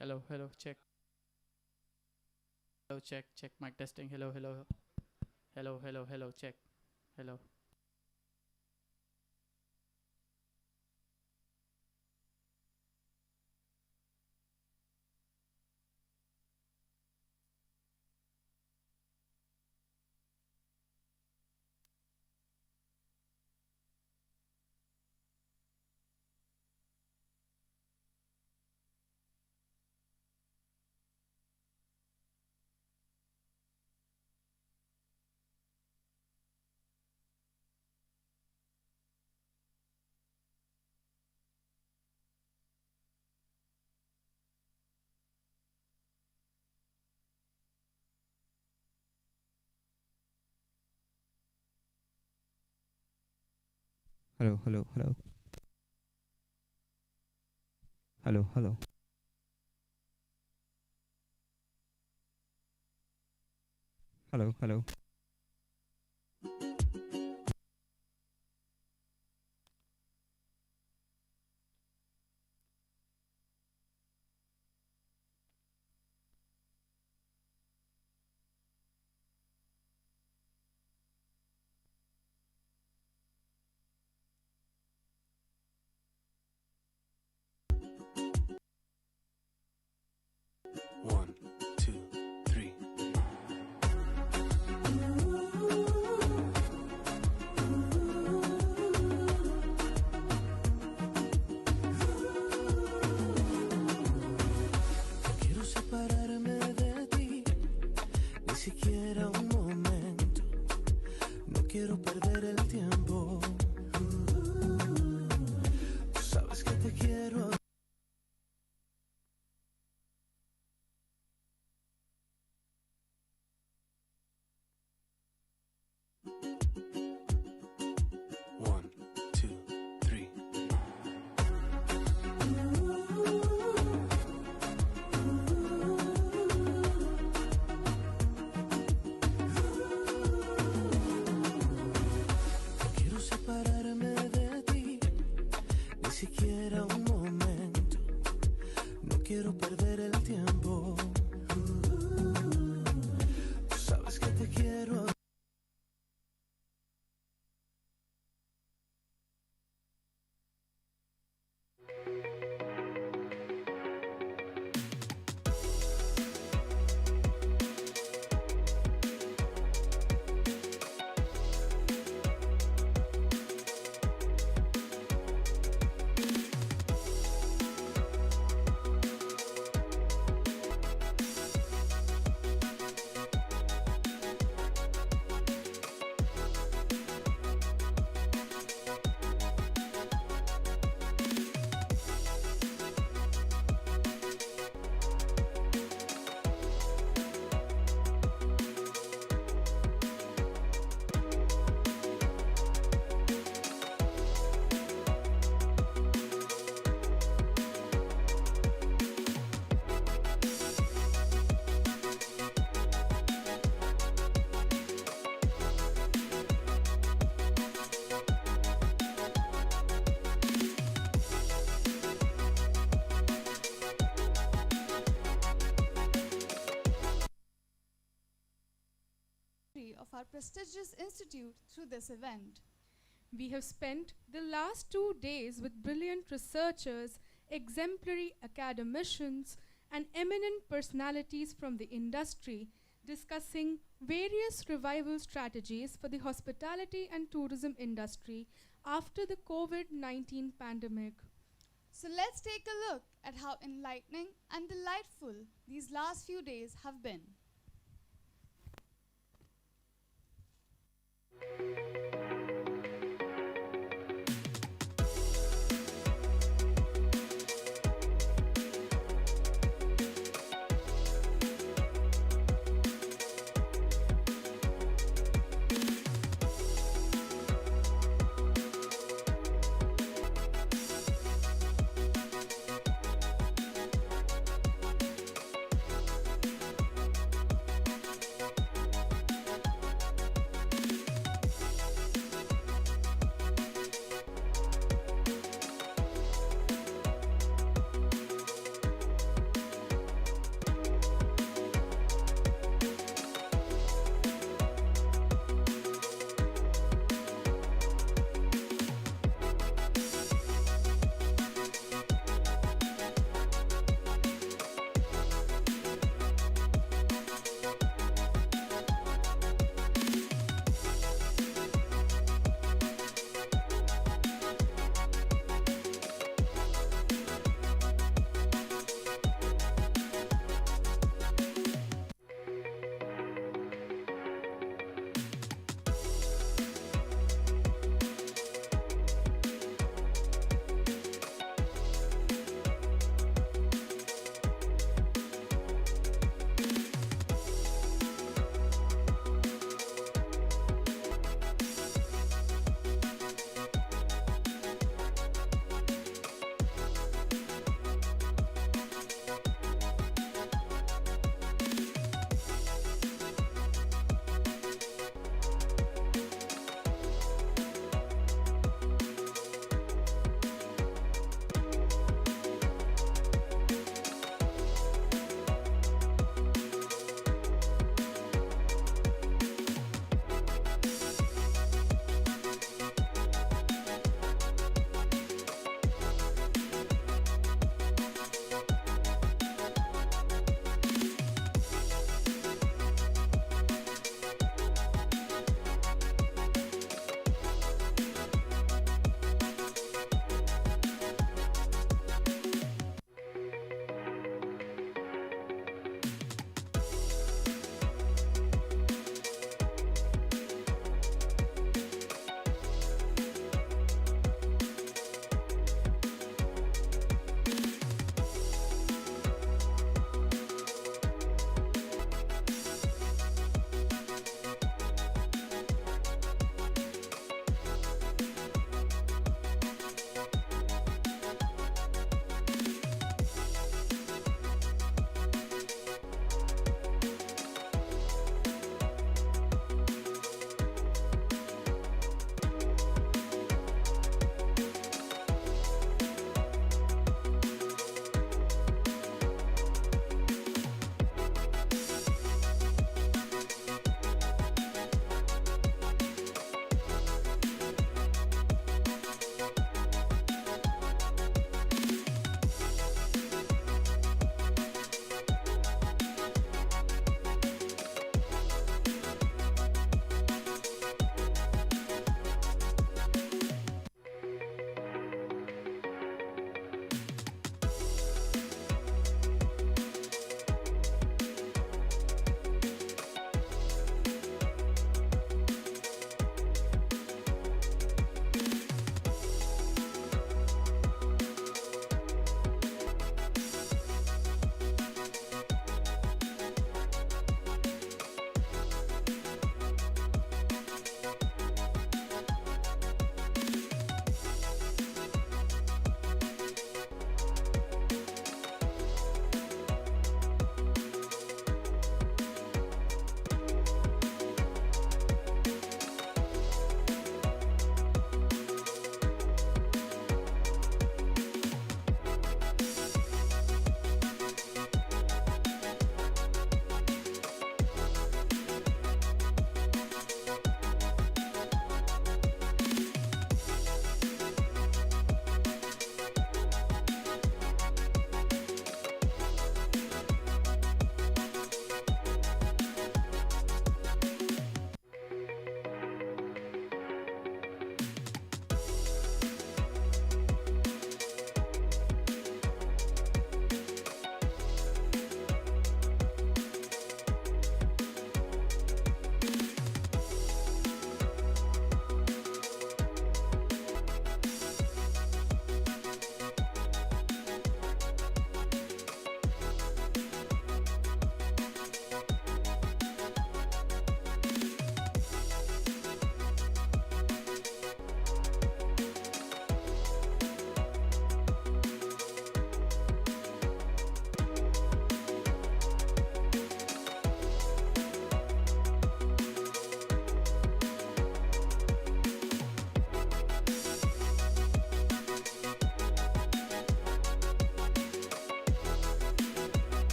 Hello, hello, check. Hello, check, check. Mic testing. Hello, hello, hello, hello, hello, check. Hello. Hello, hello, hello. Hello, hello. Hello, hello. One, two, three. No quiero separarme de ti, ni siquiera un momento. No quiero perder el tiempo. Tú sabes que te quiero. One, two, three. No quiero separarme de ti, ni siquiera un momento. No quiero perder el tiempo. Tú sabes que te quiero. Of our prestigious institute through this event. We have spent the last 2 days with brilliant researchers, exemplary academicians, and eminent personalities from the industry discussing various revival strategies for the hospitality and tourism industry after the COVID 19 pandemic. So let's take a look at how enlightening and delightful these last few days have been.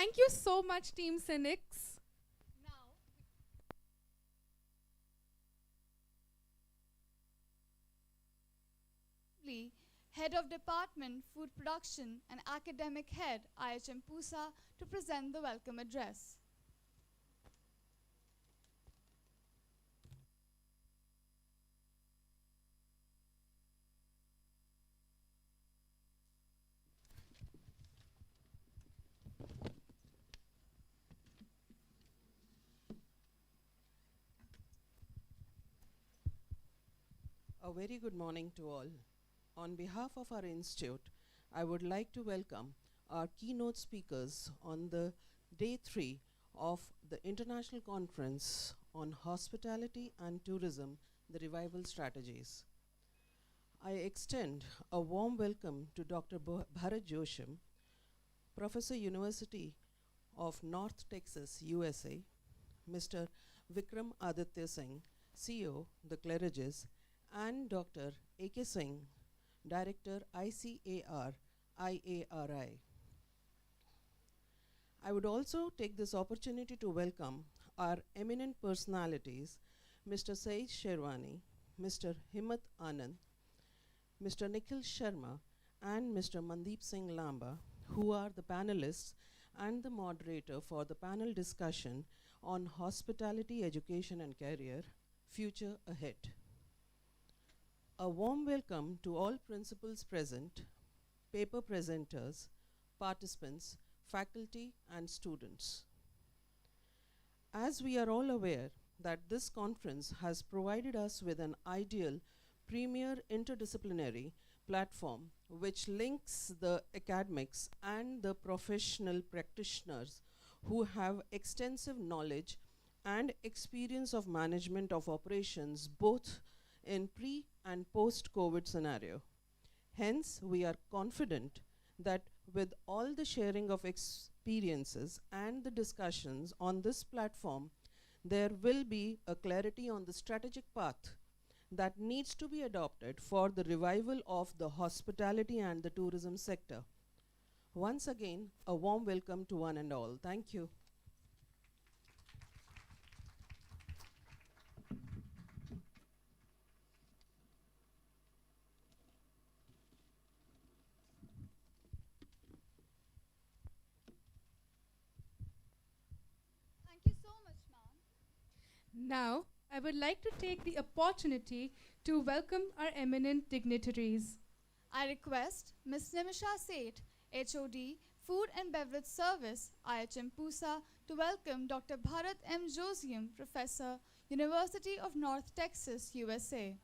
Thank you so much, Team Cynics. Now, Head of Department, Food Production and Academic Head, IHM Pusa, to present the welcome address. A very good morning to all. On behalf of our institute, I would like to welcome our keynote speakers on the day 3 of the International Conference on Hospitality and Tourism, the Revival Strategies. I extend a warm welcome to Dr. Bharat Josham, Professor, University of North Texas, USA, Mr. Vikram Aditya Singh, CEO, The Claridges, and Dr. A.K. Singh, Director, ICAR, IARI. I would also take this opportunity to welcome our eminent personalities, Mr. Saeed Sherwani, Mr. Himmat Anand, Mr. Nikhil Sharma, and Mr. Mandeep Singh Lamba, who are the panelists and the moderator for the panel discussion on hospitality, education and career, Future Ahead. A warm welcome to all principals present, paper presenters, participants, faculty and students. As we are all aware that this conference has provided us with an ideal premier interdisciplinary platform which links the academics and the professional practitioners who have extensive knowledge and experience of management of operations both in pre and post-COVID scenario. Hence, we are confident that with all the sharing of experiences and the discussions on this platform, there will be a clarity on the strategic path that needs to be adopted for the revival of the hospitality and the tourism sector. Once again, a warm welcome to one and all. Thank you. Thank you so much, ma'am. Now, I would like to take the opportunity to welcome our eminent dignitaries. I request Ms. Nimisha Seth, HOD, Food and Beverage Service, IHM Pusa, to welcome Dr. Bharat M. Josiam, Professor, University of North Texas, USA.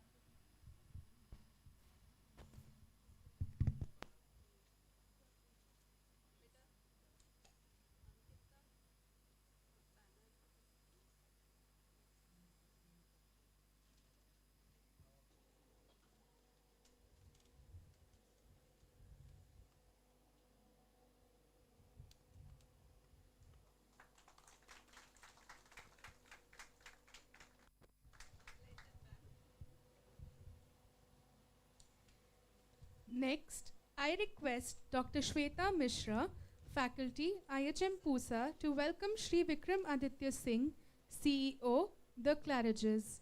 Next, I request Dr. Shweta Mishra, Faculty, IHM Pusa, to welcome Shri Vikram Aditya Singh, CEO, The Claridges.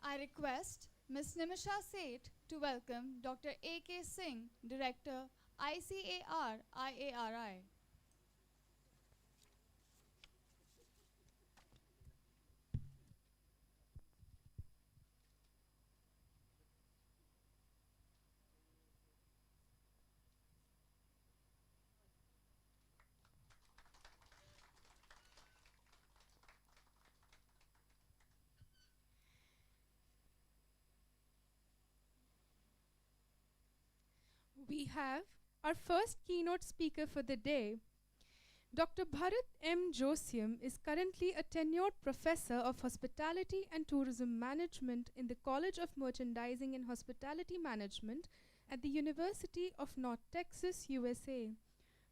I request Ms. Nimisha Seth to welcome Dr. A.K. Singh, Director, ICAR, IARI. We have our first keynote speaker for the day, Dr. Bharat M. Josiam is currently a tenured professor of hospitality and tourism management in the College of Merchandising and Hospitality Management at the University of North Texas, USA.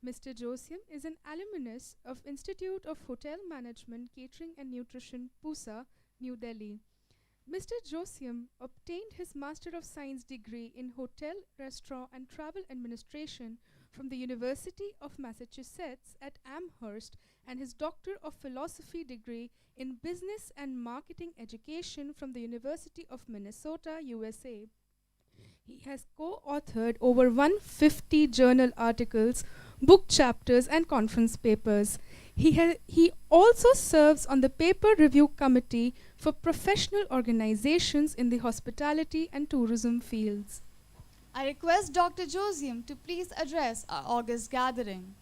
Mr. Josiam is an alumnus of Institute of Hotel Management, Catering and Nutrition, Pusa, New Delhi. Mr. Josiam obtained his Master of Science degree in Hotel, Restaurant and Travel Administration from the University of Massachusetts at Amherst and his Doctor of Philosophy degree in Business and Marketing Education from the University of Minnesota, USA. He has co-authored over 150 journal articles, book chapters and conference papers. He also serves on the paper review committee for professional organizations in the hospitality and tourism fields. I request Dr. Josiam to please address our August gathering.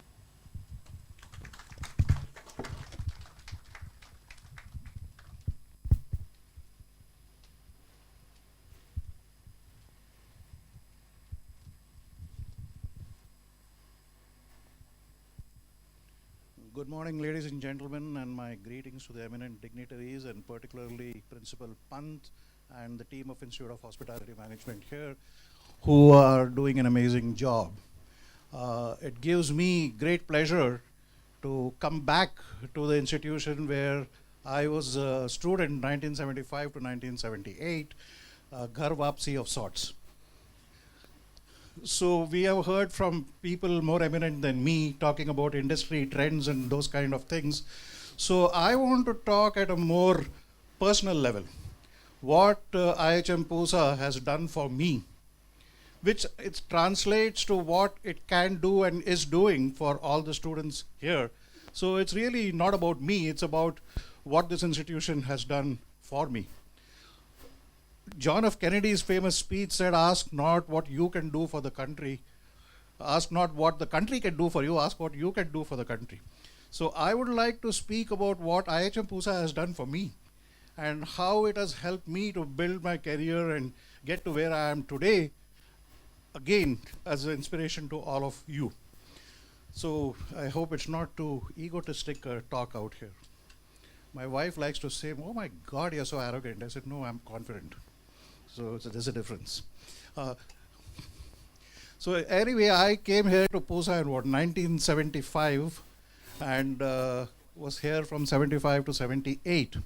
Good morning, ladies and gentlemen, and my greetings to the eminent dignitaries and particularly Principal Pant and the team of Institute of Hospitality Management here, who are doing an amazing job. It gives me great pleasure to come back to the institution where I was a student 1975 to 1978, Ghar Wapsi of sorts. So we have heard from people more eminent than me talking about industry trends and those kind of things. So I want to talk at a more personal level. What IHM Pusa has done for me, which it translates to what it can do and is doing for all the students here. So it's really not about me, it's about what this institution has done for me. John F. Kennedy's famous speech said, ask not what you can do for the country, ask not what the country can do for you, ask what you can do for the country. So I would like to speak about what IHM Pusa has done for me and how it has helped me to build my career and get to where I am today, again, as an inspiration to all of you. So I hope it's not too egotistic talk out here. My wife likes to say, oh my God, you're so arrogant. I said, no, I'm confident. So there's a difference. So anyway, I came here to Pusa in 1975 and was here from 75 to 78.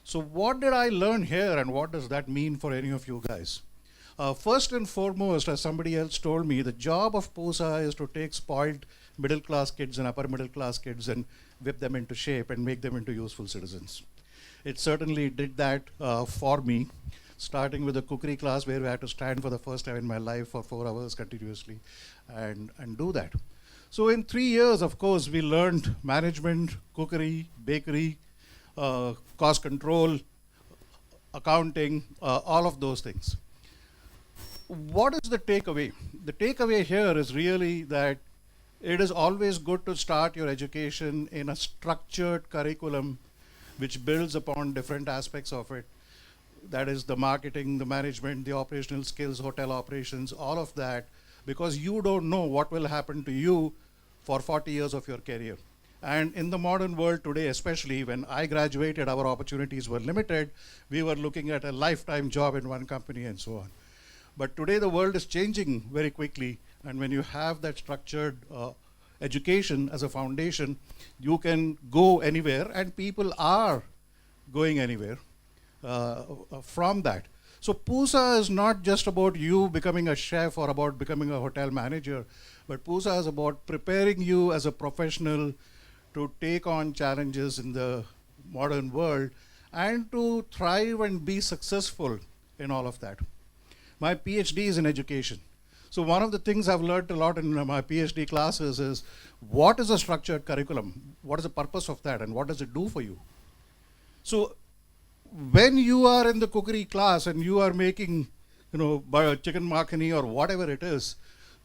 So what did I learn here and what does that mean for any of you guys? First and foremost, as somebody else told me, the job of Pusa is to take spoiled middle class kids and upper middle class kids and whip them into shape and make them into useful citizens. It certainly did that for me, starting with the cookery class where we had to stand for the first time in my life for 4 hours continuously and do that. So in 3 years, of course, we learned management, cookery, bakery, cost control, accounting, all of those things. What is the takeaway? The takeaway here is really that it is always good to start your education in a structured curriculum which builds upon different aspects of it. That is the marketing, the management, the operational skills, hotel operations, all of that, because you don't know what will happen to you for 40 years of your career. And in the modern world today, especially when I graduated, our opportunities were limited. We were looking at a lifetime job in one company and so on. But today the world is changing very quickly. And when you have that structured education as a foundation, you can go anywhere and people are going anywhere from that. So Pusa is not just about you becoming a chef or about becoming a hotel manager, but Pusa is about preparing you as a professional to take on challenges in the modern world and to thrive and be successful in all of that. My PhD is in education. So one of the things I've learned a lot in my PhD classes is what is a structured curriculum? What is the purpose of that and what does it do for you? So when you are in the cookery class and you are making, chicken makhani or whatever it is,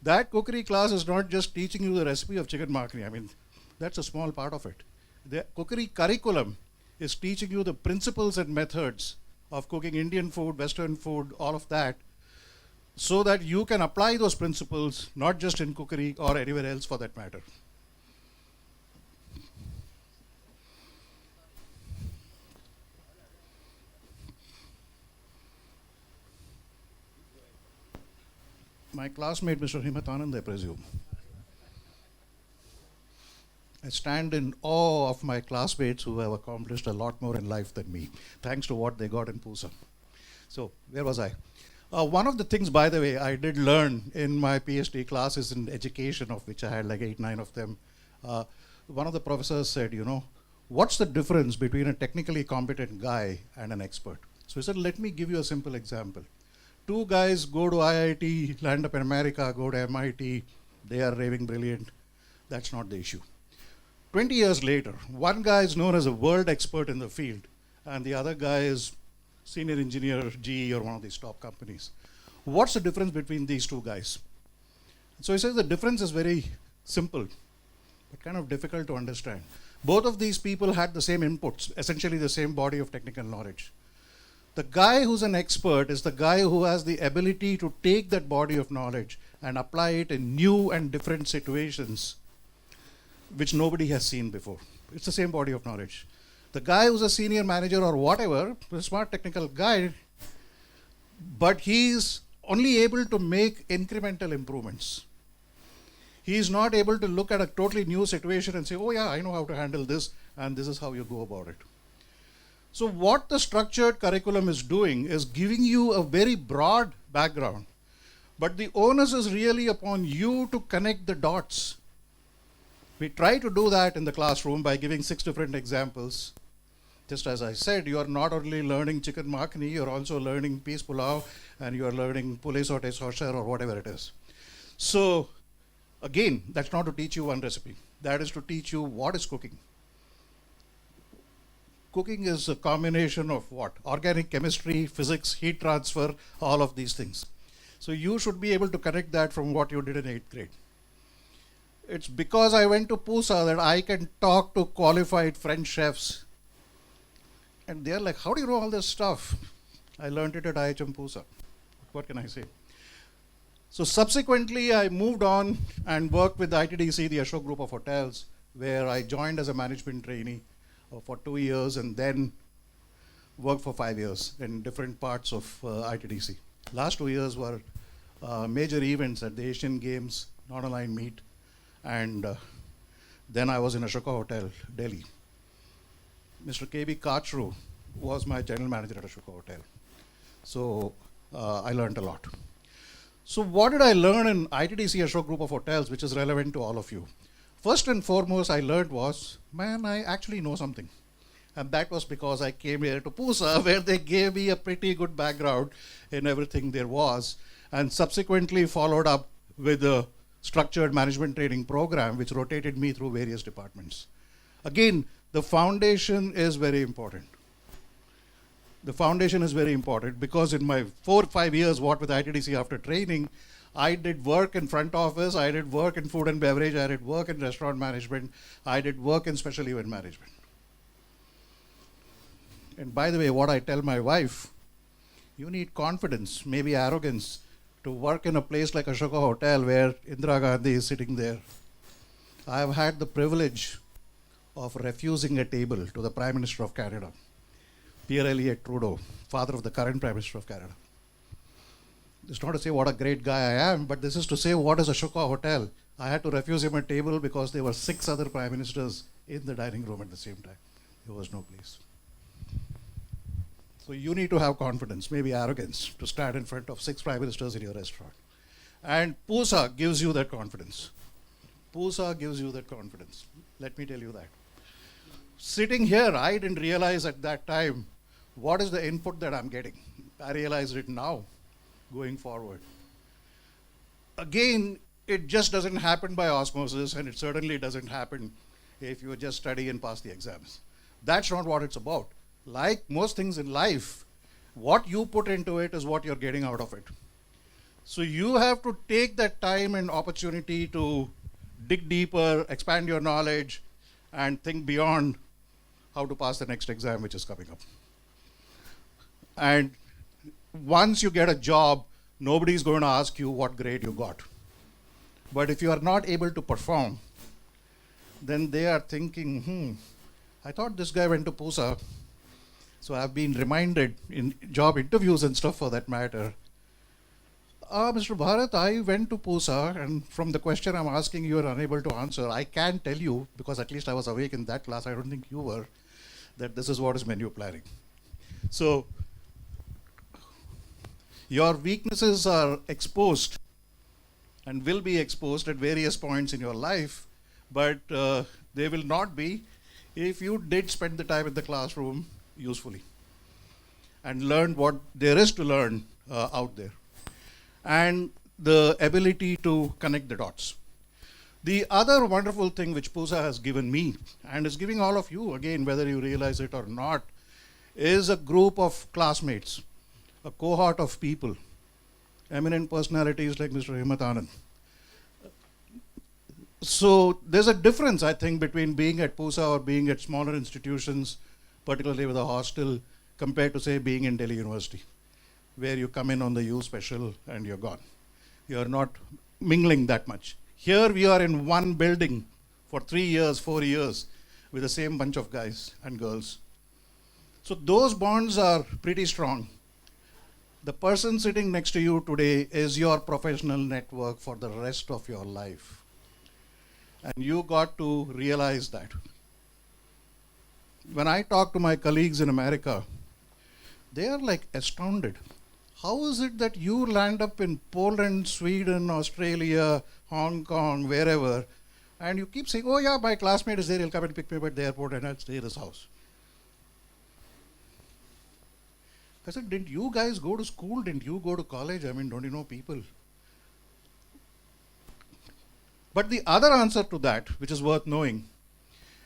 that cookery class is not just teaching you the recipe of chicken makhani. I mean, that's a small part of it. The cookery curriculum is teaching you the principles and methods of cooking Indian food, Western food, all of that, so that you can apply those principles not just in cookery or anywhere else for that matter. My classmate, Mr. Himmat Anand, I presume. I stand in awe of my classmates who have accomplished a lot more in life than me, thanks to what they got in Pusa. So, where was I? One of the things, by the way, I did learn in my PhD classes in education, of which I had like 8, 9 of them. One of the professors said, you know, what's the difference between a technically competent guy and an expert? So he said, let me give you a simple example. 2 guys go to IIT, land up in America, go to MIT, they are raving brilliant. That's not the issue. 20 years later, one guy is known as a world expert in the field, and the other guy is senior engineer at GE or one of these top companies. What's the difference between these 2 guys? So he says the difference is very simple, but kind of difficult to understand. Both of these people had the same inputs, essentially the same body of technical knowledge. The guy who's an expert is the guy who has the ability to take that body of knowledge and apply it in new and different situations which nobody has seen before. It's the same body of knowledge. The guy who's a senior manager or whatever, a smart technical guy, but he's only able to make incremental improvements. He's not able to look at a totally new situation and say, oh yeah, I know how to handle this, and this is how you go about it. So what the structured curriculum is doing is giving you a very broad background, but the onus is really upon you to connect the dots. We try to do that in the classroom by giving 6 different examples. Just as I said, you are not only learning chicken makhani, you're also learning peas pulao, and you are learning pule saute saucer or whatever it is. So again, that's not to teach you one recipe. That is to teach you what is cooking. Cooking is a combination of what? Organic chemistry, physics, heat transfer, all of these things. So you should be able to connect that from what you did in 8th grade. It's because I went to Pusa that I can talk to qualified French chefs. And they're like, how do you know all this stuff? I learned it at IHM Pusa. What can I say? So subsequently, I moved on and worked with ITDC, the Ashok Group of Hotels, where I joined as a management trainee for 2 years and then worked for 5 years in different parts of ITDC. Last 2 years were major events at the Asian Games, non-aligned meet, and then I was in Ashoka Hotel, Delhi. Mr. K.B. Kachru was my general manager at Ashoka Hotel. So I learned a lot. So what did I learn in ITDC Ashok Group of Hotels, which is relevant to all of you? First and foremost, I learned was, man, I actually know something. And that was because I came here to Pusa, where they gave me a pretty good background in everything there was, and subsequently followed up with a structured management training program, which rotated me through various departments. Again, the foundation is very important. The foundation is very important because in my 4 or 5 years what with ITDC after training, I did work in front office, I did work in food and beverage, I did work in restaurant management, I did work in special event management. And by the way, what I tell my wife, you need confidence, maybe arrogance, to work in a place like Ashoka Hotel where Indira Gandhi is sitting there. I have had the privilege of refusing a table to the Prime Minister of Canada, Pierre Elliott Trudeau, father of the current Prime Minister of Canada. This is not to say what a great guy I am, but this is to say what is Ashoka Hotel. I had to refuse him a table because there were 6 other Prime Ministers in the dining room at the same time. There was no place. So you need to have confidence, maybe arrogance, to stand in front of 6 Prime Ministers in your restaurant. And Pusa gives you that confidence. Pusa gives you that confidence. Let me tell you that. Sitting here, I didn't realize at that time what is the input that I'm getting. I realize it now, going forward. Again, it just doesn't happen by osmosis, and it certainly doesn't happen if you just study and pass the exams. That's not what it's about. Like most things in life, what you put into it is what you're getting out of it. So you have to take that time and opportunity to dig deeper, expand your knowledge, and think beyond how to pass the next exam which is coming up. And once you get a job, nobody's going to ask you what grade you got. But if you are not able to perform, then they are thinking, I thought this guy went to Pusa. So I've been reminded in job interviews and stuff for that matter, Mr. Bharat, I went to Pusa, and from the question I'm asking, you are unable to answer. I can tell you, because at least I was awake in that class, I don't think you were, that this is what is menu planning. So, your weaknesses are exposed and will be exposed at various points in your life, but they will not be if you did spend the time in the classroom usefully and learned what there is to learn out there, and the ability to connect the dots. The other wonderful thing which Pusa has given me, and is giving all of you, again, whether you realize it or not, is a group of classmates, a cohort of people, eminent personalities like Mr. Himmat Anand. So there's a difference, I think, between being at Pusa or being at smaller institutions, particularly with a hostel, compared to, say, being in Delhi University, where you come in on the U special and you're gone. You're not mingling that much. Here we are in one building for 3 years, 4 years, with the same bunch of guys and girls. So those bonds are pretty strong. The person sitting next to you today is your professional network for the rest of your life. And you got to realize that. When I talk to my colleagues in America, they are like astounded. How is it that you land up in Poland, Sweden, Australia, Hong Kong, wherever, and you keep saying, oh yeah, my classmate is there, he'll come and pick me up at the airport and I'll stay at his house. I said, didn't you guys go to school? Didn't you go to college? I mean, don't you know people? But the other answer to that, which is worth knowing,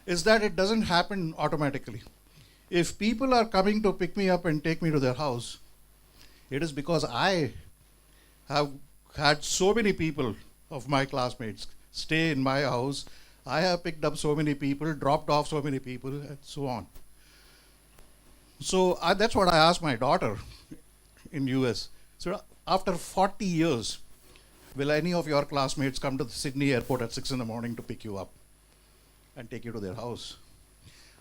is that it doesn't happen automatically. If people are coming to pick me up and take me to their house, it is because I have had so many people of my classmates stay in my house. I have picked up so many people, dropped off so many people, and so on. So that's what I asked my daughter in US. So after 40 years, will any of your classmates come to the Sydney airport at 6 in the morning to pick you up and take you to their house?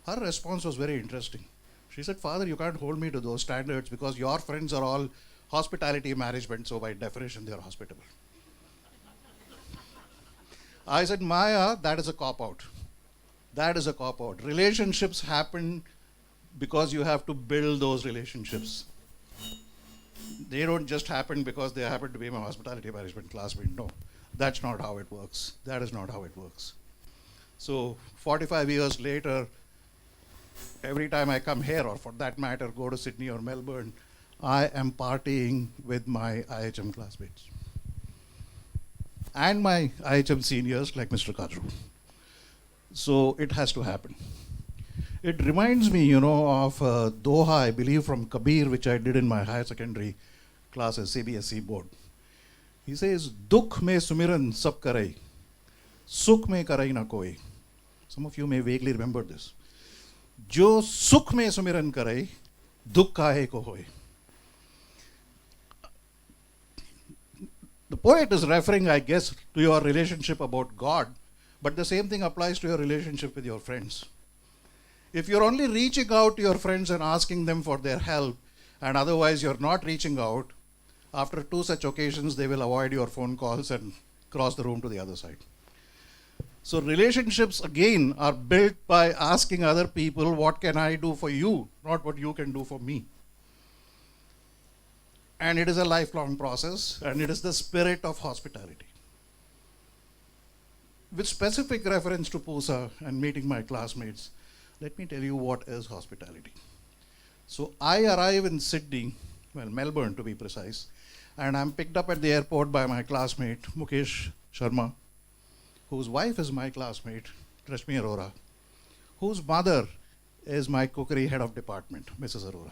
Her response was very interesting. She said, Father, you can't hold me to those standards because your friends are all hospitality management, so by definition, they are hospitable. I said, Maya, that is a cop-out. That is a cop-out. Relationships happen because you have to build those relationships. They don't just happen because they happen to be my hospitality management classmate. No, that's not how it works. That is not how it works. So 45 years later, every time I come here, or for that matter, go to Sydney or Melbourne, I am partying with my IHM classmates. And my IHM seniors like Mr. Kadru. So it has to happen. It reminds me, of Doha, I believe, from Kabir, which I did in my higher secondary classes, CBSE board. He says, Dukh mein sumiran sab karai, sukh mein karai na koi. Some of you may vaguely remember this. Jo sukh mein sumiran karai, dukh kahe ko hoy. The poet is referring, I guess, to your relationship about God, but the same thing applies to your relationship with your friends. If you're only reaching out to your friends and asking them for their help, and otherwise you're not reaching out, after 2 such occasions, they will avoid your phone calls and cross the room to the other side. So relationships, again, are built by asking other people, what can I do for you, not what you can do for me. And it is a lifelong process, and it is the spirit of hospitality. With specific reference to Pusa and meeting my classmates, let me tell you what is hospitality. So I arrive in Sydney, well, Melbourne to be precise, and I'm picked up at the airport by my classmate, Mukesh Sharma, whose wife is my classmate, Rashmi Arora, whose mother is my cookery head of department, Mrs. Arora.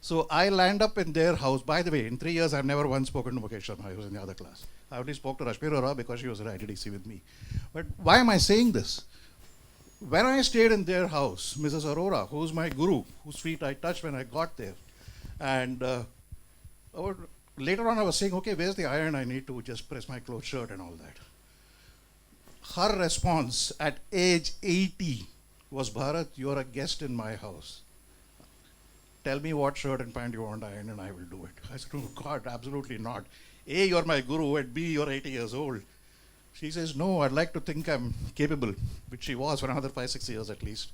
So I land up in their house. By the way, in 3 years, I've never once spoken to Mukesh Sharma. He was in the other class. I only spoke to Rashmi Arora because she was at ITDC with me. But why am I saying this? When I stayed in their house, Mrs. Arora, who's my guru, whose feet I touched when I got there, and later on I was saying, okay, where's the iron? I need to just press my clothes shirt and all that. Her response at age 80 was, Bharat, you're a guest in my house. tell me what shirt and pant you want ironed and I will do it. I said, oh God, absolutely not. A, you're my guru, and B, you're 80 years old. She says, no, I'd like to think I'm capable, which she was for another 5-6 years at least.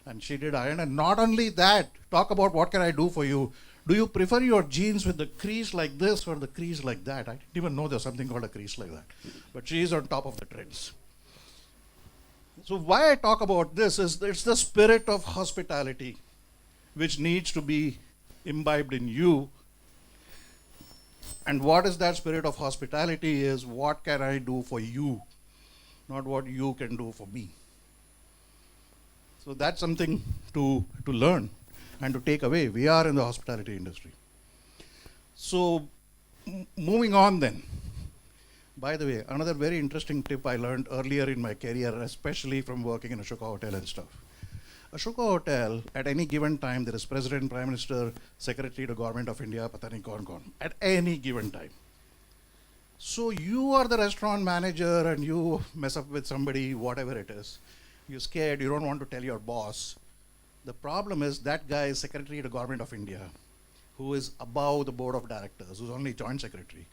And she did iron. And not only that, talk about what can I do for you. Do you prefer your jeans with the crease like this or the crease like that? I didn't even know there's something called a crease like that. But she is on top of the trends. So why I talk about this is it's the spirit of hospitality which needs to be imbibed in you. And what is that spirit of hospitality is what can I do for you, not what you can do for me. So that's something to learn and to take away. We are in the hospitality industry. So moving on then. By the way, another very interesting tip I learned earlier in my career, especially from working in Ashoka Hotel and stuff. Ashoka Hotel, at any given time, there is President, Prime Minister, Secretary to Government of India, pata nahi kaun kaun, at any given time. So you are the restaurant manager and you mess up with somebody, whatever it is. You're scared, you don't want to tell your boss. The problem is that guy is Secretary to Government of India, who is above the board of directors, who's only joint secretary.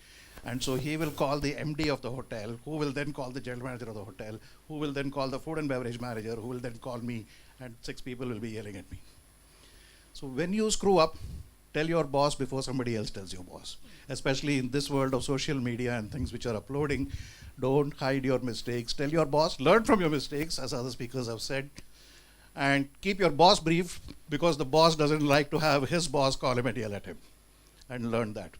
And so he will call the MD of the hotel, who will then call the general manager of the hotel, who will then call the food and beverage manager, who will then call me, and 6 people will be yelling at me. So when you screw up, tell your boss before somebody else tells your boss. Especially in this world of social media and things which are uploading, don't hide your mistakes. Tell your boss, learn from your mistakes, as other speakers have said, and keep your boss brief, because the boss doesn't like to have his boss call him and yell at him, and learn that.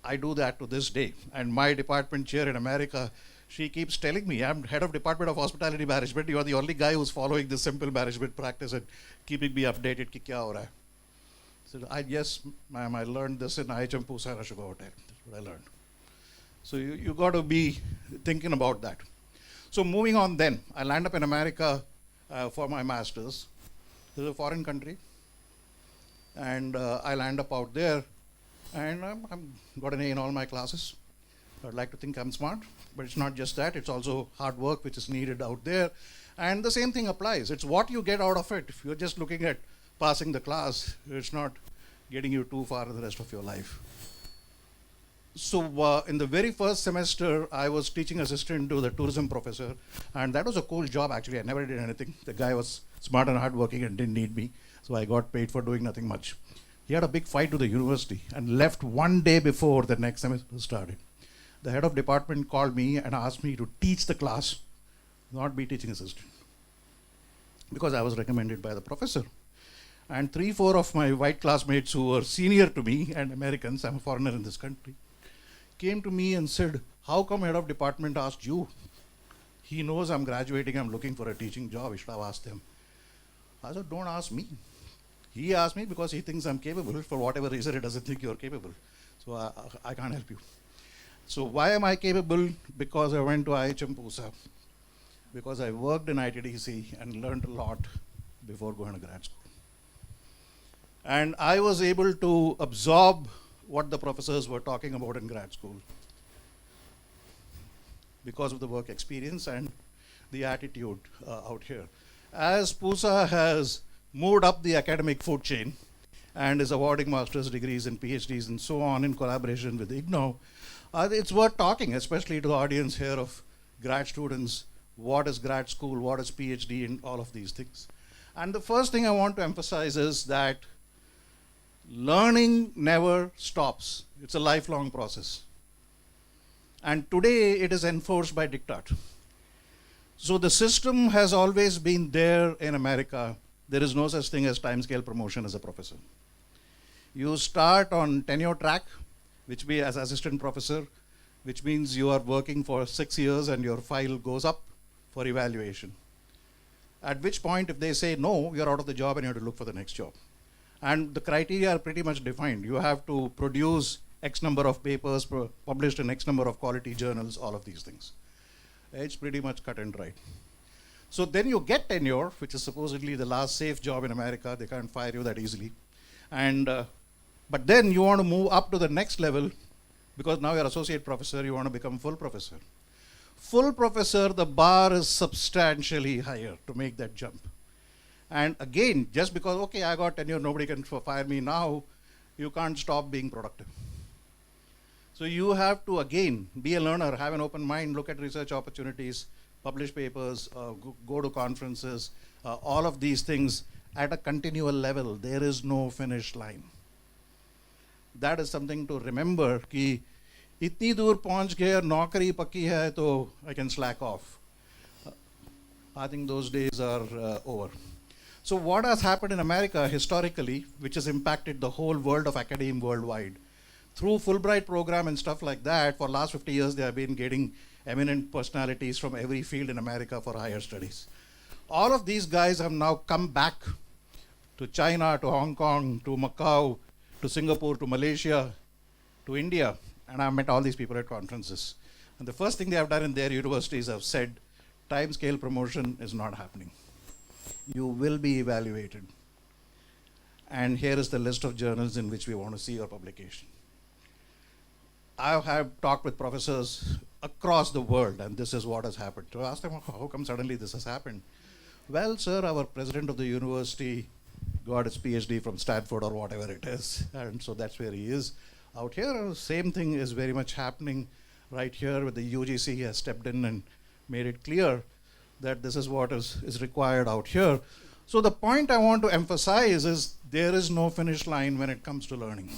I do that to this day. And my department chair in America, she keeps telling me, I'm head of Department of Hospitality Management. You are the only guy who's following this simple management practice and keeping me updated. Ki kya ho raha hai? So yes, ma'am, I learned this in IHM Pusa and Ashoka Hotel. That's what I learned. So you got to be thinking about that. So moving on then, I land up in America for my master's. This is a foreign country. And I land up out there. And I'm got an A in all my classes. I'd like to think I'm smart, but it's not just that. It's also hard work which is needed out there. And the same thing applies. It's what you get out of it. If you're just looking at passing the class, it's not getting you too far in the rest of your life. So in the very first semester, I was teaching assistant to the tourism professor. And that was a cool job, actually. I never did anything. The guy was smart and hardworking and didn't need me. So I got paid for doing nothing much. He had a big fight with the university and left one day before the next semester started. The head of department called me and asked me to teach the class, not be teaching assistant, because I was recommended by the professor. And 3-4 of my white classmates who were senior to me and Americans, I'm a foreigner in this country, came to me and said, how come head of department asked you? He knows I'm graduating, I'm looking for a teaching job. You should have asked him. I said, don't ask me. He asked me because he thinks I'm capable. For whatever reason, he doesn't think you're capable. So I can't help you. So why am I capable? Because I went to IHM Pusa. Because I worked in ITDC and learned a lot before going to grad school. And I was able to absorb what the professors were talking about in grad school because of the work experience and the attitude out here. As Pusa has moved up the academic food chain and is awarding master's degrees and PhDs and so on in collaboration with IGNOU, it's worth talking, especially to the audience here of grad students, what is grad school, what is PhD, and all of these things. And the first thing I want to emphasize is that learning never stops. It's a lifelong process. And today it is enforced by diktat. So the system has always been there in America. There is no such thing as timescale promotion as a professor. You start on tenure track, which be as assistant professor, which means you are working for 6 years and your file goes up for evaluation. At which point, if they say no, you're out of the job and you have to look for the next job. And the criteria are pretty much defined. You have to produce X number of papers published in X number of quality journals, all of these things. It's pretty much cut and dry. So then you get tenure, which is supposedly the last safe job in America. They can't fire you that easily. And but then you want to move up to the next level because now you're associate professor, you want to become full professor. Full professor, the bar is substantially higher to make that jump. And again, just because, okay, I got tenure, nobody can fire me now, you can't stop being productive. So you have to, again, be a learner, have an open mind, look at research opportunities, publish papers, go to conferences, all of these things at a continual level. There is no finish line. That is something to remember, कि इतनी दूर पहुंच गए और नौकरी पक्की है तो I can slack off. I think those days are over. So what has happened in America historically, which has impacted the whole world of academia worldwide, through Fulbright program and stuff like that, for last 50 years they have been getting eminent personalities from every field in America for higher studies. All of these guys have now come back to China, to Hong Kong, to Macau, to Singapore, to Malaysia, to India, and I've met all these people at conferences. And the first thing they have done in their universities have said, time scale promotion is not happening. You will be evaluated. And here is the list of journals in which we want to see your publication. I have talked with professors across the world, and this is what has happened. So I asked them, how come suddenly this has happened? Well, sir, our president of the university got his PhD from Stanford or whatever it is, and so that's where he is. Out here, same thing is very much happening right here with the UGC has stepped in and made it clear that this is what is required out here. So the point I want to emphasize is there is no finish line when it comes to learning.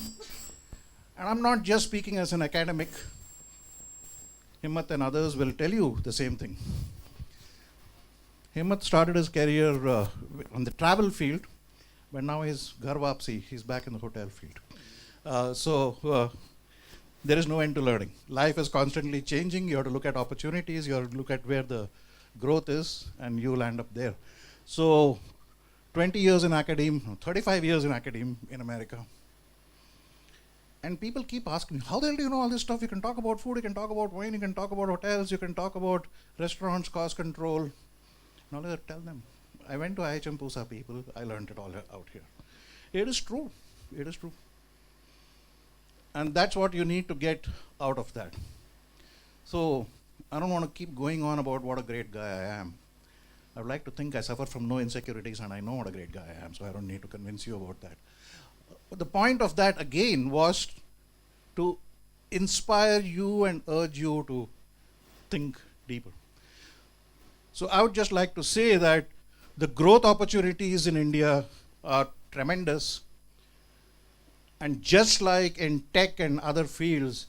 And I'm not just speaking as an academic. Himmat and others will tell you the same thing. Himmat started his career on the travel field, but now he's ghar wapsi, he's back in the hotel field. So there is no end to learning. Life is constantly changing. You have to look at opportunities, you have to look at where the growth is, and you'll end up there. So 20 years in academia, 35 years in academia in America. And people keep asking, how the hell do you know all this stuff? You can talk about food, you can talk about wine, you can talk about hotels, you can talk about restaurants, cost control. And all I tell them, I went to IHM Pusa people, I learned it all out here. It is true, it is true. And that's what you need to get out of that. So I don't want to keep going on about what a great guy I am. I would like to think I suffer from no insecurities and I know what a great guy I am, so I don't need to convince you about that. But the point of that again was to inspire you and urge you to think deeper. So I would just like to say that the growth opportunities in India are tremendous. And just like in tech and other fields,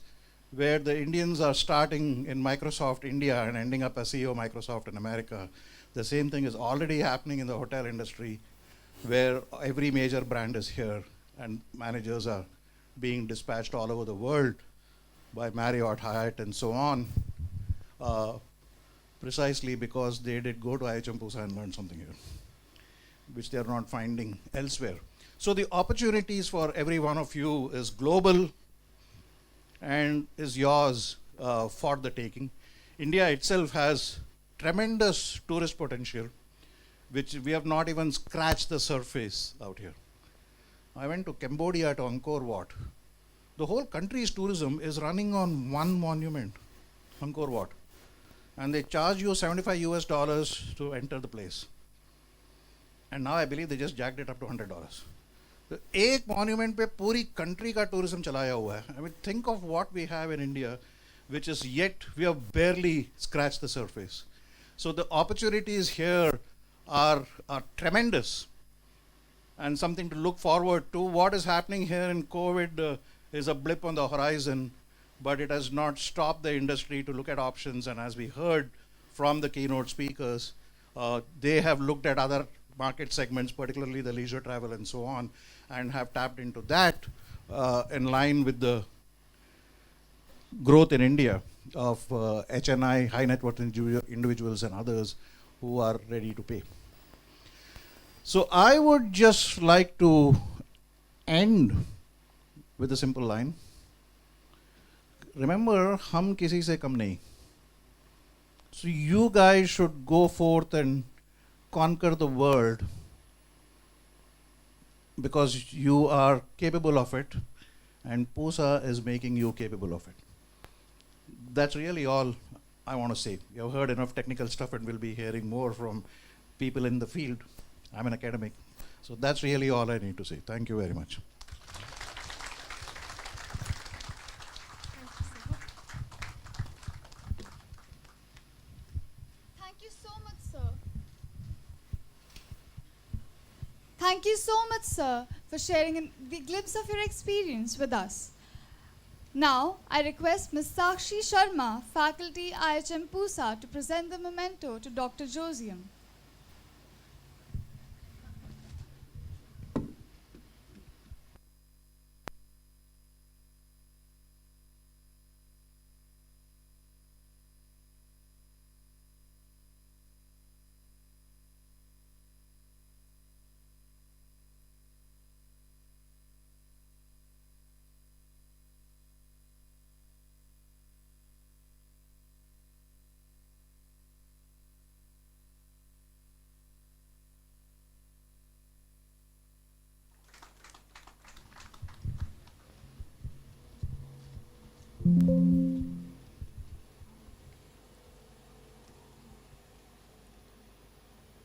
where the Indians are starting in Microsoft India and ending up as CEO of Microsoft in America, the same thing is already happening in the hotel industry, where every major brand is here and managers are being dispatched all over the world by Marriott, Hyatt, and so on, precisely because they did go to IHM Pusa and learn something here, which they are not finding elsewhere. So the opportunities for every one of you is global and is yours for the taking. India itself has tremendous tourist potential, which we have not even scratched the surface out here. I went to Cambodia, to Angkor Wat. The whole country's tourism is running on one monument, Angkor Wat. And they charge you $75 US to enter the place. And now I believe they just jacked it up to $100. The एक monument पे पूरी country का tourism चलाया हुआ है. I mean, think of what we have in India, which is yet, we have barely scratched the surface. So the opportunities here are tremendous and something to look forward to. What is happening here in COVID is a blip on the horizon, but it has not stopped the industry to look at options. And as we heard from the keynote speakers, they have looked at other market segments, particularly the leisure travel and so on, and have tapped into that in line with the growth in India of HNI, high net worth individuals and others who are ready to pay. So I would just like to end with a simple line. Remember, hum kisi se kam nahi. So you guys should go forth and conquer the world because you are capable of it, and Pusa is making you capable of it. That's really all I want to say. You've heard enough technical stuff and we'll be hearing more from people in the field. I'm an academic. So that's really all I need to say. Thank you very much. Thank you so much, sir. Thank you so much, sir, for sharing the glimpse of your experience with us. Now, I request Ms. Sakshi Sharma, Faculty IHM Pusa, to present the memento to Dr. Josium.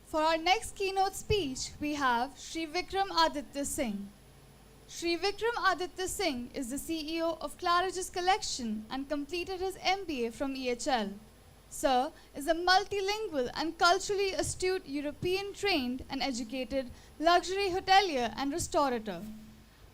For our next keynote speech, we have Shri Vikram Aditya Singh. Shri Vikram Aditya Singh is the CEO of Claridge's Collection and completed his MBA from EHL. Sir is a multilingual and culturally astute European-trained and educated luxury hotelier and restaurateur.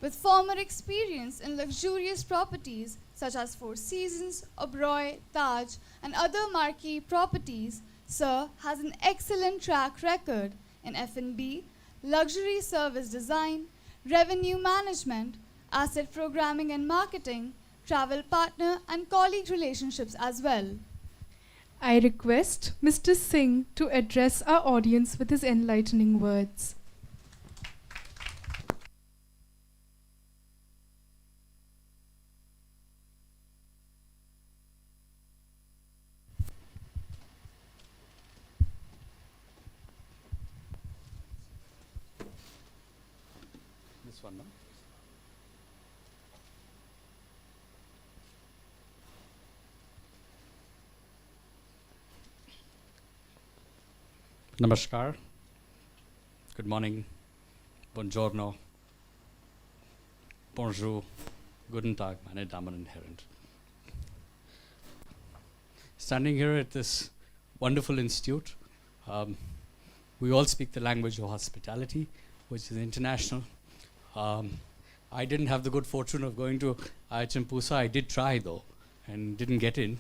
With former experience in luxurious properties such as Four Seasons, Oberoi, Taj, and other marquee properties, Sir has an excellent track record in F&B, luxury service design, revenue management, asset programming and marketing, travel partner and colleague relationships as well. I request Mr. Singh to address our audience with his enlightening words. This one, no? Namaskar. Good morning. Buongiorno. Bonjour. Guten Tag, meine Damen und Herren. Standing here at this wonderful institute, we all speak the language of hospitality, which is international. I didn't have the good fortune of going to IHM Pusa. I did try though, and didn't get in.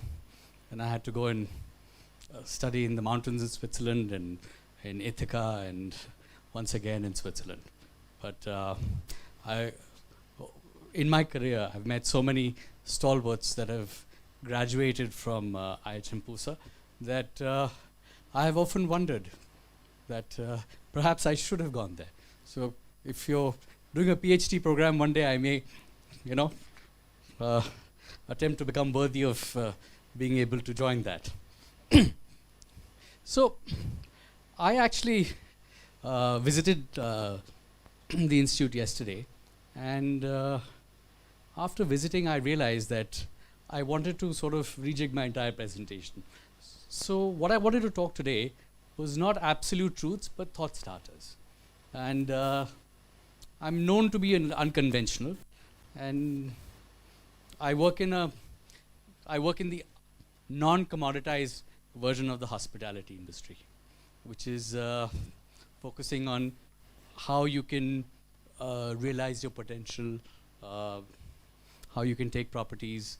And I had to go and study in the mountains in Switzerland and in Ithaca and once again in Switzerland. But in my career, I've met so many stalwarts that have graduated from IHM Pusa that I have often wondered that perhaps I should have gone there. So if you're doing a PhD program one day, I may, attempt to become worthy of being able to join that. So I actually visited the institute yesterday, and after visiting I realized that I wanted to sort of rejig my entire presentation. So what I wanted to talk today was not absolute truths but thought starters. And I'm known to be unconventional, and I work in the non-commoditized version of the hospitality industry, which is focusing on how you can realize your potential, how you can take properties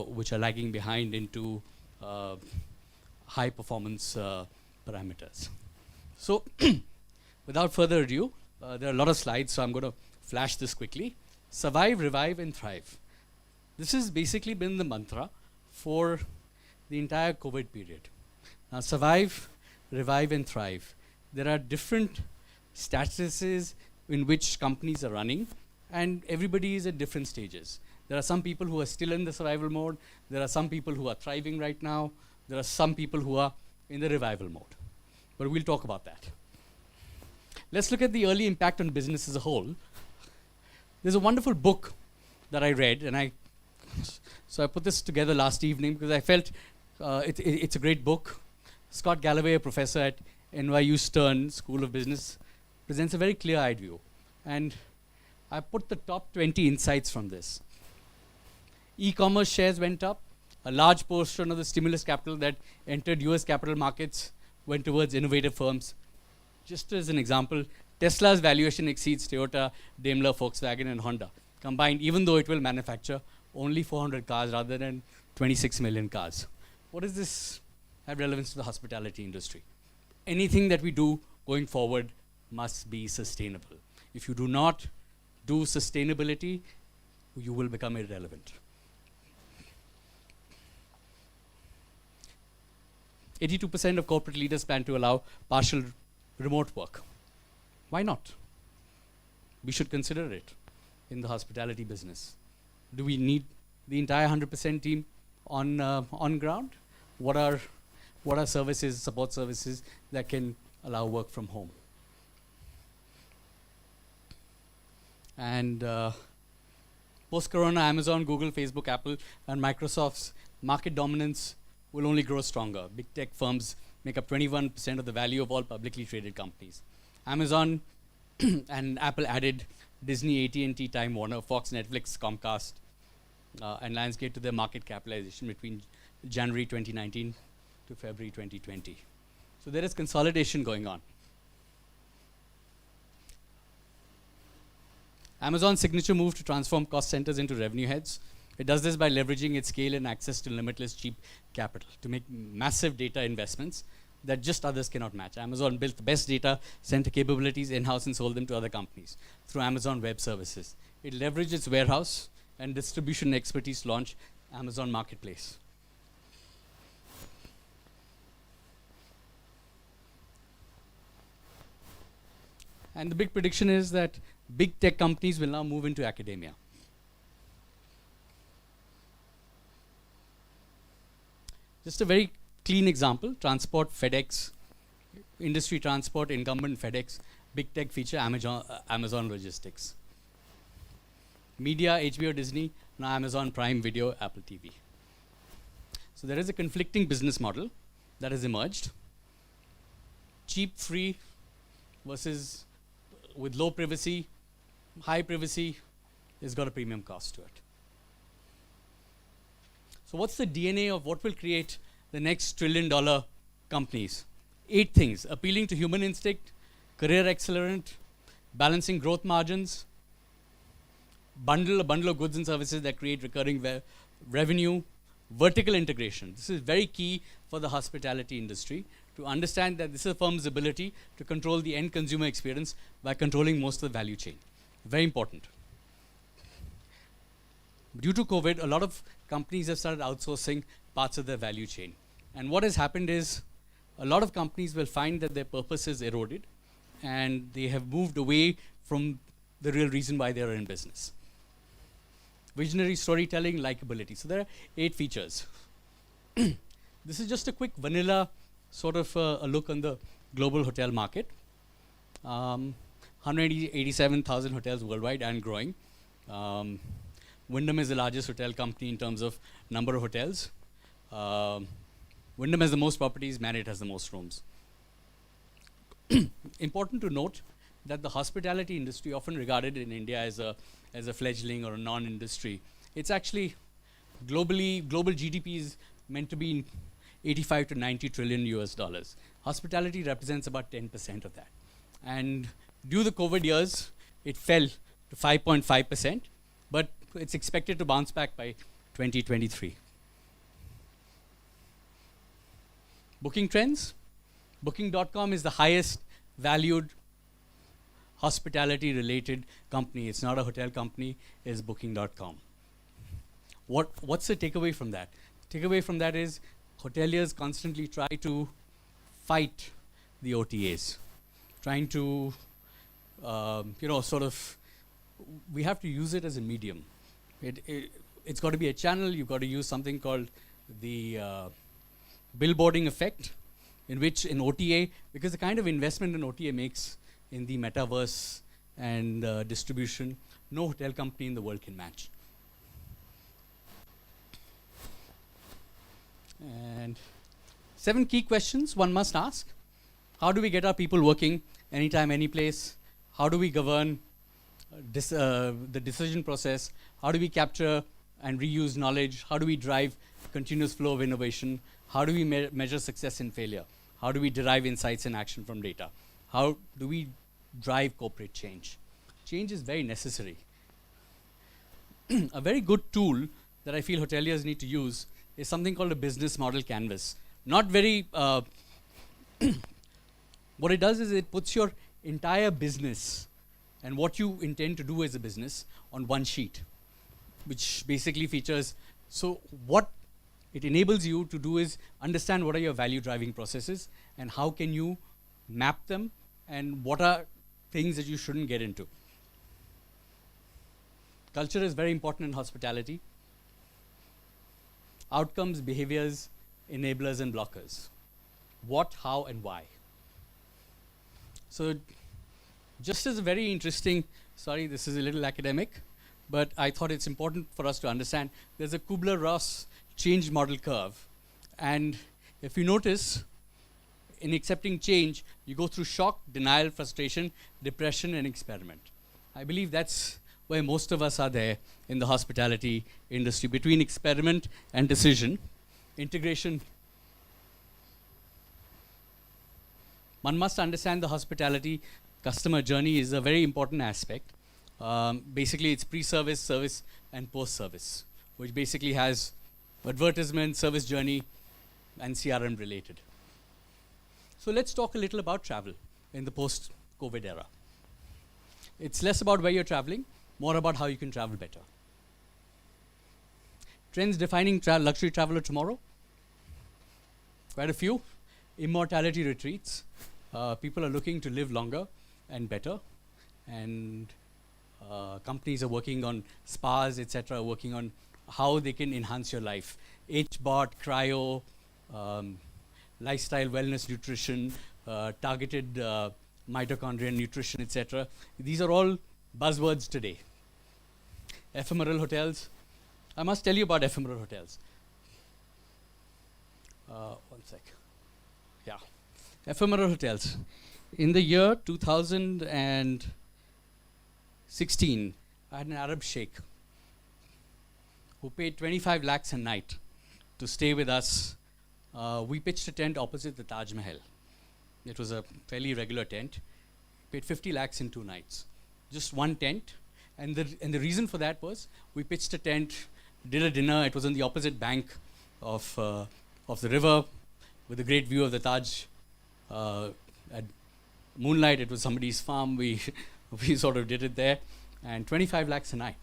which are lagging behind into high performance parameters. So without further ado, there are a lot of slides, so I'm going to flash this quickly. Survive, revive, and thrive. This has basically been the mantra for the entire COVID period. Now, survive, revive, and thrive. There are different statuses in which companies are running, and everybody is at different stages. There are some people who are still in the survival mode. There are some people who are thriving right now. There are some people who are in the revival mode. But we'll talk about that. Let's look at the early impact on business as a whole. There's a wonderful book that I read, and so I put this together last evening because I felt it's a great book. Scott Galloway, a professor at NYU Stern School of Business, presents a very clear-eyed view. And I put the top 20 insights from this. E-commerce shares went up. A large portion of the stimulus capital that entered US capital markets went towards innovative firms. Just as an example, Tesla's valuation exceeds Toyota, Daimler, Volkswagen, and Honda combined, even though it will manufacture only 400 cars rather than 26 million cars. What does this have relevance to the hospitality industry? Anything that we do going forward must be sustainable. If you do not do sustainability, you will become irrelevant. 82% of corporate leaders plan to allow partial remote work. Why not? We should consider it in the hospitality business. Do we need the entire 100% team on ground? What are services, support services that can allow work from home? And post-corona, Amazon, Google, Facebook, Apple, and Microsoft's market dominance will only grow stronger. Big tech firms make up 21% of the value of all publicly traded companies. Amazon and Apple added Disney, AT&T, Time Warner, Fox, Netflix, Comcast, and Lionsgate to their market capitalization between January 2019 to February 2020. So there is consolidation going on. Amazon's signature move to transform cost centers into revenue heads. It does this by leveraging its scale and access to limitless cheap capital to make massive data investments that just others cannot match. Amazon built the best data center capabilities in-house and sold them to other companies through Amazon Web Services. It leveraged its warehouse and distribution expertise to launch Amazon Marketplace. And the big prediction is that big tech companies will now move into academia. Just a very clean example, transport, FedEx, industry transport, incumbent FedEx, big tech feature, Amazon Logistics. Media, HBO, Disney, now Amazon Prime Video, Apple TV. So there is a conflicting business model that has emerged. Cheap, free versus with low privacy, high privacy has got a premium cost to it. So what's the DNA of what will create the next trillion-dollar companies? 8 things: appealing to human instinct, career accelerant, balancing growth margins, a bundle of goods and services that create recurring revenue, vertical integration. This is very key for the hospitality industry to understand that this is a firm's ability to control the end consumer experience by controlling most of the value chain. Very important. Due to COVID, a lot of companies have started outsourcing parts of their value chain. And what has happened is a lot of companies will find that their purpose is eroded and they have moved away from the real reason why they are in business. Visionary storytelling, likability. So there are 8 features. This is just a quick vanilla sort of a look on the global hotel market. 187,000 hotels worldwide and growing. Wyndham is the largest hotel company in terms of number of hotels. Wyndham has the most properties, Marriott has the most rooms. Important to note that the hospitality industry, often regarded in India as a fledgling or a non-industry, it's actually globally, global GDP is meant to be 85 to 90 trillion US dollars. Hospitality represents about 10% of that. And due to the COVID years, it fell to 5.5%, but it's expected to bounce back by 2023. Booking trends. Booking.com is the highest valued hospitality related company. It's not a hotel company, it's Booking.com. What's the takeaway from that? Takeaway from that is hoteliers constantly try to fight the OTAs, trying to, we have to use it as a medium. It's got to be a channel. You've got to use something called the billboarding effect, in which in OTA, because the kind of investment an OTA makes in the metaverse and distribution, no hotel company in the world can match. And 7 key questions one must ask. How do we get our people working anytime, any place? how do we govern the decision process, how do we capture and reuse knowledge, how do we drive continuous flow of innovation, how do we measure success and failure, how do we derive insights and action from data, how do we drive corporate change. Change is very necessary. A very good tool that I feel hoteliers need to use is something called a business model canvas. Not very, what it does is it puts your entire business and what you intend to do as a business on one sheet, which basically features, so what it enables you to do is understand what are your value driving processes and how can you map them and what are things that you shouldn't get into. Culture is very important in hospitality. Outcomes, behaviors, enablers and blockers. What, how and why. So just as a very interesting, sorry this is a little academic, but I thought it's important for us to understand there's a Kubler-Ross change model curve, and if you notice in accepting change you go through shock, denial, frustration, depression and experiment. I believe that's where most of us are there in the hospitality industry, between experiment and decision. Integration. One must understand the hospitality customer journey is a very important aspect. Basically it's pre-service, service and post-service, which basically has advertisement, service journey and CRM related. So let's talk a little about travel in the post-COVID era. It's less about where you're traveling, more about how you can travel better. Trends defining luxury traveler tomorrow. Quite a few. Immortality retreats. People are looking to live longer and better, and companies are working on spas, etc., working on how they can enhance your life. HBOT, cryo, lifestyle, wellness, nutrition, targeted mitochondrial nutrition, etc. These are all buzzwords today. Ephemeral hotels. I must tell you about ephemeral hotels. One sec. Yeah. Ephemeral hotels. In the year 2016, I had an Arab sheikh who paid 25 lakhs a night to stay with us. We pitched a tent opposite the Taj Mahal. It was a fairly regular tent. Paid 50 lakhs in 2 nights. Just one tent. And the reason for that was we pitched a tent, did a dinner. It was on the opposite bank of the river with a great view of the Taj. At moonlight, it was somebody's farm. We sort of did it there. And 25 lakhs a night.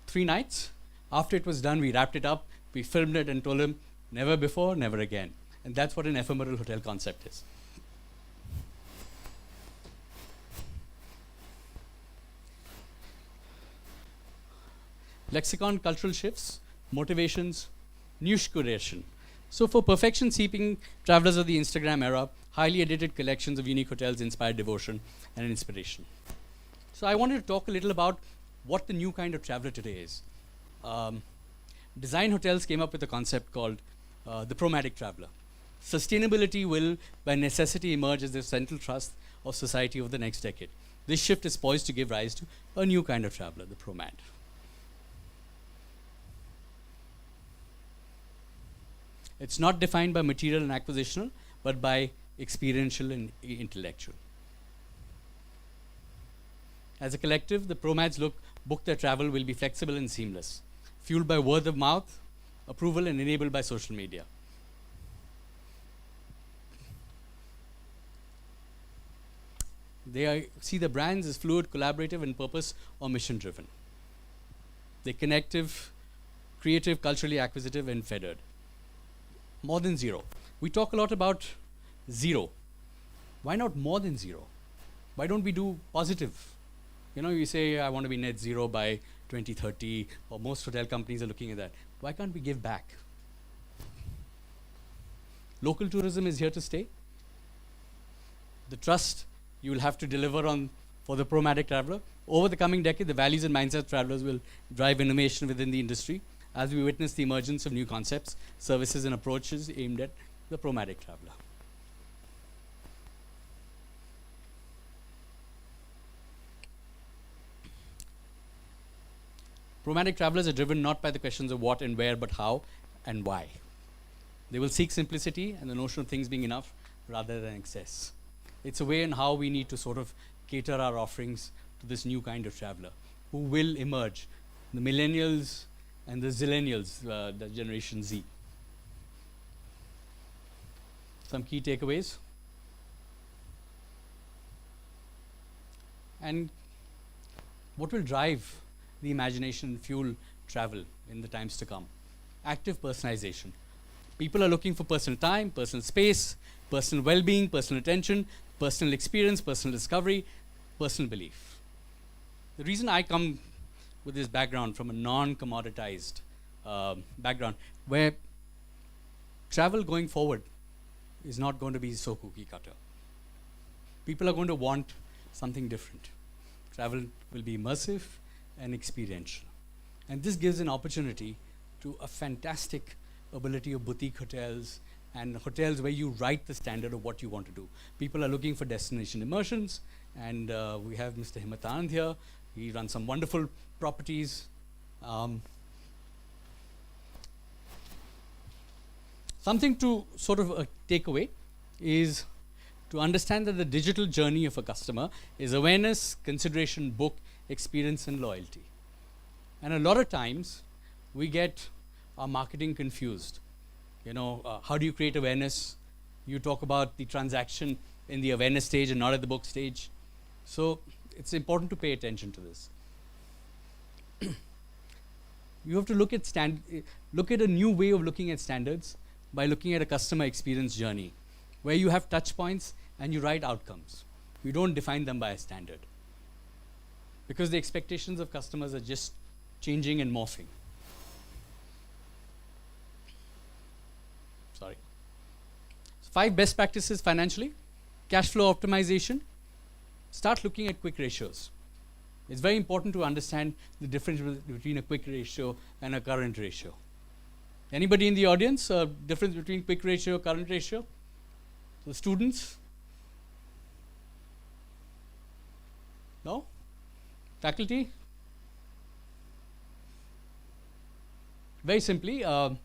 3 nights. After it was done, we wrapped it up. We filmed it and told him, never before, never again. And that's what an ephemeral hotel concept is. Lexicon, cultural shifts, motivations, niche curation. So for perfection-seeking travelers of the Instagram era, highly edited collections of unique hotels inspired devotion and inspiration. So I wanted to talk a little about what the new kind of traveler today is. Design Hotels came up with a concept called the Promatic Traveler. Sustainability will, by necessity, emerge as the central thrust of society over the next decade. This shift is poised to give rise to a new kind of traveler, the Promad. It's not defined by material and acquisitional, but by experiential and intellectual. As a collective, the Promads book their travel will be flexible and seamless, fueled by word of mouth, approval, and enabled by social media. They see the brands as fluid, collaborative, and purpose or mission driven. They're connective, creative, culturally acquisitive, and fettered. More than zero. We talk a lot about zero. Why not more than zero? Why don't we do positive? You know, you say, I want to be net zero by 2030, or most hotel companies are looking at that. Why can't we give back? Local tourism is here to stay. The trust you will have to deliver on for the Promatic Traveler. Over the coming decade, the values and mindsets of travelers will drive innovation within the industry as we witness the emergence of new concepts, services, and approaches aimed at the Promatic Traveler. Nomadic travelers are driven not by the questions of what and where, but how and why. They will seek simplicity and the notion of things being enough rather than excess. It's a way in how we need to sort of cater our offerings to this new kind of traveler who will emerge, the millennials and the zillennials, the Generation Z. Some key takeaways. And what will drive the imagination and fuel travel in the times to come? Active personalization. People are looking for personal time, personal space, personal well-being, personal attention, personal experience, personal discovery, personal belief. The reason I come with this background from a non-commoditized background, where travel going forward is not going to be so cookie cutter. People are going to want something different. Travel will be immersive and experiential. And this gives an opportunity to a fantastic ability of boutique hotels and hotels where you write the standard of what you want to do. People are looking for destination immersions, and we have Mr. Himmat Anand here. He runs some wonderful properties. Something to sort of take away is to understand that the digital journey of a customer is awareness, consideration, book, experience, and loyalty. And a lot of times, we get our marketing confused. You know, how do you create awareness? You talk about the transaction in the awareness stage and not at the book stage. So it's important to pay attention to this. You have to look at a new way of looking at standards by looking at a customer experience journey, where you have touch points and you write outcomes. You don't define them by a standard, because the expectations of customers are just changing and morphing. Sorry. 5 best practices financially. Cash flow optimization. Start looking at quick ratios. It's very important to understand the difference between a quick ratio and a current ratio. Anybody in the audience, difference between quick ratio, current ratio? The students? No? Faculty? Very simply, a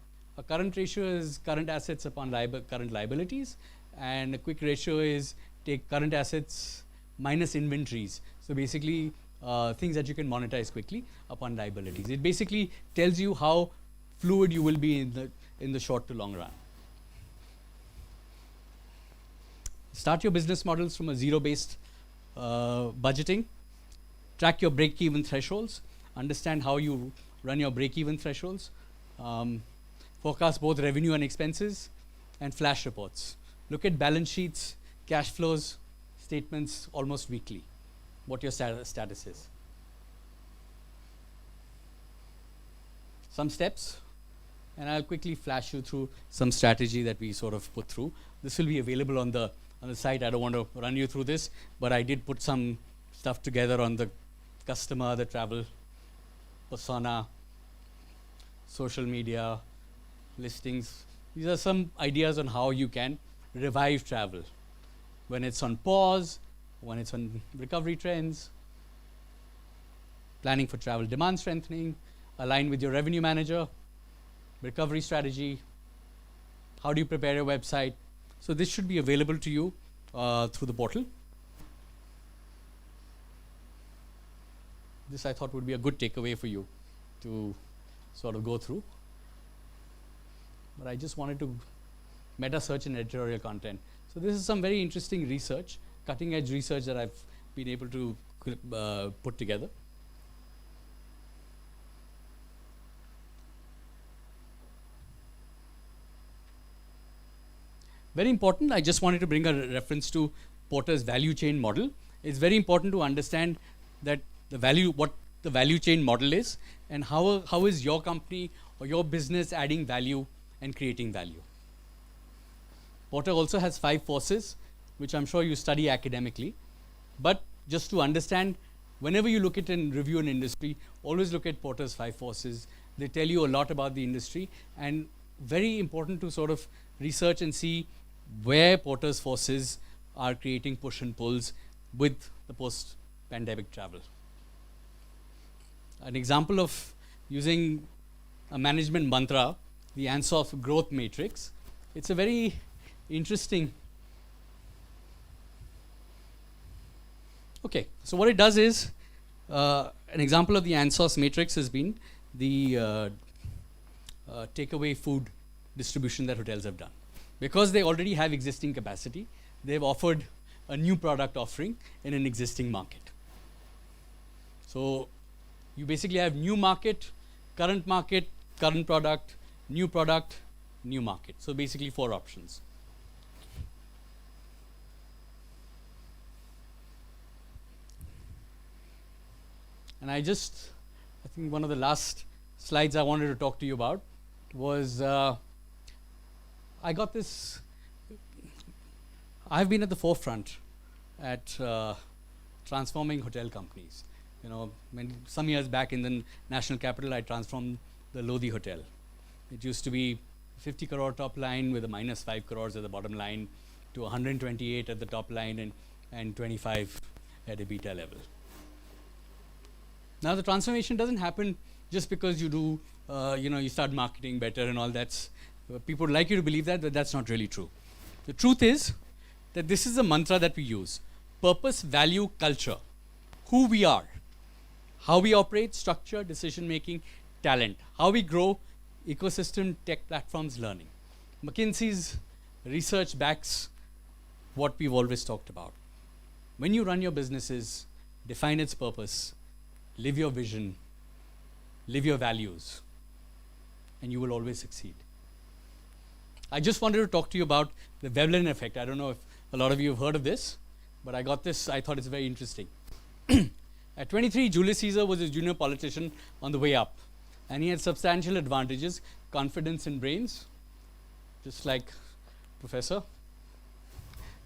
current ratio is current assets upon current liabilities, and a quick ratio is take current assets minus inventories. So basically, things that you can monetize quickly upon liabilities. It basically tells you how fluid you will be in the short to long run. Start your business models from a zero-based budgeting. Track your break-even thresholds. Understand how you run your break-even thresholds. Forecast both revenue and expenses, and flash reports. Look at balance sheets, cash flows, statements almost weekly, what your status is. Some steps, and I'll quickly flash you through some strategy that we sort of put through. This will be available on the site. I don't want to run you through this, but I did put some stuff together on the customer, the travel persona, social media, listings. These are some ideas on how you can revive travel when it's on pause, when it's on recovery trends, planning for travel demand strengthening, align with your revenue manager, recovery strategy, how do you prepare your website. So this should be available to you through the portal. This I thought would be a good takeaway for you to sort of go through. But I just wanted to meta search and editorial content. So this is some very interesting research, cutting edge research that I've been able to put together. Very important, I just wanted to bring a reference to Porter's value chain model. It's very important to understand that what the value chain model is, and how is your company or your business adding value and creating value. Porter also has 5 forces, which I'm sure you study academically. But just to understand, whenever you look at and review an industry, always look at Porter's 5 forces. They tell you a lot about the industry, and very important to sort of research and see where Porter's forces are creating push and pulls with the post-pandemic travel. An example of using a management mantra, the Ansoff growth matrix. It's a very interesting. Okay, so what it does is, an example of the Ansoff matrix has been the takeaway food distribution that hotels have done. Because they already have existing capacity, they've offered a new product offering in an existing market. So you basically have new market, current product, new market. So basically 4 options. And I think one of the last slides I wanted to talk to you about was, I got this. I've been at the forefront at transforming hotel companies. You know, some years back in the national capital, I transformed the Lodhi Hotel. It used to be 50 crore top line with a minus 5 crores at the bottom line, to 128 at the top line and 25 at EBITDA level. Now the transformation doesn't happen just because you do, you start marketing better and all that. People would like you to believe that, but that's not really true. The truth is that this is a mantra that we use. Purpose, value, culture. Who we are. How we operate, structure, decision making, talent. How we grow, ecosystem, tech platforms, learning. McKinsey's research backs what we've always talked about. When you run your businesses, define its purpose, live your vision, live your values, and you will always succeed. I just wanted to talk to you about the Veblen effect. I don't know if a lot of you have heard of this, but I got this. I thought it's very interesting. At 23, Julius Caesar was a junior politician on the way up, and he had substantial advantages, confidence and brains, just like Professor.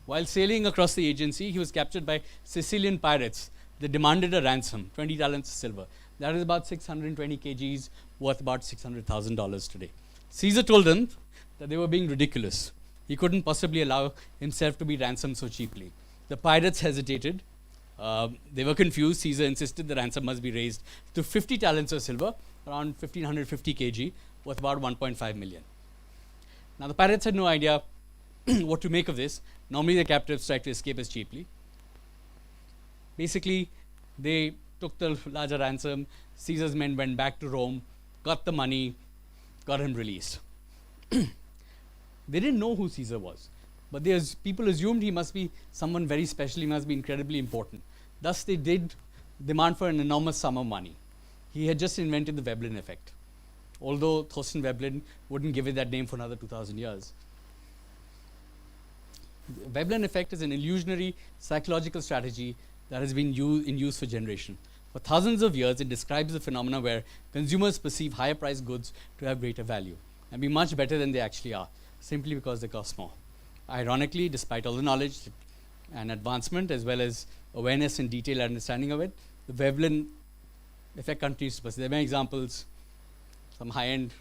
While sailing across the agency, he was captured by Sicilian pirates. They demanded a ransom, 20 talents of silver. That is about 620 kgs, worth about $600,000 today. Caesar told them that they were being ridiculous. He couldn't possibly allow himself to be ransomed so cheaply. The pirates hesitated. They were confused. Caesar insisted the ransom must be raised to 50 talents of silver, around 1550 kg, worth about 1.5 million. Now the pirates had no idea what to make of this. Normally the captives tried to escape as cheaply. Basically, they took the larger ransom. Caesar's men went back to Rome, got the money, got him released. They didn't know who Caesar was, but people assumed he must be someone very special, he must be incredibly important. Thus, they did demand for an enormous sum of money. He had just invented the Veblen effect, although Thorsten Veblen wouldn't give it that name for another 2,000 years. The Veblen effect is an illusionary psychological strategy that has been in use for generations. For thousands of years, it describes the phenomena where consumers perceive higher priced goods to have greater value and be much better than they actually are, simply because they cost more. Ironically, despite all the knowledge and advancement, as well as awareness and detailed understanding of it, the Veblen effect continues to persist. There are many examples, some high-end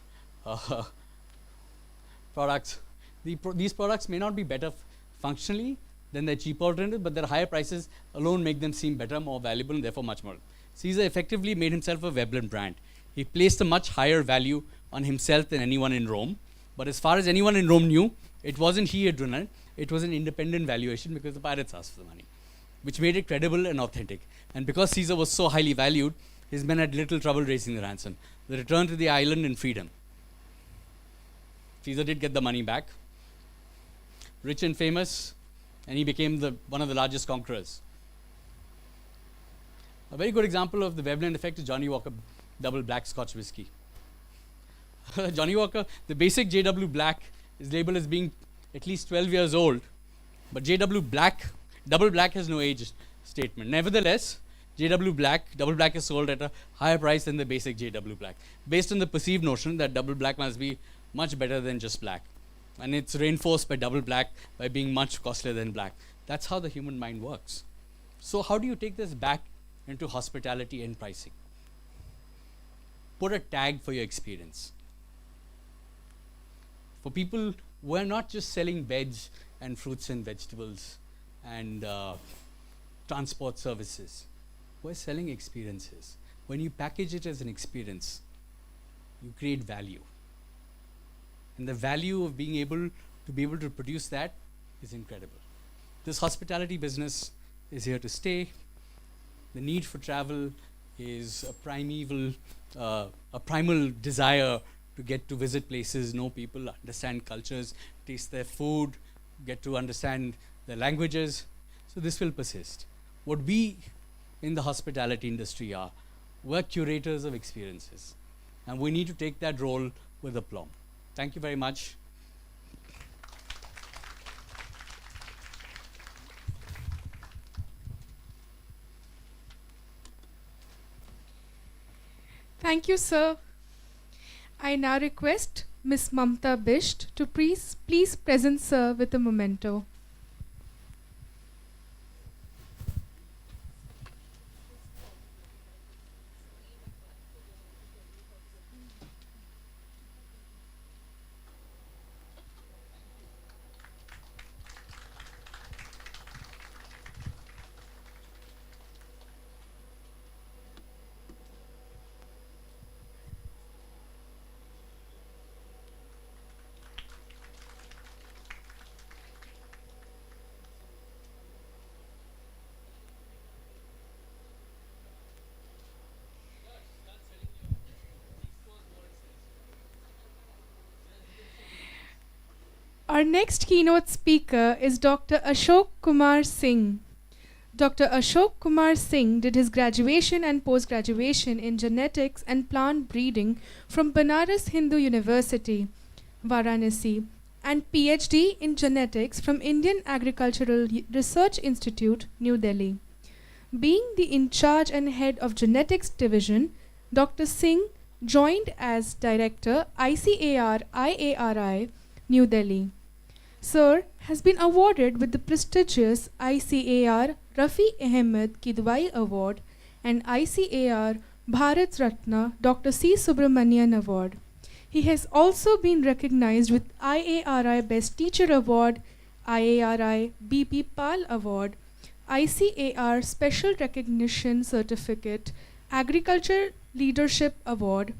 products. These products may not be better functionally than their cheap alternative, but their higher prices alone make them seem better, more valuable, and therefore much more. Caesar effectively made himself a Veblen brand. He placed a much higher value on himself than anyone in Rome. But as far as anyone in Rome knew, it wasn't he had done it, it was an independent valuation because the pirates asked for the money, which made it credible and authentic. And because Caesar was so highly valued, his men had little trouble raising the ransom. They returned to the island and freed him. Caesar did get the money back, rich and famous, and he became one of the largest conquerors. A very good example of the Veblen effect is Johnnie Walker Double Black Scotch Whiskey. Johnnie Walker, the basic JW Black is labeled as being at least 12 years old, but JW Black, Double Black has no age statement. Nevertheless, JW Black, Double Black is sold at a higher price than the basic JW Black, based on the perceived notion that Double Black must be much better than just black. And it's reinforced by Double Black by being much costlier than black. That's how the human mind works. So how do you take this back into hospitality and pricing? Put a tag for your experience. For people who are not just selling veg and fruits and vegetables and transport services, we're selling experiences. When you package it as an experience, you create value. And the value of being able to produce that is incredible. This hospitality business is here to stay. The need for travel is a primal desire to get to visit places, know people, understand cultures, taste their food, get to understand their languages. So this will persist. What we in the hospitality industry are, we're curators of experiences. And we need to take that role with aplomb. Thank you very much. Thank you, sir. I now request Ms. Mamta Bisht to please present sir with a memento. Our next keynote speaker is Dr. Ashok Kumar Singh. Dr. Ashok Kumar Singh did his graduation and post-graduation in genetics and plant breeding from Banaras Hindu University, Varanasi, and PhD in genetics from Indian Agricultural Research Institute, New Delhi. Being the in charge and head of genetics division, Dr. Singh joined as director ICAR IARI, New Delhi. Sir has been awarded with the prestigious ICAR Rafi Ahmed Kidwai Award and ICAR Bharat Ratna Dr. C. Subramanian Award. He has also been recognized with IARI Best Teacher Award, IARI BP Pal Award, ICAR Special Recognition Certificate, Agriculture Leadership Award,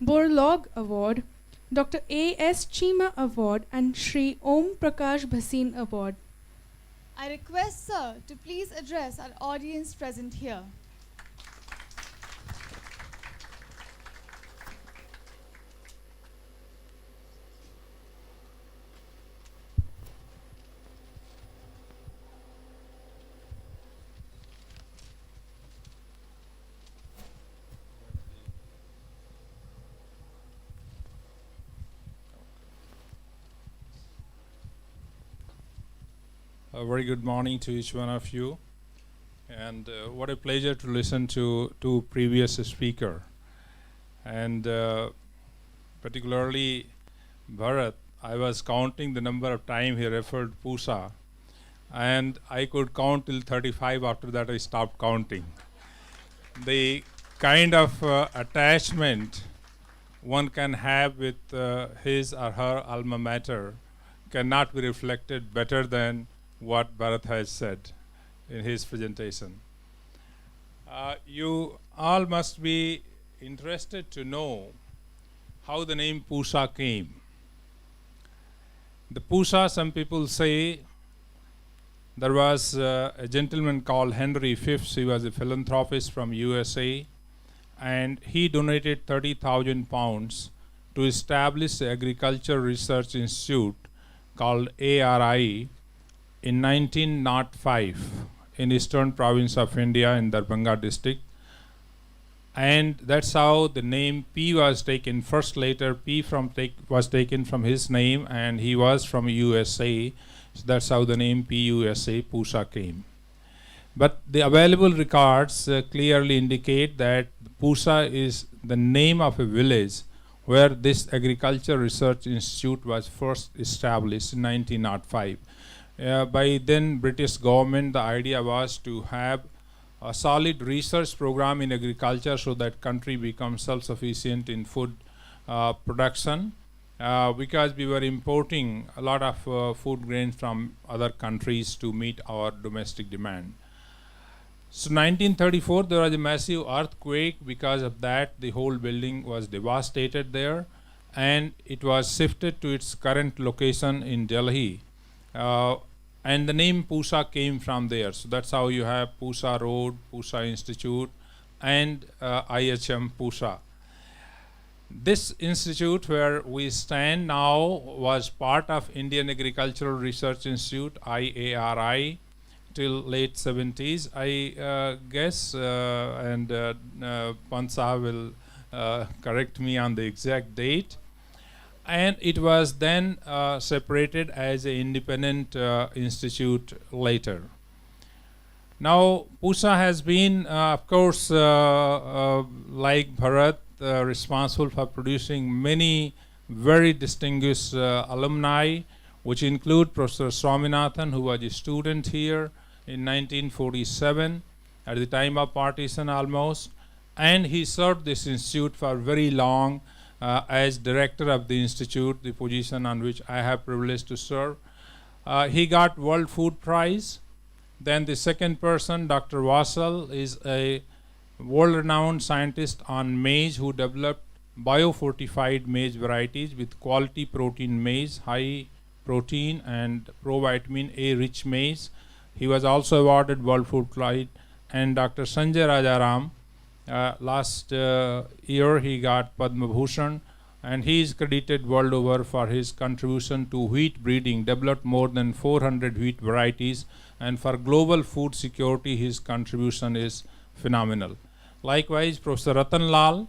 Borlaug Award, Dr. A.S. Chima Award and Shri Om Prakash Bhasin Award. I request sir to please address our audience present here. A very good morning to each one of you, and what a pleasure to listen to two previous speaker, and particularly Bharat. I was counting the number of time he referred Pusa, and I could count till 35. After that I stopped counting. The kind of attachment one can have with his or her alma mater cannot be reflected better than what Bharat has said in his presentation. You all must be interested to know how the name Pusa came. The Pusa, some people say, there was a gentleman called Henry Phipps. He was a philanthropist from USA, and he donated 30,000 pounds to establish the Agriculture Research Institute called ARI in 1905 in eastern province of India in Darbhanga district, and that's how the name P was taken. First letter P was taken from his name, and he was from USA, so that's how the name PUSA, Pusa, came. But the available records clearly indicate that Pusa is the name of a village where this Agriculture Research Institute was first established in 1905. By then British government, the idea was to have a solid research program in agriculture so that country becomes self-sufficient in food production, because we were importing a lot of food grains from other countries to meet our domestic demand. So 1934, there was a massive earthquake. Because of that, the whole building was devastated there, and it was shifted to its current location in Delhi. And the name Pusa came from there. So that's how you have Pusa Road, Pusa Institute, and IHM Pusa. This institute where we stand now was part of Indian Agricultural Research Institute, IARI, till late 70s, I guess, and Pansa will correct me on the exact date. And it was then separated as an independent institute later. Now, Pusa has been, of course, like Bharat, responsible for producing many very distinguished alumni, which include Professor Swaminathan, who was a student here in 1947, at the time of partition almost, and he served this institute for very long as director of the institute, the position on which I have privilege to serve. He got World Food Prize. Then the second person, Dr. Wassel, is a world-renowned scientist on maize who developed biofortified maize varieties with quality protein maize, high protein and provitamin A rich maize. He was also awarded World Food Prize. And Dr. Sanjay Rajaram, last year he got Padma Bhushan, and he is credited world over for his contribution to wheat breeding, developed more than 400 wheat varieties, and for global food security his contribution is phenomenal. Likewise, Professor Ratan Lal,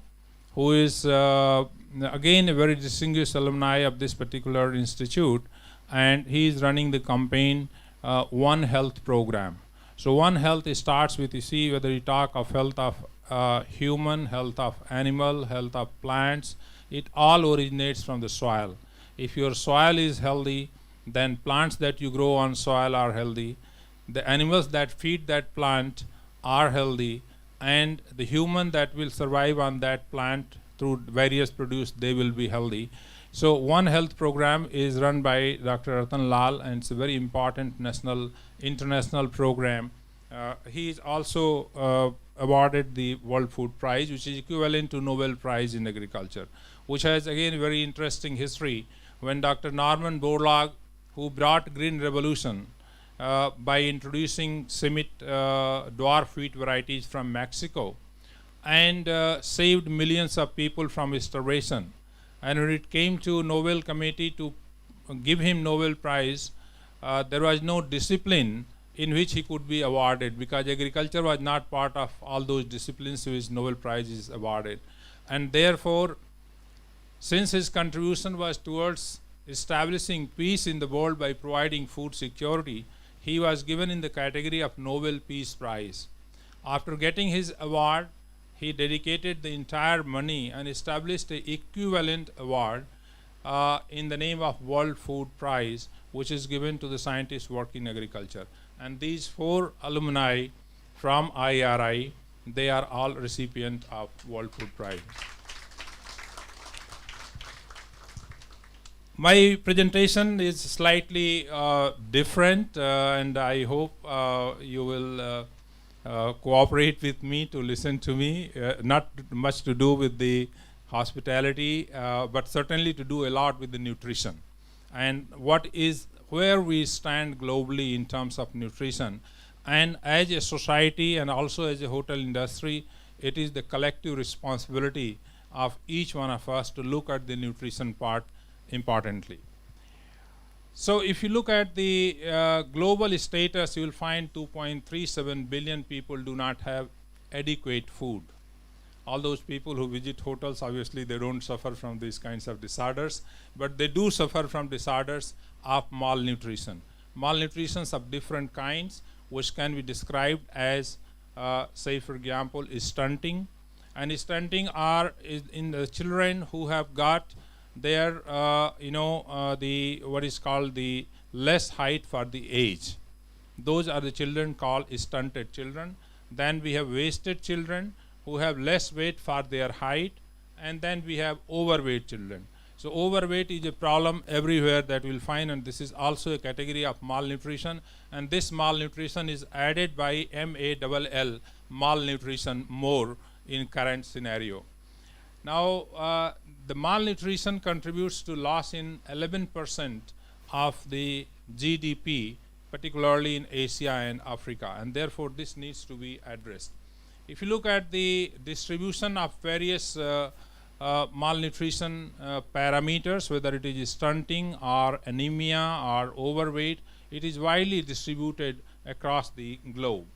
who is again a very distinguished alumni of this particular institute, and he is running the campaign One Health program. So One Health starts with, you see, whether you talk of health of human, health of animal, health of plants, it all originates from the soil. If your soil is healthy, then plants that you grow on soil are healthy. The animals that feed that plant are healthy, and the human that will survive on that plant through various produce, they will be healthy. So One Health program is run by Dr. Ratan Lal, and it's a very important national, international program. He is also awarded the World Food Prize, which is equivalent to Nobel Prize in Agriculture, which has again a very interesting history. When Dr. Norman Borlaug, who brought Green Revolution by introducing CIMMYT dwarf wheat varieties from Mexico, and saved millions of people from starvation. And when it came to Nobel Committee to give him Nobel Prize, there was no discipline in which he could be awarded, because agriculture was not part of all those disciplines to which Nobel Prize is awarded. And therefore, since his contribution was towards establishing peace in the world by providing food security, he was given in the category of Nobel Peace Prize. After getting his award, he dedicated the entire money and established an equivalent award in the name of World Food Prize, which is given to the scientists working in agriculture. And these 4 alumni from IRI, they are all recipients of World Food Prize. My presentation is slightly different, and I hope you will cooperate with me to listen to me. Not much to do with the hospitality, but certainly to do a lot with the nutrition. And where we stand globally in terms of nutrition. And as a society and also as a hotel industry, it is the collective responsibility of each one of us to look at the nutrition part importantly. So if you look at the global status, you will find 2.37 billion people do not have adequate food. All those people who visit hotels, obviously they don't suffer from these kinds of disorders, but they do suffer from disorders of malnutrition. Malnutritions of different kinds, which can be described as, say for example, stunting. And stunting are in the children who have got their, the what is called the less height for the age. Those are the children called stunted children. Then we have wasted children who have less weight for their height, and then we have overweight children. So overweight is a problem everywhere that we'll find, and this is also a category of malnutrition, and this malnutrition is added by MALL, malnutrition, more in current scenario. Now the malnutrition contributes to loss in 11% of the GDP, particularly in Asia and Africa, and therefore this needs to be addressed. If you look at the distribution of various malnutrition parameters, whether it is stunting or anemia or overweight, it is widely distributed across the globe.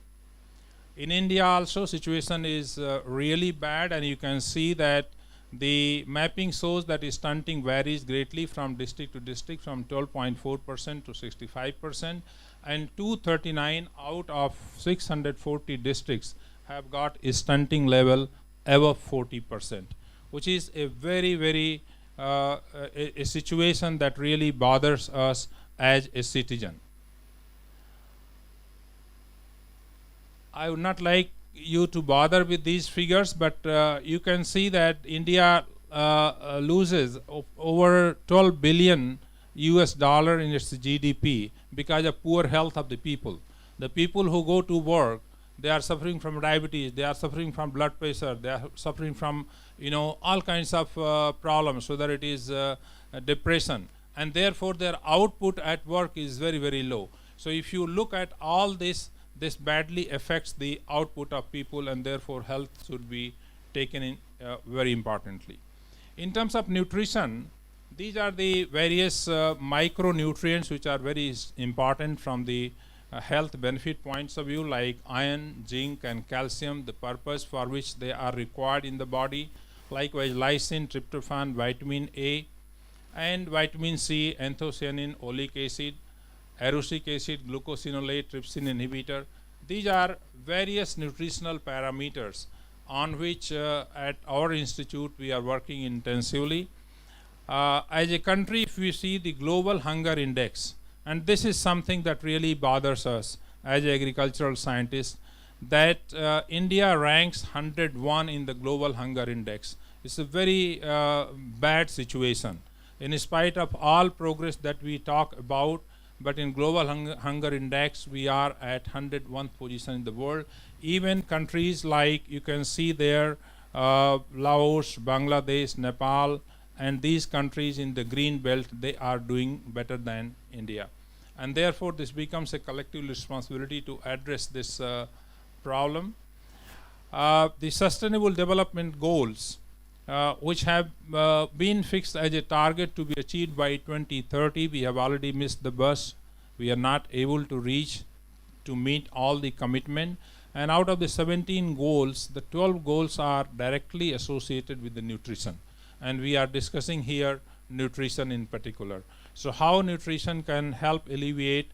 In India also situation is really bad, and you can see that the mapping shows that stunting varies greatly from district to district, from 12.4% to 65%, and 239 out of 640 districts have got a stunting level above 40%, which is a very a situation that really bothers us as a citizen. I would not like you to bother with these figures, but you can see that India loses over 12 billion US dollar in its GDP because of poor health of the people. The people who go to work, they are suffering from diabetes, they are suffering from blood pressure, they are suffering from all kinds of problems, whether it is depression, and therefore their output at work is very low. So if you look at all this badly affects the output of people, and therefore health should be taken in very importantly. In terms of nutrition, these are the various micronutrients which are very important from the health benefit points of view, like iron, zinc and calcium, the purpose for which they are required in the body. Likewise lysine, tryptophan, vitamin A and vitamin C, anthocyanin, oleic acid, erucic acid, glucosinolate, trypsin inhibitor. These are various nutritional parameters on which at our institute we are working intensively. As a country, if we see the global hunger index, and this is something that really bothers us as agricultural scientists, that India ranks 101 in the global hunger index. It's a very bad situation. In spite of all progress that we talk about, but in global hunger index we are at 101th position in the world. Even countries like you can see there, Laos, Bangladesh, Nepal, and these countries in the green belt, they are doing better than India, and therefore this becomes a collective responsibility to address this problem. The sustainable development goals, which have been fixed as a target to be achieved by 2030, we have already missed the bus. We are not able to reach to meet all the commitment, and out of the 17 goals, the 12 goals are directly associated with the nutrition, and we are discussing here nutrition in particular. So how nutrition can help alleviate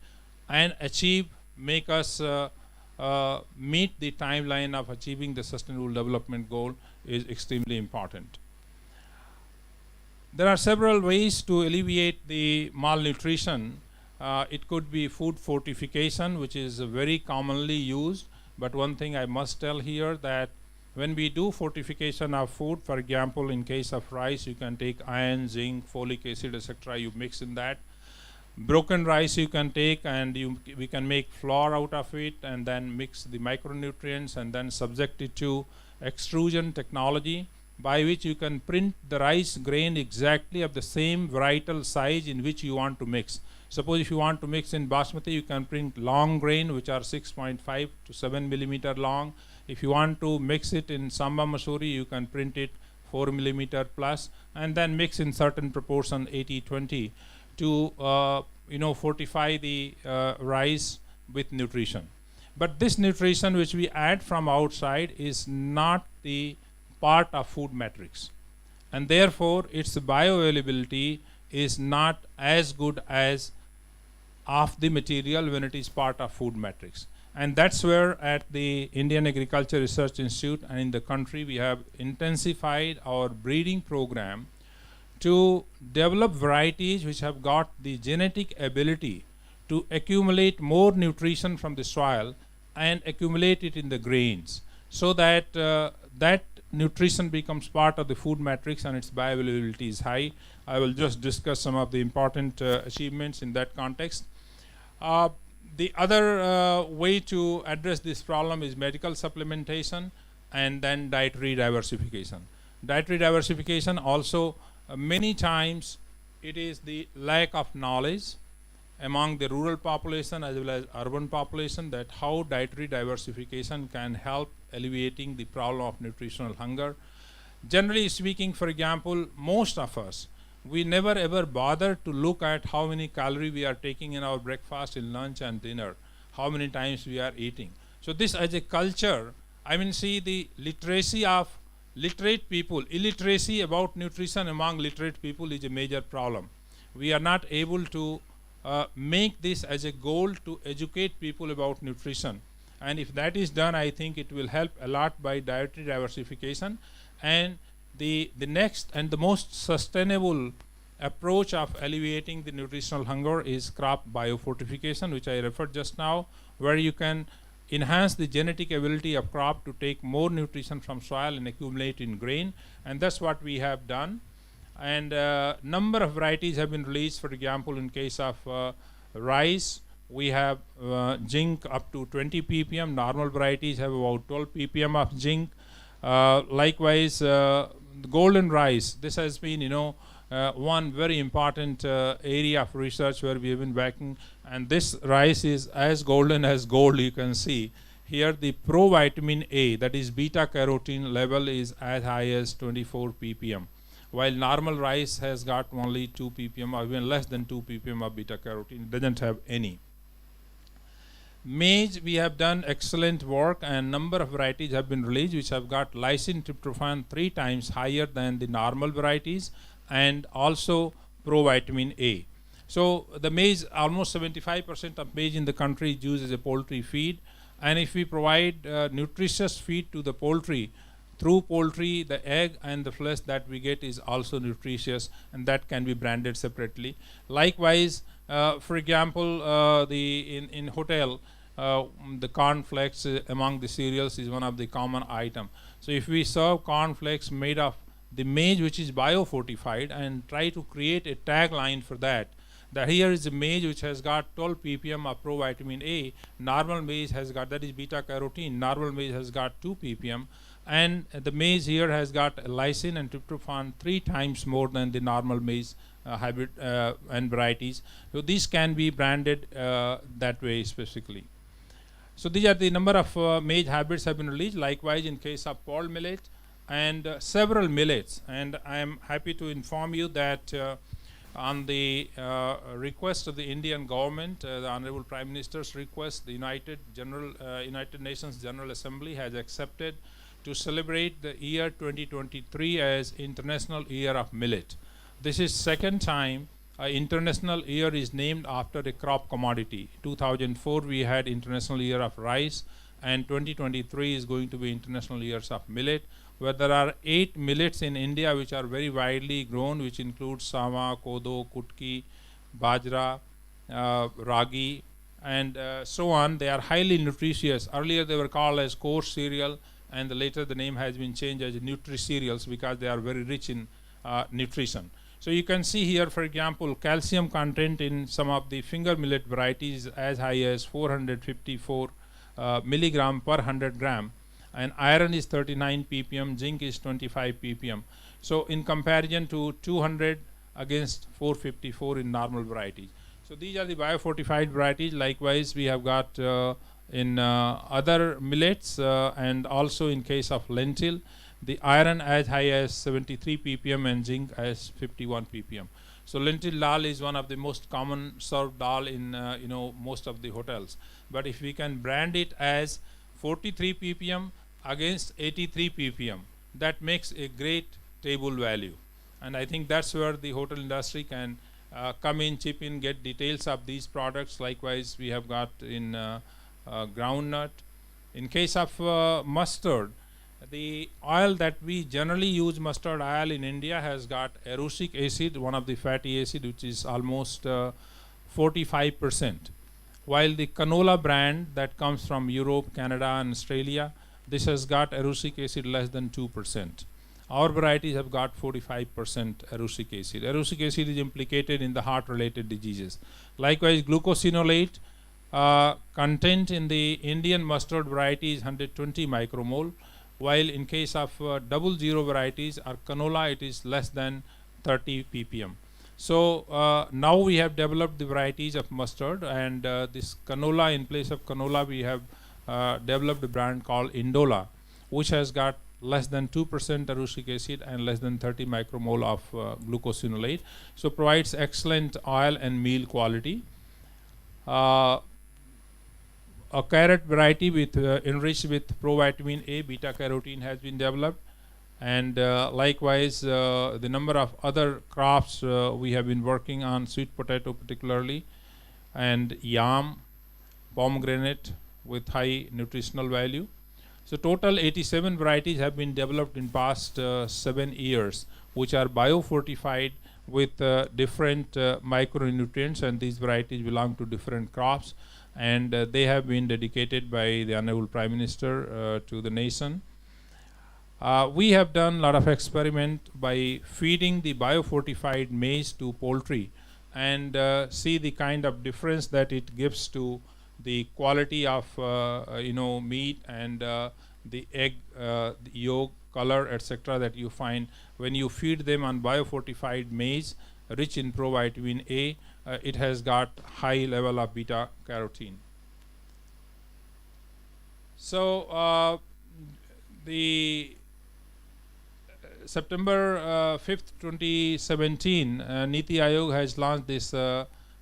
and achieve, make us meet the timeline of achieving the sustainable development goal is extremely important. There are several ways to alleviate the malnutrition. It could be food fortification, which is very commonly used, but one thing I must tell here, that when we do fortification of food, for example in case of rice, you can take iron, zinc, folic acid, etc., you mix in that. Broken rice you can take and we can make flour out of it, and then mix the micronutrients and then subject it to extrusion technology, by which you can print the rice grain exactly of the same varietal size in which you want to mix. Suppose if you want to mix in basmati, you can print long grain which are 6.5 to 7 millimeter long. If you want to mix it in Samba Masuri, you can print it 4 millimeter plus, and then mix in certain proportion 80-20 to fortify the rice with nutrition. But this nutrition which we add from outside is not the part of food matrix, and therefore its bioavailability is not as good as of the material when it is part of food matrix. And that's where at the Indian Agriculture Research Institute and in the country we have intensified our breeding program to develop varieties which have got the genetic ability to accumulate more nutrition from the soil and accumulate it in the grains, so that that nutrition becomes part of the food matrix and its bioavailability is high. I will just discuss some of the important achievements in that context. The other way to address this problem is medical supplementation and then dietary diversification. Dietary diversification also many times it is the lack of knowledge among the rural population as well as urban population that how dietary diversification can help alleviating the problem of nutritional hunger. Generally speaking, for example, most of us, we never ever bother to look at how many calories we are taking in our breakfast, in lunch and dinner, how many times we are eating. So this as a culture, I mean, see the literacy of literate people, illiteracy about nutrition among literate people is a major problem. We are not able to make this as a goal to educate people about nutrition. And if that is done, I think it will help a lot by dietary diversification. And the next and the most sustainable approach of alleviating the nutritional hunger is crop biofortification, which I referred just now, where you can enhance the genetic ability of crop to take more nutrition from soil and accumulate in grain. And that's what we have done. And number of varieties have been released. For example, in case of rice, we have zinc up to 20 ppm. Normal varieties have about 12 ppm of zinc. Likewise, golden rice. This has been, one very important area of research where we have been backing. And this rice is as golden as gold. You can see here the provitamin A, that is beta carotene level, is as high as 24 ppm. While normal rice has got only 2 ppm or even less than 2 ppm of beta carotene, it doesn't have any. Maize, we have done excellent work and number of varieties have been released which have got lysine tryptophan 3 times higher than the normal varieties and also provitamin A. So the maize, almost 75% of maize in the country is used as a poultry feed, and if we provide nutritious feed to the poultry, through poultry, the egg and the flesh that we get is also nutritious, and that can be branded separately. Likewise, for example, in hotel, the cornflakes among the cereals is one of the common item. So if we serve cornflakes made of the maize which is biofortified and try to create a tagline for that, that here is a maize which has got 12 ppm of provitamin A, normal maize has got, that is beta carotene, normal maize has got 2 ppm, and the maize here has got lysine and tryptophan 3 times more than the normal maize hybrid and varieties. So these can be branded that way specifically. So these are the number of maize hybrids have been released. Likewise, in case of pearl millet and several millets, and I am happy to inform you that on the request of the Indian government, the Honorable Prime Minister's request, the United Nations General Assembly has accepted to celebrate the year 2023 as International Year of Millet. This is second time International Year is named after a crop commodity. 2004 we had International Year of Rice, and 2023 is going to be International Years of Millet, where there are 8 millets in India which are very widely grown, which include sama, kodo, kutki, bajra, ragi, and so on. They are highly nutritious. Earlier they were called as coarse cereal, and later the name has been changed as nutri-cereals because they are very rich in nutrition. So you can see here, for example, calcium content in some of the finger millet varieties as high as 454 milligram per 100 gram, and iron is 39 ppm, zinc is 25 ppm. So in comparison to 200 against 454 in normal varieties. So these are the biofortified varieties. Likewise, we have got in other millets and also in case of lentil, the iron as high as 73 ppm and zinc as 51 ppm. So lentil dal is one of the most common served dal in most of the hotels. But if we can brand it as 43 ppm against 83 ppm, that makes a great table value. And I think that's where the hotel industry can come in, chip in, get details of these products. Likewise, we have got in groundnut. In case of mustard, the oil that we generally use, mustard oil in India, has got erucic acid, one of the fatty acid, which is almost 45%. While the canola brand that comes from Europe, Canada and Australia, this has got erucic acid less than 2%. Our varieties have got 45% erucic acid. Erucic acid is implicated in the heart-related diseases. Likewise, glucosinolate content in the Indian mustard variety is 120 micromole, while in case of 00 varieties or canola, it is less than 30 ppm. So now we have developed the varieties of mustard, and this canola, in place of canola, we have developed a brand called Indola, which has got less than 2% erucic acid and less than 30 micromole of glucosinolate. So provides excellent oil and meal quality. A carrot variety with enriched with provitamin A, beta carotene has been developed, and likewise the number of other crops we have been working on, sweet potato particularly, and yam, pomegranate with high nutritional value. So total 87 varieties have been developed in past 7 years, which are biofortified with different micronutrients, and these varieties belong to different crops, and they have been dedicated by the Honorable Prime Minister to the nation. We have done a lot of experiment by feeding the biofortified maize to poultry, and see the kind of difference that it gives to the quality of meat and the egg, the yolk, color, etc. that you find when you feed them on biofortified maize rich in provitamin A. It has got high level of beta carotene. So the September 5th, 2017, Niti Aayog has launched this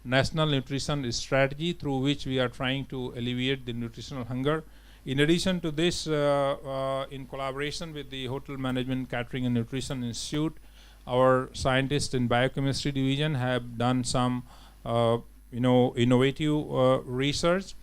National Nutrition Strategy, through which we are trying to alleviate the nutritional hunger. In addition to this, in collaboration with the Hotel Management, Catering and Nutrition Institute, our scientists in biochemistry division have done some innovative research,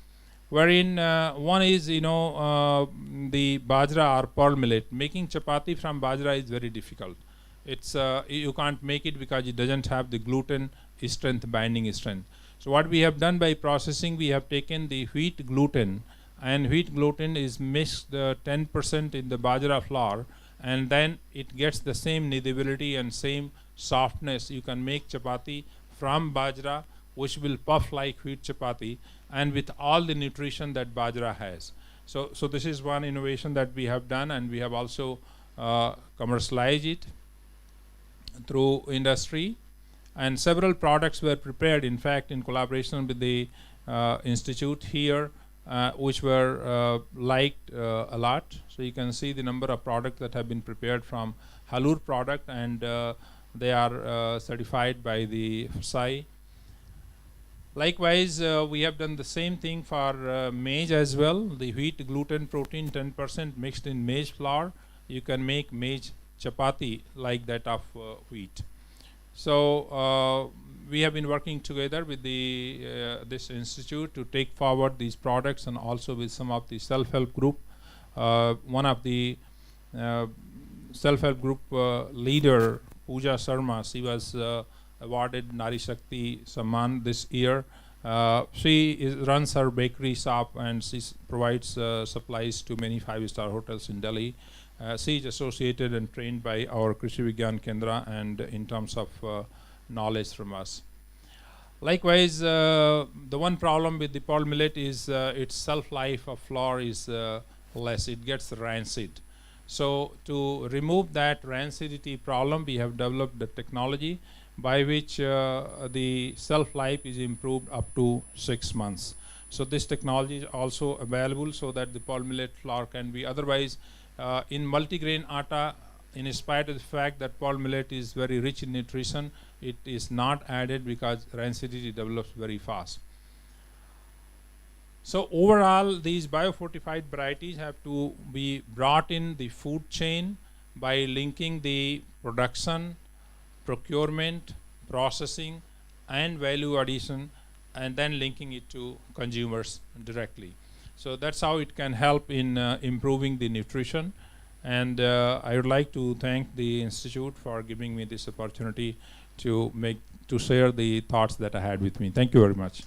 wherein one is the bajra or pearl millet. Making chapati from bajra is very difficult. It's you can't make it because it doesn't have the gluten strength, binding strength. So what we have done by processing, we have taken the wheat gluten, and wheat gluten is mixed 10% in the bajra flour, and then it gets the same kneadability and same softness. You can make chapati from bajra, which will puff like wheat chapati, and with all the nutrition that bajra has. So this is one innovation that we have done, and we have also commercialized it through industry, and several products were prepared, in fact, in collaboration with the institute here, which were liked a lot. So you can see the number of products that have been prepared from Halur product, and they are certified by the FSSAI. Likewise, we have done the same thing for maize as well. The wheat gluten protein 10% mixed in maize flour. You can make maize chapati like that of wheat. So we have been working together with the this institute to take forward these products, and also with some of the self-help group. One of the self-help group leader, Pooja Sharma, she was awarded Nari Shakti Samman this year. She runs her bakery shop, and she provides supplies to many 5-star hotels in Delhi. She is associated and trained by our Krishi Vigyan Kendra, and in terms of knowledge from us. Likewise, the one problem with the pearl millet is its shelf life of flour is less. It gets rancid. So to remove that rancidity problem, we have developed the technology by which the shelf life is improved up to 6 months. So this technology is also available, so that the pearl millet flour can be, otherwise in multigrain atta, in spite of the fact that pearl millet is very rich in nutrition, it is not added because rancidity develops very fast. So overall, these biofortified varieties have to be brought in the food chain by linking the production, procurement, processing, and value addition, and then linking it to consumers directly. So that's how it can help in improving the nutrition. And I would like to thank the institute for giving me this opportunity to share the thoughts that I had with me. Thank you very much.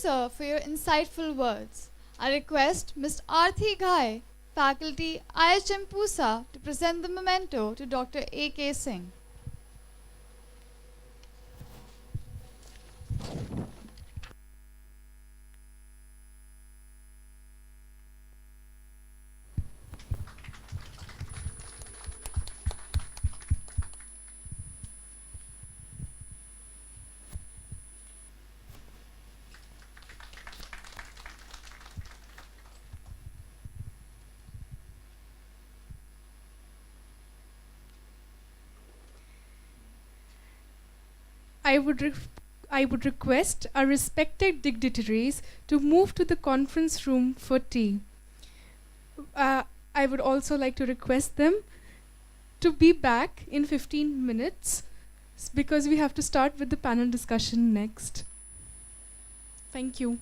sir, for your insightful words. I request Ms. Arthi Ghai, faculty IHM Pusa, to present the memento to Dr. A.K. Singh. I would request our respected dignitaries to move to the conference room for tea. I would also like to request them to be back in 15 minutes because we have to start with the panel discussion next. Thank you.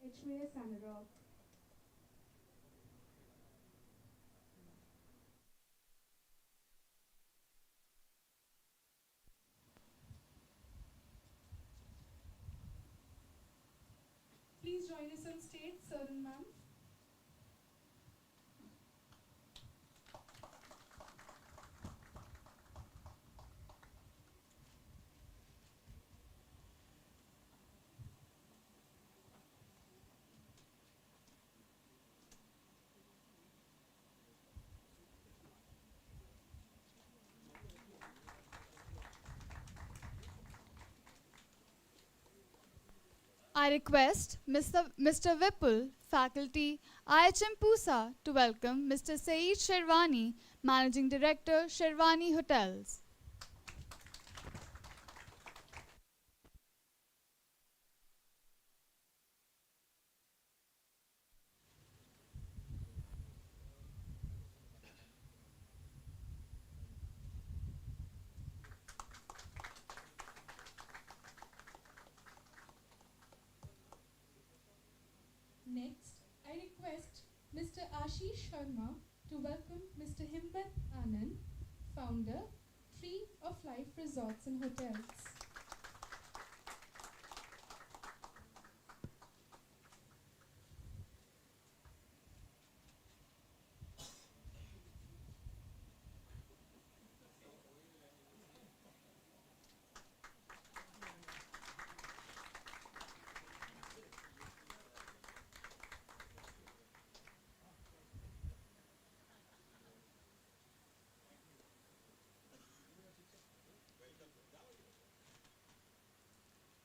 HVS Anurag. Please join us on stage, sir and ma'am. I request Mr. Vipul, faculty IHM Pusa, to welcome Mr. Saeed Sherwani, Managing Director, Sherwani Hotels. Next, I request Mr. Ashish Sharma to welcome Mr. Himmat Anand, founder, Tree of Life Resorts and Hotels.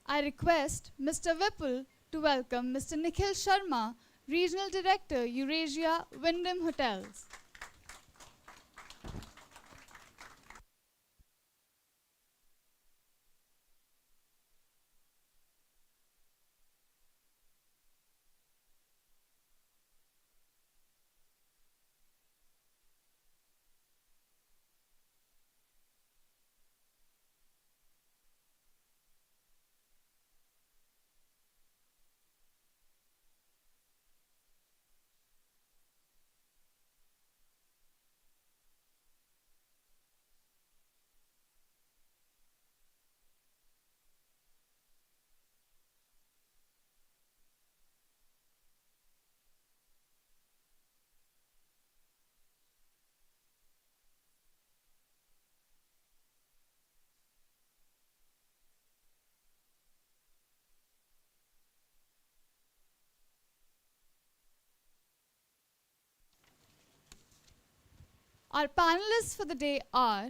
I request Mr. Vipul to welcome Mr. Nikhil Sharma, Regional Director, Eurasia Wyndham Hotels. Our panelists for the day are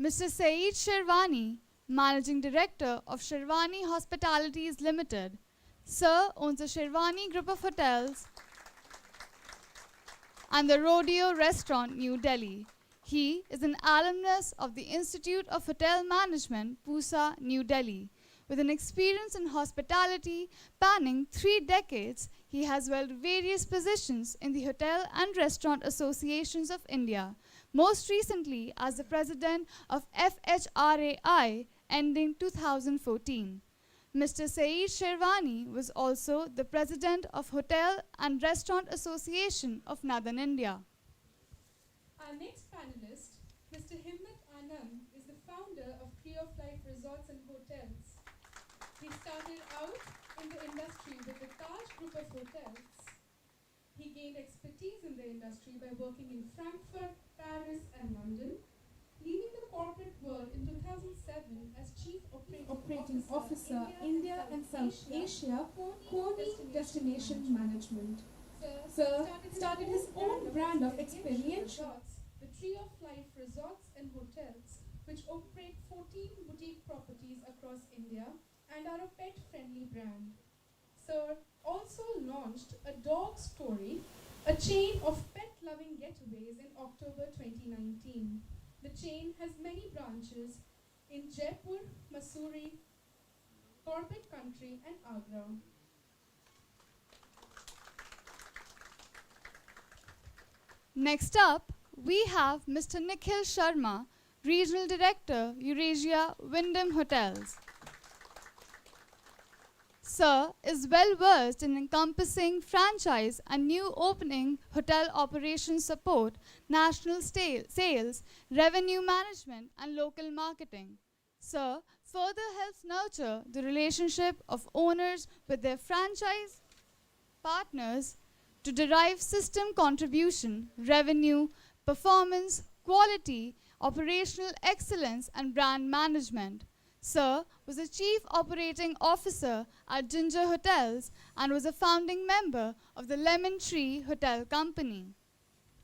Mr. Saeed Sherwani, Managing Director of Sherwani Hospitalities Limited. Sir owns the Sherwani Group of Hotels and the Rodeo Restaurant, New Delhi. He is an alumnus of the Institute of Hotel Management, Pusa, New Delhi. With an experience in hospitality spanning 3 decades, he has held various positions in the Hotel and Restaurant Associations of India, most recently as the president of FHRAI, ending 2014. Mr. Saeed Sherwani was also the president of Hotel and Restaurant Association of Northern India. Our next panelist, Mr. Himmat Anand, is the founder of Tree of Life Resorts and Hotels. He started out in the industry with the Taj Group of Hotels. He gained expertise in the industry by working in Frankfurt, Paris, and London, leaving the corporate world in 2007 as Chief Operating Officer, India and South Asia, Kony Destination Management. Sir started his own brand of experiential, the Tree of Life Resorts and Hotels, which operate 14 boutique properties across India and are a pet-friendly brand. Sir also launched A Dog Story, a chain of pet-loving getaways in October 2019. The chain has many branches in Jaipur, Mussoorie, Corbett Country, and Agra. Next up, we have Mr. Nikhil Sharma, Regional Director, Eurasia Wyndham Hotels. Sir is well versed in encompassing franchise and new opening hotel operations support, national sales, revenue management, and local marketing. Sir further helps nurture the relationship of owners with their franchise partners to derive system contribution, revenue, performance, quality, operational excellence, and brand management. Sir was a Chief Operating Officer at Ginger Hotels and was a founding member of the Lemon Tree Hotel Company.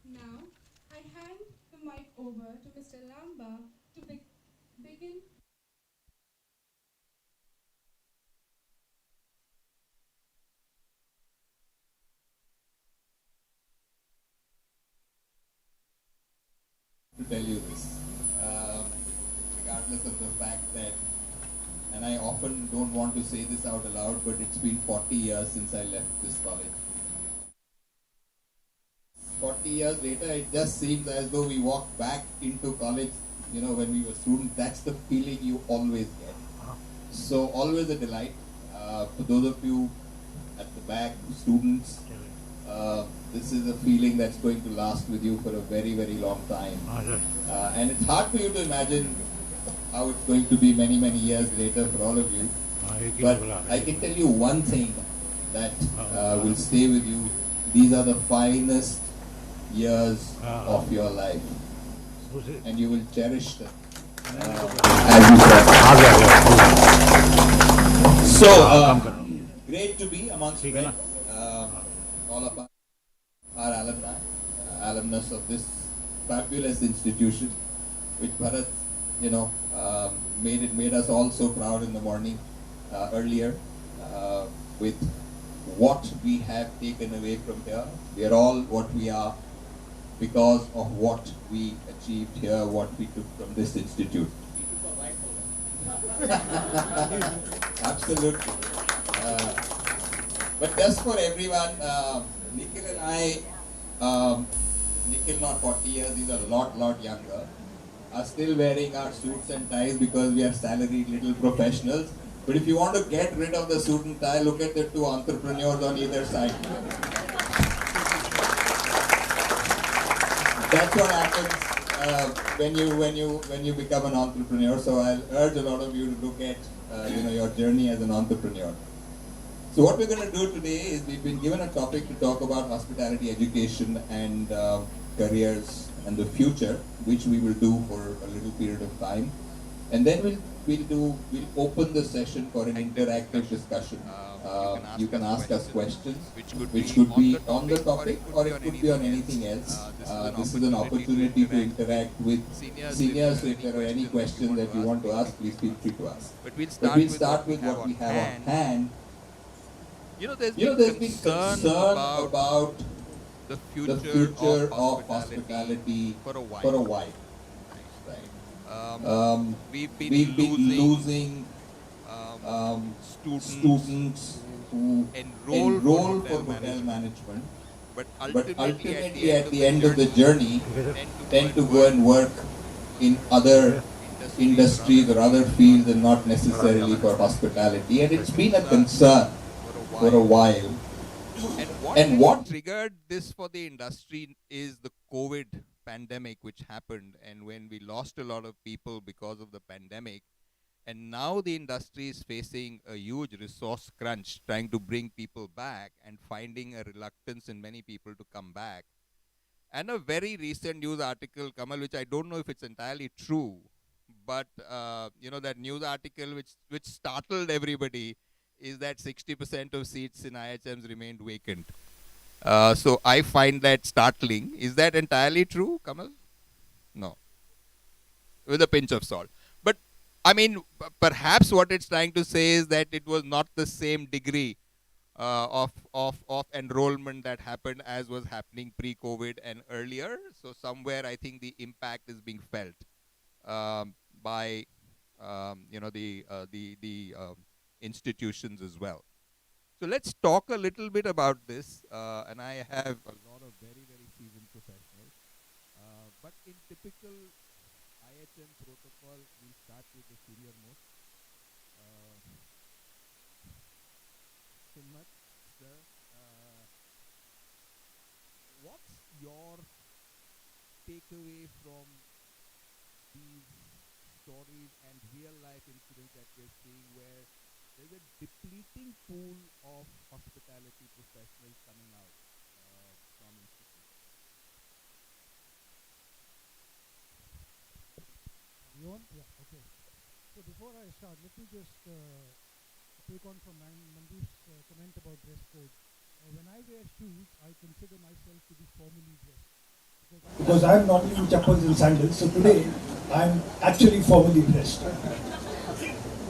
Now, I hand the mic over to Mr. Lamba to begin. To tell you this, regardless of the fact that, and I often don't want to say this out aloud, but it's been 40 years since I left this college. 40 years later, it just seems as though we walked back into college, when we were students. That's the feeling you always get. So always a delight. For those of you at the back, students, this is a feeling that's going to last with you for a very, very long time. And it's hard for you to imagine how it's going to be many, many years later for all of you. But I can tell you one thing that will stay with you. These are the finest years of your life. And you will cherish them. As you said. So, great to be amongst friends. All of us are alumni, alumnus of this fabulous institution, which Bharat, made us all so proud in the morning earlier, with what we have taken away from here. We are all what we are because of what we achieved here, what we took from this institute. Absolutely. But just for everyone, Nikhil and I, Nikhil not 40 years, he's a lot younger, are still wearing our suits and ties because we are salaried little professionals. But if you want to get rid of the suit and tie, look at the two entrepreneurs on either side. That's what happens when you become an entrepreneur. So I'll urge a lot of you to look at your journey as an entrepreneur. So what we're going to do today is we've been given a topic to talk about hospitality education and careers and the future, which we will do for a little period of time, and then we'll open the session for an interactive discussion. You can ask us questions, which could be on the topic or it could be on anything else. This is an opportunity to interact with seniors, so if there are any questions that you want to ask, please feel free to ask. But we'll start with what we have on hand. There's been concern about the future of hospitality for a while. Right? We've been losing students who enroll for hotel management, but ultimately at the end of the journey tend to go and work in other industries or other fields and not necessarily for hospitality. And it's been a concern for a while. And what triggered this for the industry is the COVID pandemic which happened, and when we lost a lot of people because of the pandemic, and now the industry is facing a huge resource crunch trying to bring people back and finding a reluctance in many people to come back. And a very recent news article, Kamal, which I don't know if it's entirely true, but that news article which startled everybody is that 60% of seats in IHMs remained vacant. So I find that startling. Is that entirely true, Kamal? No. With a pinch of salt. But, I mean, perhaps what it's trying to say is that it was not the same degree of enrollment that happened as was happening pre-COVID and earlier. So somewhere I think the impact is being felt by, the institutions as well. So let's talk a little bit about this, and I have a lot of very seasoned professionals, but in typical IHM protocol, we'll start with the senior most. Himmat, sir, what's your takeaway from these stories and real life incidents that we're seeing where there's a depleting pool of hospitality professionals coming out from institutions? You on? Yeah, okay. So before I start, let me just take on from Mandeep's comment about dress code. When I wear shoes, I consider myself to be formally dressed. Because I'm normally in chappals and sandals, so today I'm actually formally dressed.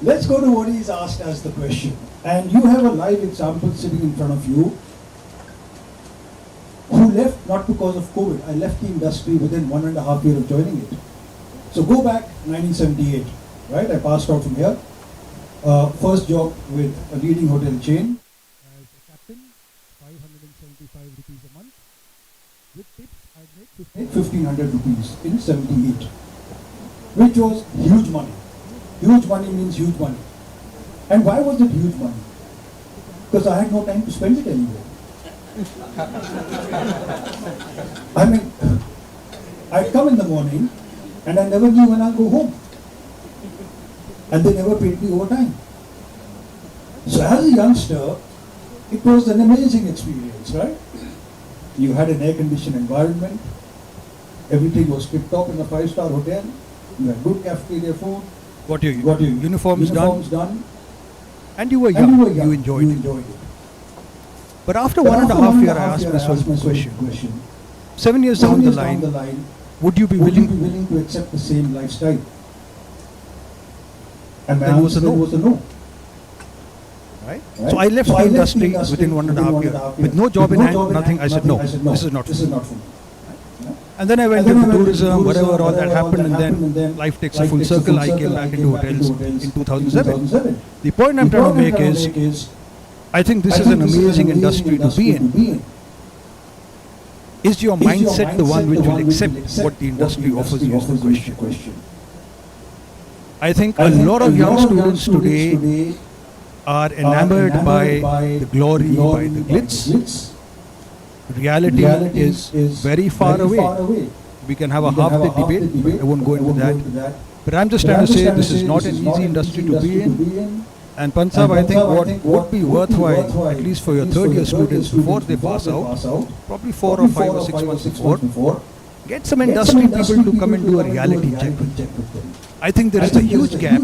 Let's go to what he's asked as the question. And you have a live example sitting in front of you who left not because of COVID. I left the industry within 1.5 years of joining it. So go back 1978, right? I passed out from here. First job with a leading hotel chain. As a captain, 575 rupees a month. With tips, I made 1,500 rupees in 78, which was huge money. Huge money means huge money. And why was it huge money? Because I had no time to spend it anywhere. I mean, I'd come in the morning and I never knew when I'll go home. And they never paid me overtime. So as a youngster, it was an amazing experience, right? You had an air-conditioned environment. Everything was tip-top in a 5-star hotel. You had good cafeteria food. Got your uniforms done. And you were young. You enjoyed it. But after 1.5 years, I asked myself a question. 7 years down the line, would you be willing to accept the same lifestyle? And my answer was a no. right? So I left the industry within 1.5 years with no job in hand, nothing. I said, no, this is not for me. And then I went into tourism, whatever, all that happened, and then life takes a full circle. I came back into hotels in 2007. The point I'm trying to make is, I think this is an amazing industry to be in. Is your mindset the one which will accept what the industry offers you is the question. I think a lot of young students today are enamored by the glory, by the glitz. Reality is very far away. We can have a half-day debate, but I won't go into that. But I'm just trying to say this is not an easy industry to be in. And Pansab, I think what would be worthwhile, at least for your third-year students before they pass out, probably 4 or 5 or 6 months before, get some industry people to come and do a reality check. I think there is a huge gap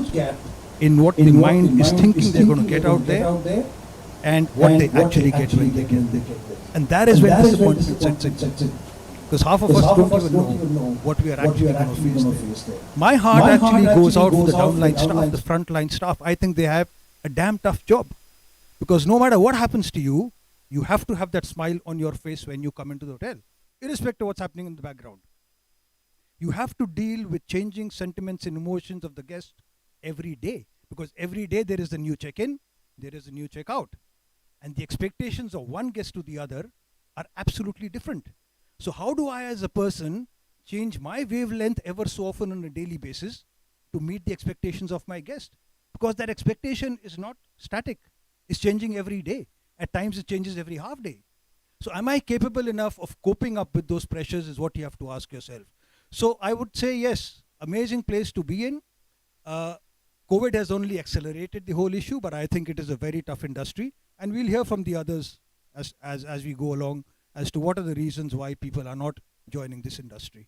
in what the mind is thinking they're going to get out there and what they actually get when they get there. And that is when disappointment sets in. Because half of us don't even know what we are actually going to face there. My heart actually goes out for the downline staff, the frontline staff. I think they have a damn tough job. Because no matter what happens to you, you have to have that smile on your face when you come into the hotel, irrespective of what's happening in the background. You have to deal with changing sentiments and emotions of the guest every day. Because every day there is a new check-in, there is a new check-out. And the expectations of one guest to the other are absolutely different. So how do I as a person change my wavelength ever so often on a daily basis to meet the expectations of my guest? Because that expectation is not static. It's changing every day. At times it changes every half day. So am I capable enough of coping up with those pressures is what you have to ask yourself. So I would say yes, amazing place to be in. COVID has only accelerated the whole issue, but I think it is a very tough industry. And we'll hear from the others as we go along as to what are the reasons why people are not joining this industry.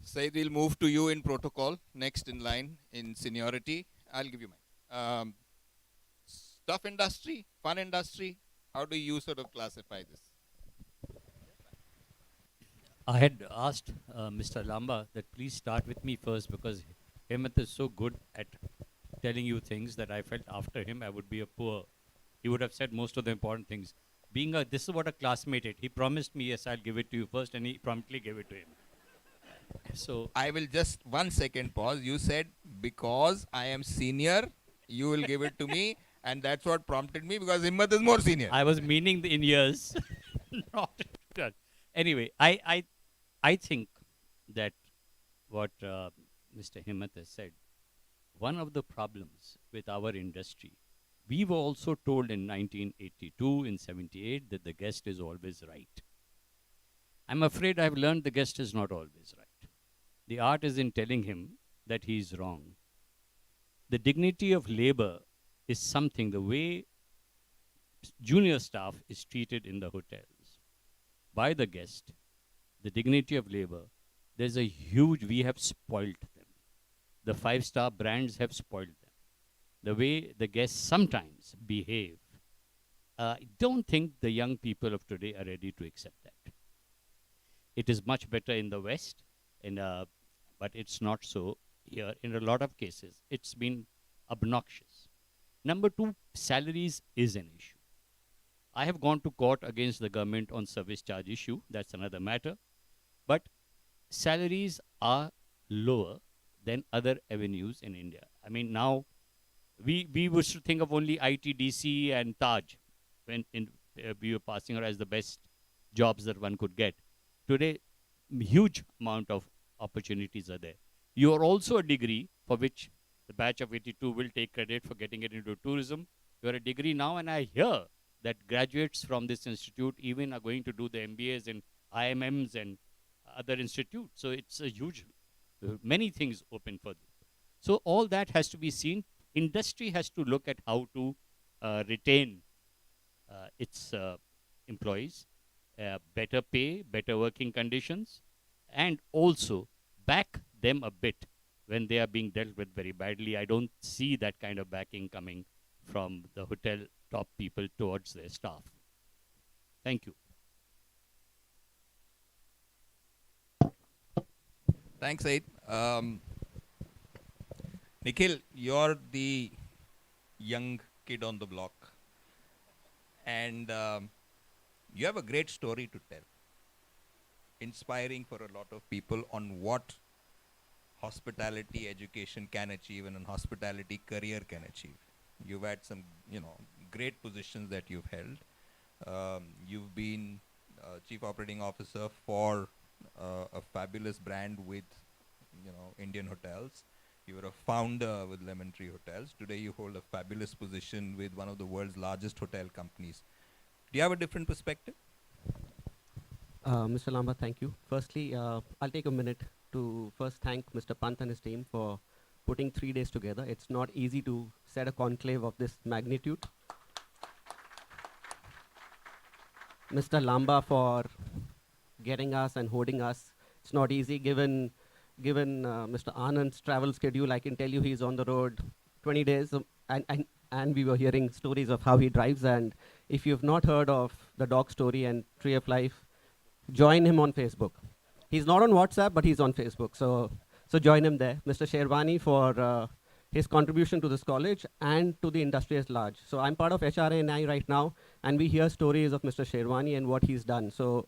Said, we'll move to you in protocol, next in line in seniority. I'll give you mine. Tough industry, fun industry, how do you sort of classify this? I had asked Mr. Lamba that please start with me first because Hemant is so good at telling you things that I felt after him I would be a poor. He would have said most of the important things. This is what a classmate did. He promised me, yes, I'll give it to you first, and he promptly gave it to him. So I will just 1 second pause. You said because I am senior, you will give it to me, and that's what prompted me because Himmat is more senior. I was meaning in years, not in anyway. I think that what Mr. Himmat has said, one of the problems with our industry, we were also told in 1982, in 78, that the guest is always right. I'm afraid I've learned the guest is not always right. The art is in telling him that he's wrong. The dignity of labor is something, the way junior staff is treated in the hotels by the guest, the dignity of labor, there's a huge, we have spoiled them. The 5-star brands have spoiled them. The way the guests sometimes behave, I don't think the young people of today are ready to accept that. It is much better in the West, but it's not so here. In a lot of cases, it's been obnoxious. Number 2, salaries is an issue. I have gone to court against the government on service charge issue. That's another matter. But salaries are lower than other avenues in India. I mean, now, we used to think of only ITDC and Taj when we were passing her as the best jobs that one could get. Today, huge amount of opportunities are there. You are also a degree for which the batch of 82 will take credit for getting it into tourism. You are a degree now, and I hear that graduates from this institute even are going to do the MBAs in IMMs and other institutes. So it's a huge, many things open for them. So all that has to be seen. Industry has to look at how to retain its employees, better pay, better working conditions, and also back them a bit when they are being dealt with very badly. I don't see that kind of backing coming from the hotel top people towards their staff. Thank you. Thanks, Said. Nikhil, you're the young kid on the block. And you have a great story to tell, inspiring for a lot of people on what hospitality education can achieve and a hospitality career can achieve. You've had some, great positions that you've held. You've been chief operating officer for a fabulous brand with, Indian Hotels. You were a founder with Lemon Tree Hotels. Today you hold a fabulous position with one of the world's largest hotel companies. Do you have a different perspective? Mr. Lamba, thank you. Firstly, I'll take a minute to first thank Mr. Pant and his team for putting 3 days together. It's not easy to set a conclave of this magnitude. Mr. Lamba for getting us and holding us. It's not easy given Mr. Anand's travel schedule. I can tell you he's on the road 20 days and we were hearing stories of how he drives. And if you've not heard of the dog story and Tree of Life, join him on Facebook. He's not on WhatsApp, but he's on Facebook. So join him there. Mr. Sherwani for his contribution to this college and to the industry at large. So I'm part of HRNI right now, and we hear stories of Mr. Sherwani and what he's done. So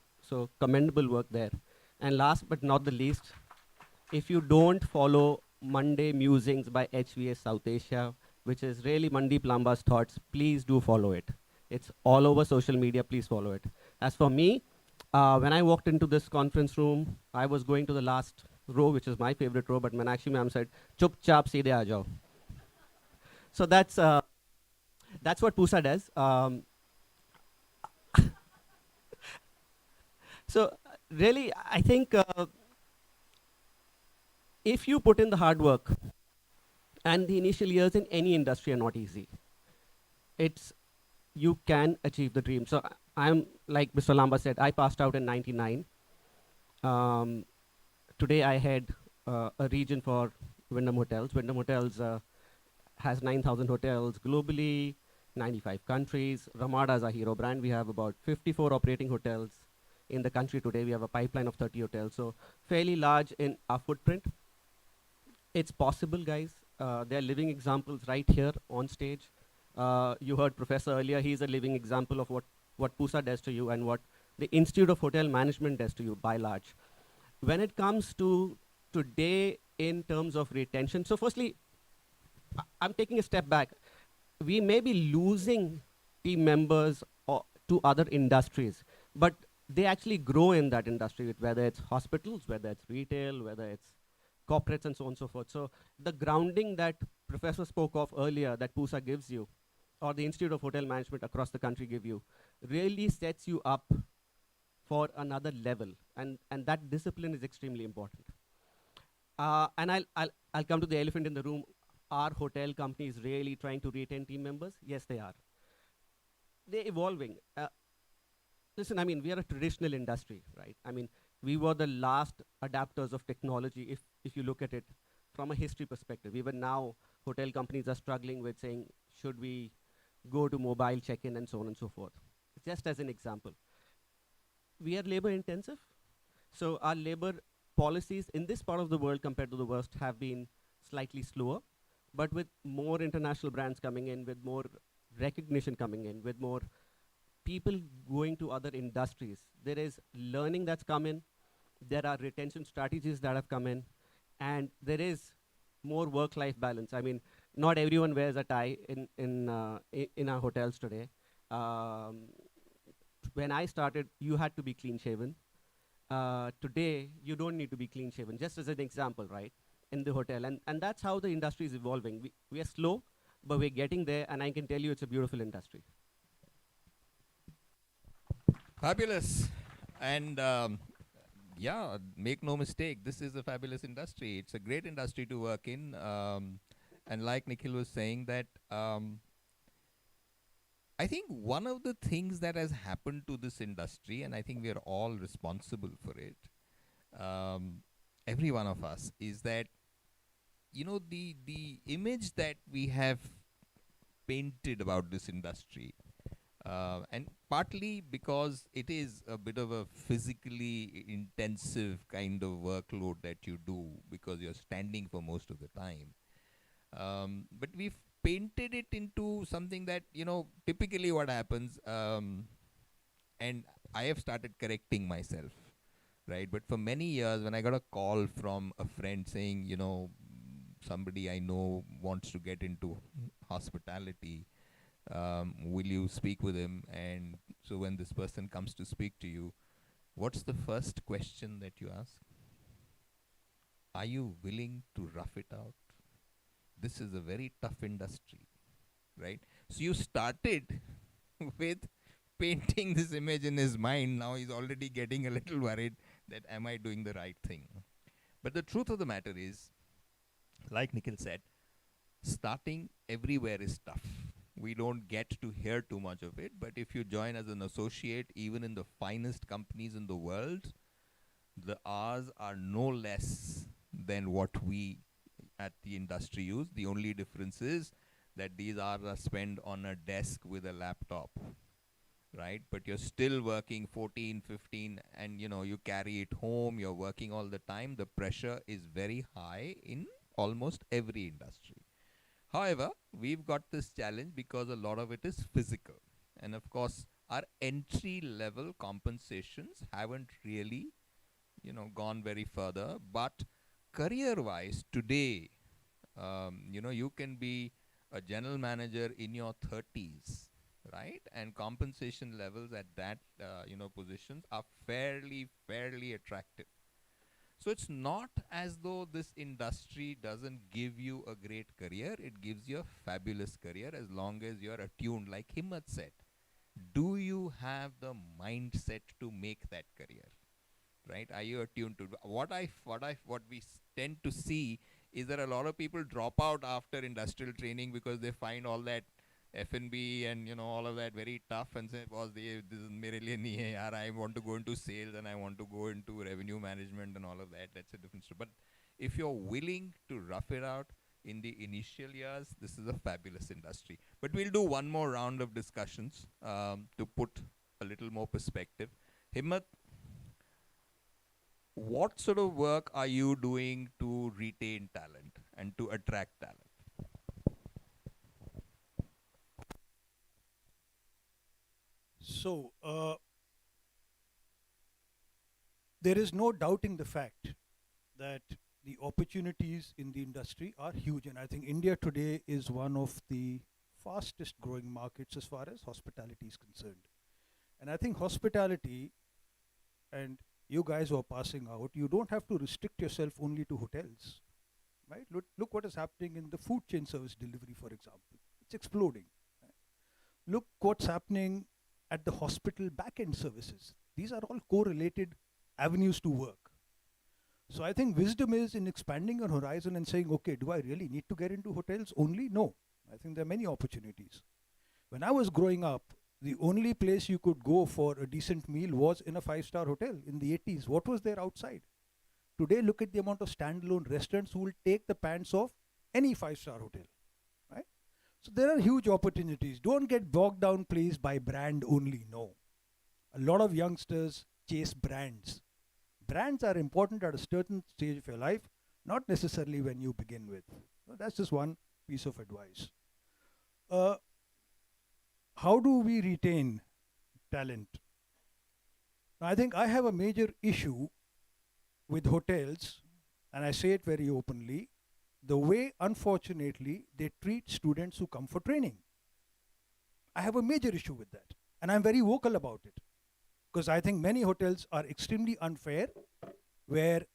commendable work there. And last but not the least, if you don't follow Monday Musings by HVS South Asia, which is really Mandeep Lamba's thoughts, please do follow it. It's all over social media, please follow it. As for me, when I walked into this conference room, I was going to the last row, which is my favorite row, but Meenakshi ma'am said, "Chup chap seedhe aa jao." So that's what PUSA does. So really, I think if you put in the hard work, and the initial years in any industry are not easy, you can achieve the dream. So I'm, like Mr. Lamba said, I passed out in '99. Today I head a region for Wyndham Hotels. Wyndham Hotels has 9,000 hotels globally, 95 countries. Ramada is our hero brand. We have about 54 operating hotels in the country today. We have a pipeline of 30 hotels. So fairly large in our footprint. It's possible, guys. There are living examples right here on stage. You heard Professor earlier. He's a living example of what PUSA does to you and what the Institute of Hotel Management does to you by large. When it comes to today in terms of retention, so firstly, I'm taking a step back. We may be losing team members to other industries, but they actually grow in that industry, whether it's hospitals, whether it's retail, whether it's corporates and so on and so forth. So the grounding that Professor spoke of earlier that PUSA gives you, or the Institute of Hotel Management across the country give you, really sets you up for another level. And that discipline is extremely important. And I'll come to the elephant in the room. Are hotel companies really trying to retain team members? Yes, they are. They're evolving. Listen, I mean, we are a traditional industry, right? I mean, we were the last adapters of technology if you look at it from a history perspective. Even now, hotel companies are struggling with saying, should we go to mobile check-in and so on and so forth. Just as an example. We are labor intensive. So our labor policies in this part of the world compared to the West have been slightly slower. But with more international brands coming in, with more recognition coming in, with more people going to other industries, there is learning that's come in, there are retention strategies that have come in, and there is more work-life balance. I mean, not everyone wears a tie in our hotels today. When I started, you had to be clean-shaven. Today, you don't need to be clean-shaven, just as an example, right, in the hotel. And that's how the industry is evolving. We are slow, but we're getting there, and I can tell you it's a beautiful industry. Fabulous. And yeah, make no mistake, this is a fabulous industry. It's a great industry to work in. And like Nikhil was saying that, I think one of the things that has happened to this industry, and I think we are all responsible for it, every one of us, is that, you know, the image that we have painted about this industry, and partly because it is a bit of a physically intensive kind of workload that you do because you're standing for most of the time. But we've painted it into something that, typically what happens, and I have started correcting myself, right? But for many years, when I got a call from a friend saying, somebody I know wants to get into hospitality, will you speak with him? And so when this person comes to speak to you, what's the first question that you ask? Are you willing to rough it out? This is a very tough industry, right? So you started with painting this image in his mind. Now he's already getting a little worried that am I doing the right thing? But the truth of the matter is, like Nikhil said, starting everywhere is tough. We don't get to hear too much of it, but if you join as an associate, even in the finest companies in the world, the hours are no less than what we at the industry use. The only difference is that these hours are spent on a desk with a laptop, right? But you're still working 14, 15, and you carry it home, you're working all the time. The pressure is very high in almost every industry. However, we've got this challenge because a lot of it is physical. And of course, our entry level compensations haven't really, gone very further. But career-wise, today, you can be a general manager in your 30s, right? And compensation levels at that, positions are fairly attractive. So it's not as though this industry doesn't give you a great career. It gives you a fabulous career as long as you're attuned, like Himmat said. Do you have the mindset to make that career? Right? Are you attuned to what we tend to see is that a lot of people drop out after industrial training because they find all that F&B and all of that very tough and say, boss, this is mere liye nahi hai yaar. I want to go into sales and I want to go into revenue management and all of that. That's a different story. But if you're willing to rough it out in the initial years, this is a fabulous industry. But we'll do one more round of discussions to put a little more perspective. Himmat, what sort of work are you doing to retain talent and to attract talent? So, there is no doubting the fact that the opportunities in the industry are huge. And I think India today is one of the fastest growing markets as far as hospitality is concerned. And I think hospitality, and you guys who are passing out, you don't have to restrict yourself only to hotels, right? Look what is happening in the food chain service delivery, for example. It's exploding. Right? Look what's happening at the hospital back-end services. These are all correlated avenues to work. So I think wisdom is in expanding your horizon and saying, okay, do I really need to get into hotels only? No. I think there are many opportunities. When I was growing up, the only place you could go for a decent meal was in a 5-star hotel in the 80s. What was there outside? Today, look at the amount of standalone restaurants who will take the pants off any 5-star hotel, right? So there are huge opportunities. Don't get bogged down, please, by brand only. No. A lot of youngsters chase brands. Brands are important at a certain stage of your life, not necessarily when you begin with. So that's just one piece of advice. How do we retain talent? Now, I think I have a major issue with hotels, and I say it very openly, the way, unfortunately, they treat students who come for training. I have a major issue with that, and I'm very vocal about it, because I think many hotels are extremely unfair, where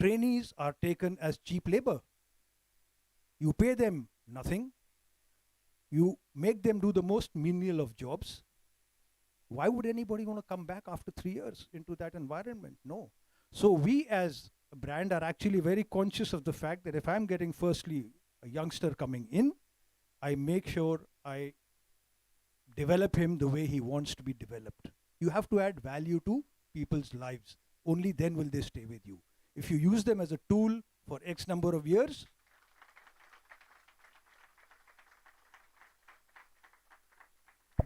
trainees are taken as cheap labor. You pay them nothing. You make them do the most menial of jobs. Why would anybody want to come back after 3 years into that environment? No. So we as a brand are actually very conscious of the fact that if I'm getting firstly a youngster coming in, I make sure I develop him the way he wants to be developed. You have to add value to people's lives. Only then will they stay with you. If you use them as a tool for X number of years,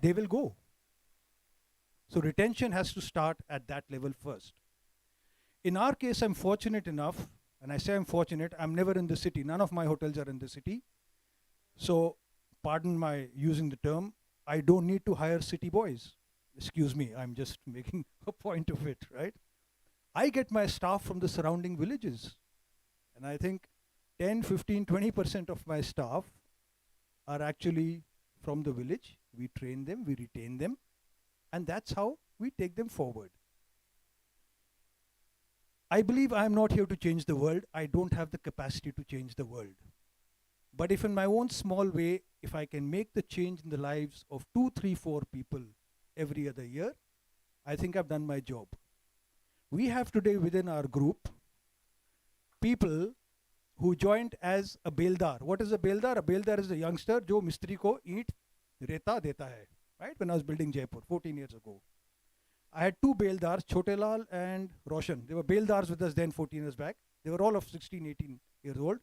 they will go. So retention has to start at that level first. In our case, I'm fortunate enough, and I say I'm fortunate, I'm never in the city. None of my hotels are in the city. So pardon my using the term, I don't need to hire city boys. Excuse me, I'm just making a point of it, right? I get my staff from the surrounding villages. And I think 10, 15, 20% of my staff are actually from the village. We train them, we retain them, and that's how we take them forward. I believe I'm not here to change the world. I don't have the capacity to change the world. But if in my own small way, if I can make the change in the lives of 2, 3, 4 people every other year, I think I've done my job. We have today within our group people who joined as a beldar. What is a beldar? A beldar is a youngster jo mistri ko eat reta deta hai. Right? When I was building Jaipur 14 years ago, I had 2 beldars, Chote Lal and Roshan. They were beldars with us then 14 years back. They were all of 16, 18 years old.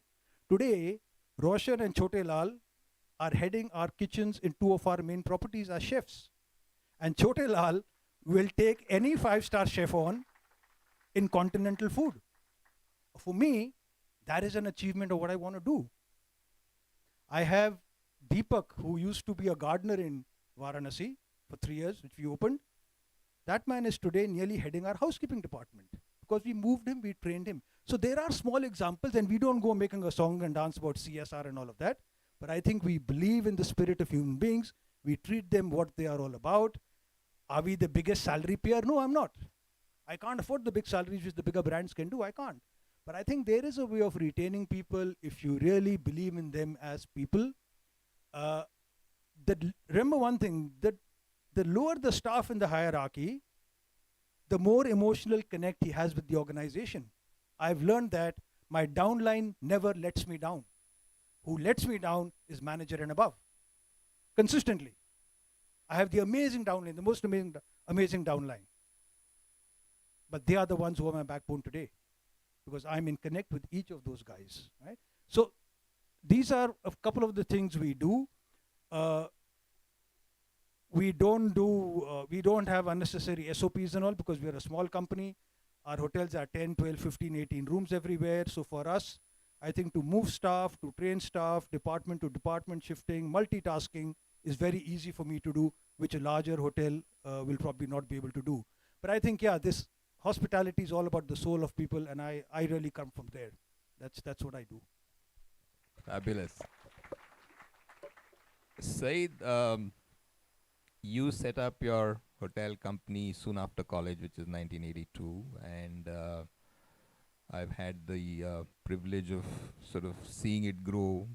Today, Roshan and Chote Lal are heading our kitchens in 2 of our main properties as chefs. And Chote Lal will take any 5-star chef on in continental food. For me, that is an achievement of what I want to do. I have Deepak, who used to be a gardener in Varanasi for 3 years, which we opened. That man is today nearly heading our housekeeping department because we moved him, we trained him. So there are small examples, and we don't go making a song and dance about CSR and all of that. But I think we believe in the spirit of human beings. We treat them what they are all about. Are we the biggest salary payer? No, I'm not. I can't afford the big salaries which the bigger brands can do. I can't. But I think there is a way of retaining people if you really believe in them as people. Remember one thing, that the lower the staff in the hierarchy, the more emotional connect he has with the organization. I've learned that my downline never lets me down. Who lets me down is manager and above. Consistently. I have the amazing downline, the most amazing downline. But they are the ones who are my backbone today, because I'm in connect with each of those guys, right? So these are a couple of the things we do. We don't have unnecessary SOPs and all because we are a small company. Our hotels are 10, 12, 15, 18 rooms everywhere. So for us, I think to move staff, to train staff, department to department shifting, multitasking is very easy for me to do, which a larger hotel will probably not be able to do. But I think, yeah, this hospitality is all about the soul of people, and I really come from there. That's what I do. Fabulous. Said, you set up your hotel company soon after college, which is 1982, and I've had the privilege of sort of seeing it grow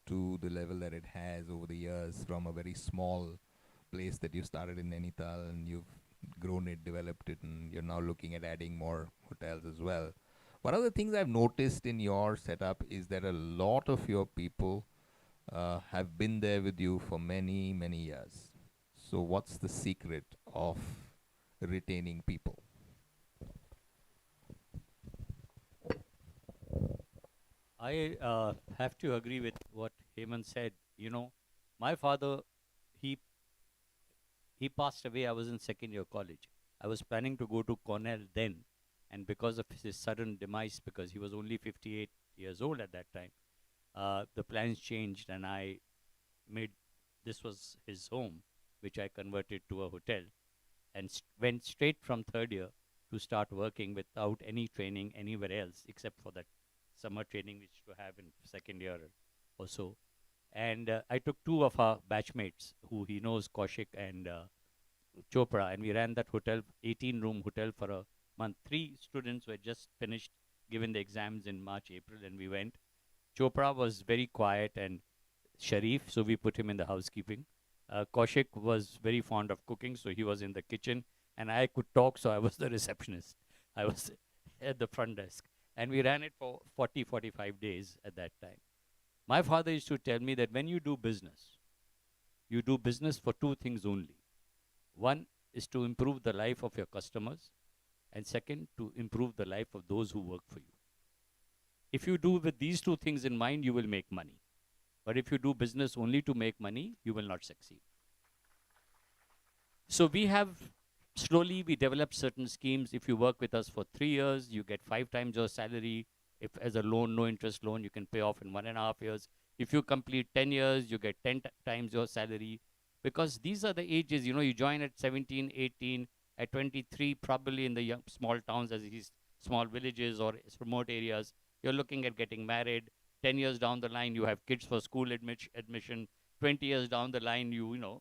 to the level that it has over the years, from a very small place that you started in Nainital, and you've grown it, developed it, and you're now looking at adding more hotels as well. One of the things I've noticed in your setup is that a lot of your people have been there with you for many, many years. So what's the secret of retaining people? I have to agree with what Hemant said. You know, my father, he passed away. I was in second year college. I was planning to go to Cornell then, and because of his sudden demise, because he was only 58 years old at that time, the plans changed, and I made, this was his home, which I converted to a hotel, and went straight from third year to start working without any training anywhere else except for that summer training which to have in second year or so. And I took 2 of our batchmates who he knows, Kaushik and Chopra, and we ran that hotel, 18-room hotel, for a month. 3 students were just finished given the exams in March, April, and we went. Chopra was very quiet and Sharif, so we put him in the housekeeping. Kaushik was very fond of cooking, so he was in the kitchen, and I could talk, so I was the receptionist. I was at the front desk. And we ran it for 40, 45 days at that time. My father used to tell me that when you do business for 2 things only. One is to improve the life of your customers, and second, to improve the life of those who work for you. If you do with these 2 things in mind, you will make money. But if you do business only to make money, you will not succeed. So we developed certain schemes. If you work with us for 3 years, you get 5 times your salary. If as a loan, no interest loan, you can pay off in 1.5 years. If you complete 10 years, you get 10 times your salary. Because these are the ages, you join at 17, 18, at 23, probably in the small towns, as these small villages or remote areas, you're looking at getting married. 10 years down the line, you have kids for school admission. 20 years down the line, you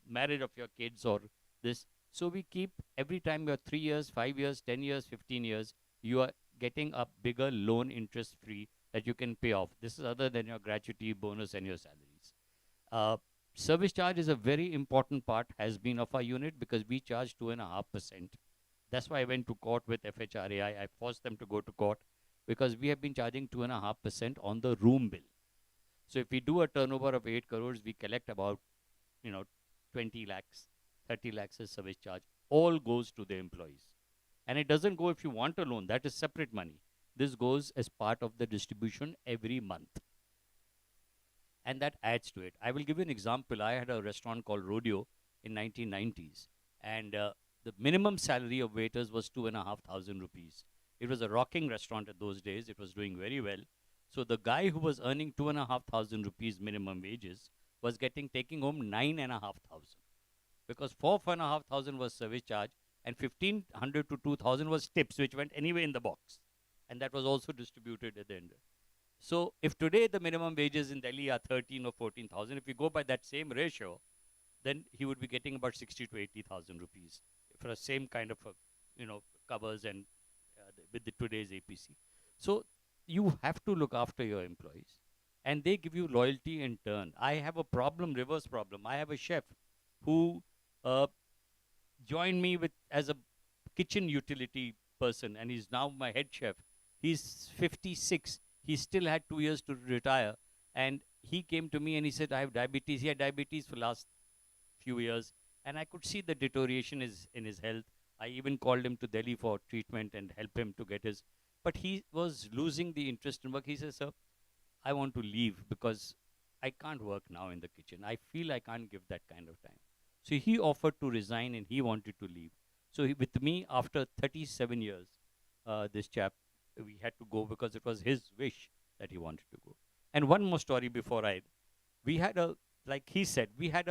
married of your kids or this. So we keep, every time you're 3 years, 5 years, 10 years, 15 years, you are getting a bigger loan interest free that you can pay off. This is other than your gratuity, bonus, and your salaries. Service charge is a very important part, has been, of our unit, because we charge 2.5%. That's why I went to court with FHRAI. I forced them to go to court because we have been charging 2.5% on the room bill. So if we do a turnover of 8 crores, we collect about 20 lakhs, 30 lakhs as service charge. All goes to the employees. And it doesn't go if you want a loan. That is separate money. This goes as part of the distribution every month. And that adds to it. I will give you an example. I had a restaurant called Rodeo in 1990s. And the minimum salary of waiters was 2,500 rupees. It was a rocking restaurant at those days. It was doing very well. So the guy who was earning 2,500 rupees minimum wages was taking home 9,500. Because 4,500 was service charge and 1,500 to 2,000 was tips, which went anyway in the box. And that was also distributed at the end. So if today the minimum wages in Delhi are 13 or 14,000, if we go by that same ratio, then he would be getting about 60 to 80,000 rupees for the same kind of covers and with today's APC. So you have to look after your employees, and they give you loyalty in turn. I have a reverse problem. I have a chef who joined me as a kitchen utility person, and he's now my head chef. He's 56. He still had 2 years to retire, and he came to me and he said, I have diabetes. He had diabetes for the last few years, and I could see the deterioration in his health. I even called him to Delhi for treatment and help him to get his, but he was losing the interest in work. He says, sir, I want to leave because I can't work now in the kitchen. I feel I can't give that kind of time. So he offered to resign and he wanted to leave. So with me, after 37 years, this chap, we had to go because it was his wish that he wanted to go. And one more story before we had like he said, we had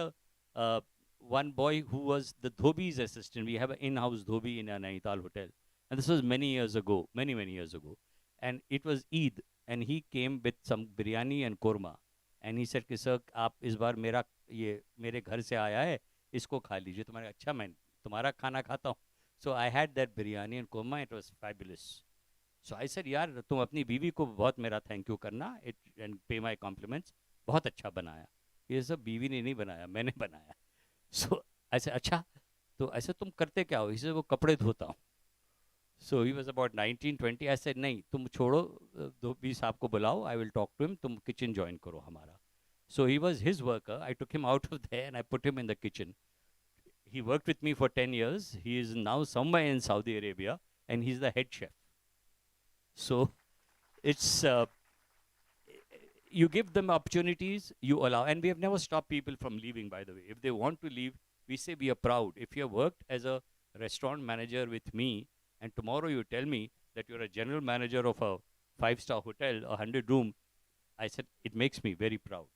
one boy who was the dhobi's assistant. We have an in-house dhobi in a Nainital hotel. And this was many years ago, many years ago. And it was Eid, and he came with some biryani and korma. And he said, sir, aap is baar mere ghar se aaya hai, isko kha lijiye, tumhara khana khata hu. So I had that biryani and korma. It was fabulous. So I said, yaar, tum apni biwi ko bahut mera thank you karna and pay my compliments. Bahut acha banaya. He said, biwi ne nahi banaya, maine banaya. So I said, acha. So I said, tum karte kya ho? He said, wo kapde dhota hu. So he was about 19, 20. I said, nahi, tum chodo, dhobi saab ko bulao. I will talk to him. Tum kitchen join karo hamara. So he was his worker. I took him out of there and I put him in the kitchen. He worked with me for 10 years. He is now somewhere in Saudi Arabia and he's the head chef. So it's, you give them opportunities, you allow. And we have never stopped people from leaving, by the way. If they want to leave, we say we are proud. If you have worked as a restaurant manager with me, and tomorrow you tell me that you're a general manager of a 5-star hotel, 100 room, I said, it makes me very proud.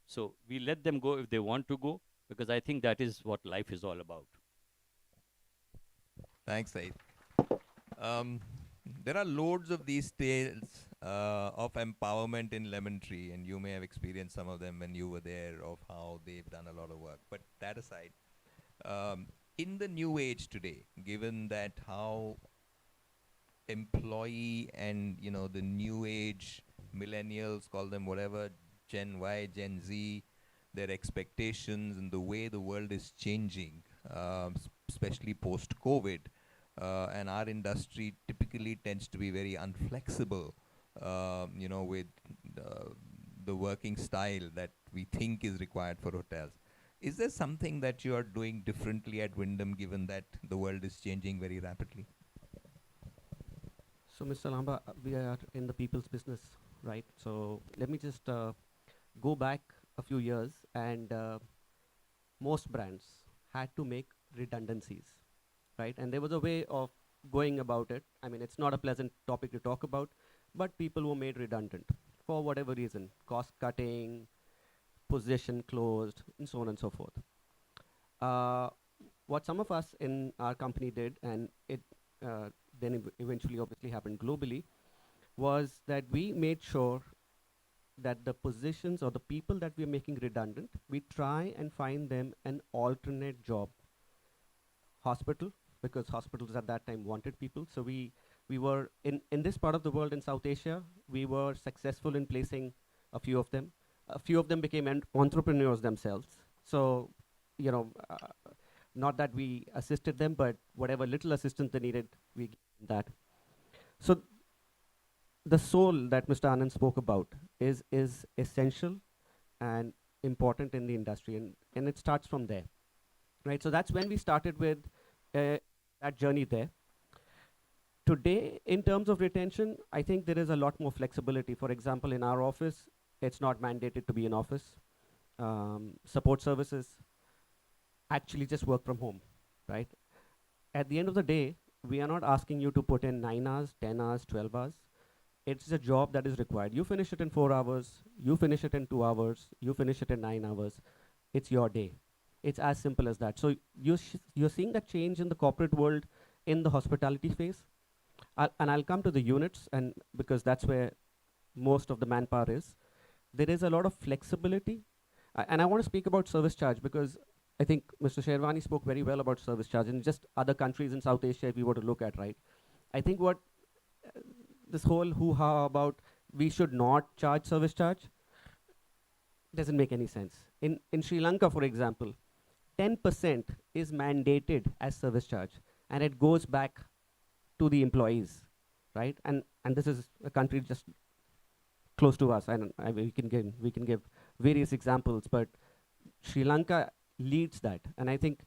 So we let them go if they want to go, because I think that is what life is all about. Thanks, Said. There are loads of these tales of empowerment in Lemon Tree, and you may have experienced some of them when you were there, of how they've done a lot of work. But that aside, in the new age today, given that how employee and the new age millennials, call them whatever, Gen Y, Gen Z, their expectations and the way the world is changing, especially post-COVID, and our industry typically tends to be very unflexible, with the working style that we think is required for hotels. Is there something that you are doing differently at Wyndham, given that the world is changing very rapidly? So, Mr. Lamba, we are in the people's business, right? So let me just go back a few years, and most brands had to make redundancies, right? And there was a way of going about it. I mean, it's not a pleasant topic to talk about, but people were made redundant. for whatever reason, cost cutting, position closed, and so on and so forth. What some of us in our company did, and it then eventually obviously happened globally, was that we made sure that the positions or the people that we're making redundant, we try and find them an alternate job. Hospital, because hospitals at that time wanted people. So we were, in this part of the world, in South Asia, we were successful in placing a few of them. A few of them became entrepreneurs themselves. So, you know, not that we assisted them, but whatever little assistance they needed, we gave them that. So the soul that Mr. Anand spoke about is essential and important in the industry, and it starts from there, right? So that's when we started with that journey there. Today, in terms of retention, I think there is a lot more flexibility. For example, in our office, it's not mandated to be in office. Support services actually just work from home, right? At the end of the day, we are not asking you to put in 9 hours, 10 hours, 12 hours. It's a job that is required. You finish it in 4 hours, you finish it in 2 hours, you finish it in 9 hours. It's your day. It's as simple as that. So you're seeing that change in the corporate world in the hospitality space. And I'll come to the units, and because that's where most of the manpower is. There is a lot of flexibility. And I want to speak about service charge, because I think Mr. Sherwani spoke very well about service charge, and just other countries in South Asia if we were to look at, right? I think what this whole hoo-ha about we should not charge service charge doesn't make any sense. In Sri Lanka, for example, 10% is mandated as service charge, and it goes back to the employees, right? And this is a country just close to us, and we can give various examples, but Sri Lanka leads that, and I think